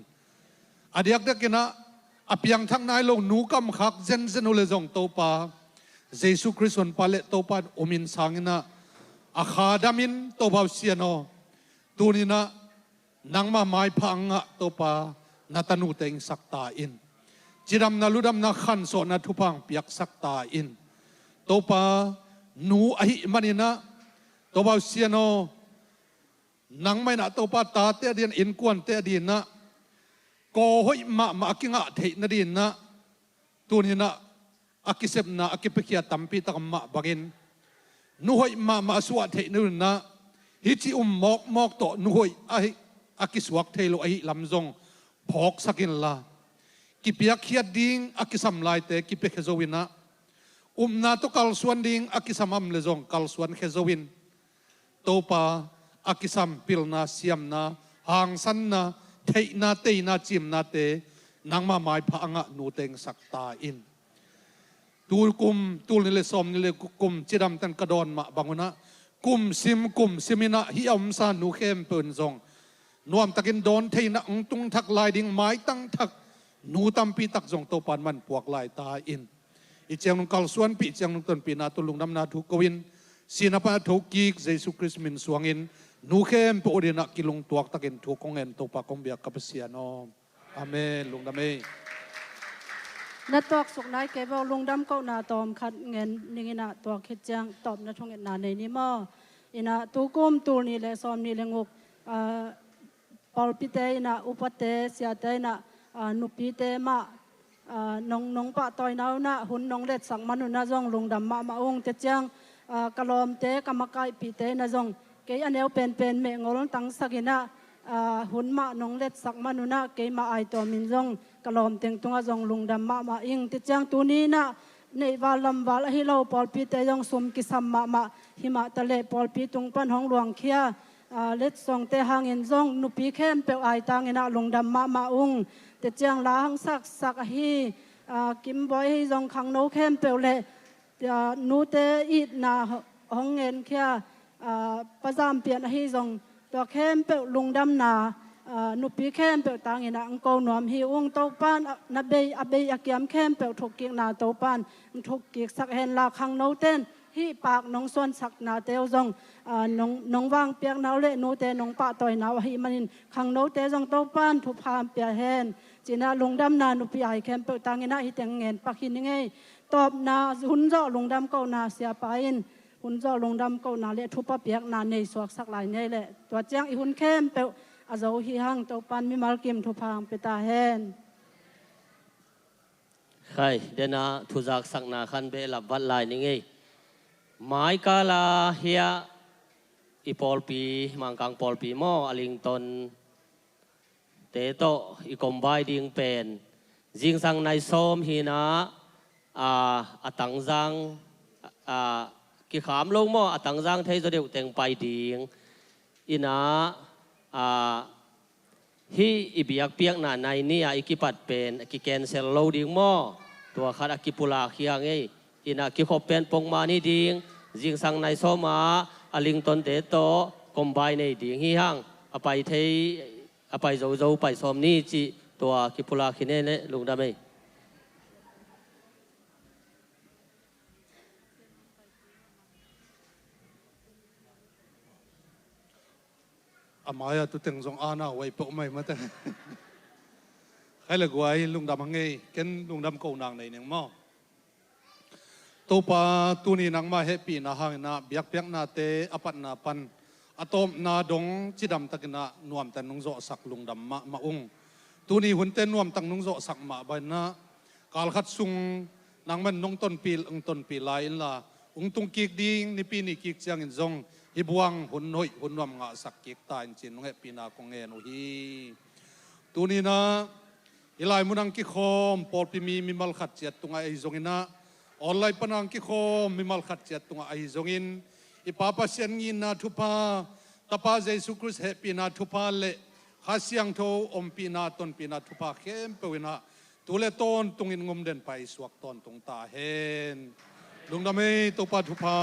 อดียกเด็กนะอภิยังทั้งนายลงนูกำขักเจนเจนุเลจงโตปาเยซูคริสต์วันปาเลโตปาอมินสังนะอาคาดามินโตบาวเซียโนตูนีนะนังมาไม้พังะโตปานาตานูเตงสักตาอินจิดำนาลุดำนาขันโซนาทุพังเปียกสักตาอินโตปานูอหิมันินะโตบาวเซียโนนังไม่นะโตปาตาเตเดียนอินกวนเตเดียนนะโกหอยมากิงะเทนดีนนะตูนีนะอากิเซบนะอากิเปคียตัมปีตะกมะบักินนุหอยมาสวดเทนุนนะฮิจิมอกโตนุหอยอากิสวกเทโลไอลำจงพอกสักินละกิเปียกเขียดดิ้งอากิสัมลายเตกิเปเคโซวินนะนาโตกัลสวนดิ้งอากิสัมอัมเลจงกัลสวนเคโซวินโตปาอากิสัมปิลนาเซียมนาหางสันนาเทนาเตนาจิมนาเตนังมาไม้พังะนูเตงสักตาอินตูกุมตูนิเลสอมนิเลกุมจิดำตันกระดอนมาบางวันนะกุมซิมินะฮิอมซานูเข้มเปินซองนวมตะกินโดนเทนะองตุงทักลายดิ่งไม้ตั้งทักนูตัมปีตักซองโตปานมันปวกลายตาอินอีเจียงนุกัลส่วนปีเจียงนุต้นปีนาตุลุงน้ำนาทุกวินสีนับทุกกีกเยซูคริสต์มินสวงอินนูเข้มปอดีนักกิลุงตัวตะกินทุกคงเงินโตปากงเบียกับเสียนอมอาเมนลุงดำเมนัดตอกสุกนายเก็บเอาลุงดำเก้านาตอมขัดเงินนี่นะตัวคิดจังตอบนัดทงเงินนาในนี้มั่อินะตูกุมตูนี่เลยซ้อมนี่เลยงกปอลพิเตนะอุปเตเสียเตนะนุปีเตมานงปะตอยนาวนะหุ่นนงเล็ดสังมนุนะจงลุงดำมาองเตจังกะลอมเตกะมะกายปีเตนะจงเกยอันเอวเป็นเมงอลตังสักินะหุ่นมานงเล็ดสักมนุนะเกยมาไอตัวมินจงกะลอมเต็งตัวจงลุงดำมาอิงติจังตัวนี้นะ nei walam wal hi lo pol pi te yong sum ki sam ma hima tale pol pi tung pan hong luang khia let song te hangin zong nu pi khem pe ai tang ina lungdam ma ung te chiang la hang sak hi kim boy hi zong khang no khem pe le nu te i na hong ngen khia pazam pian hi zong to khem pe lungdam naนุปีเข้มเปลต่างอินะอังโกนวมฮิอุงโตปานนับเบยอเบยเกียมเข้มเปลทุกกิกนาโตปานทุกกิกสักเห็นลาคังโนเต้นฮิปากน้องส่วนสักนาเตวจงน้องวางเปียกนาวเละนูเตน้องปะต่อยนาวฮิมันคังโนเตจงโตปานทุพามเปียเห็นจีน่าลุงดำนานุปีไอเข้มเปลต่างอินะฮิเตงเงินปักหินยังไงตอบนาหุ่นเจาะลุงดำเก้านาเสียไปหุ่นเจาะลุงดำเก้านาเละทุบเปียกนาในสวกสักหลายเนี่ยแหละตัวเจียงอีหุ่นเข้มเปลอาจจะหิหังตัวปันมิมาลกิมทุพางเปตาเฮนใครเดนะทุจักสักนาคันเบลับวัดลายนี่ไงไม้กาลาเฮียอีปอลปีมังกังปอลปีหม้ออลิงตันเตโตอีกอมบายดิงเป็นจิงสังในส้มฮีนะตังจังกิขามลงหม้อตังจังเทจะเดียวเต็งไปดิงอีนะฮีอิบิยักเปียกนาในนี่อิกิปัดเป็นกิแกนเซลโลดิงหม้อตัวขัดกิปุลาเคียงไงอินะกิขบเป็นปงมานี่ดิงจิงสังในส้มอลิงตันเตโตกอมบายในดิงฮีหังไปเทไปโจไปส้มนี่จีตัวกิปุลาคินเน่ลุงดำไหมอามายตุเต็งจงอานาไว้ปกไม่มาแต่ใครเลยกว่าลุงดำหังไงเกันลุงดำกูนางในหนึ่งหม้อตัวปลาตัวนี้นางมาเฮปีนาหางนาเบียกเปียกนาเตอปันนาปันอะตอมนาดงจิดำตะกินานวมแต่นุงโจสักลุงดำมาองตัวนี้หุ่นเต้นนวมตั้งนุงโจสักมาใบหน้ากาลขัดซุงนางมันนงต้นปีลายละตุงกิกดิงนี่ปีนี่กิกเจียงอินจงฮิบวังหุ่นหอยหุ่นนวมงาสักกิกตายจินนงเฮปีนาคงเงินโอฮีตัวนี้นะอีไลมุนังกิคอมปอลปีมีมัลขัดเจ็ดตุงไอจงอินะออนไลน์ปนังกิคอมมีมัลขัดเจ็ดตุงไอจงอินอีป้าปัสยันยินนาทุพาตาป้าเจสุคริสเฮปีนาทุพาเละฮัสยังโทอมปีนาต้นปีนาทุพาเข้มเปวินะตัวเล่ต้นตุงอินงมเด่นไปสวกต้นตุงตาเฮนลุงดำเมตุปาทุพา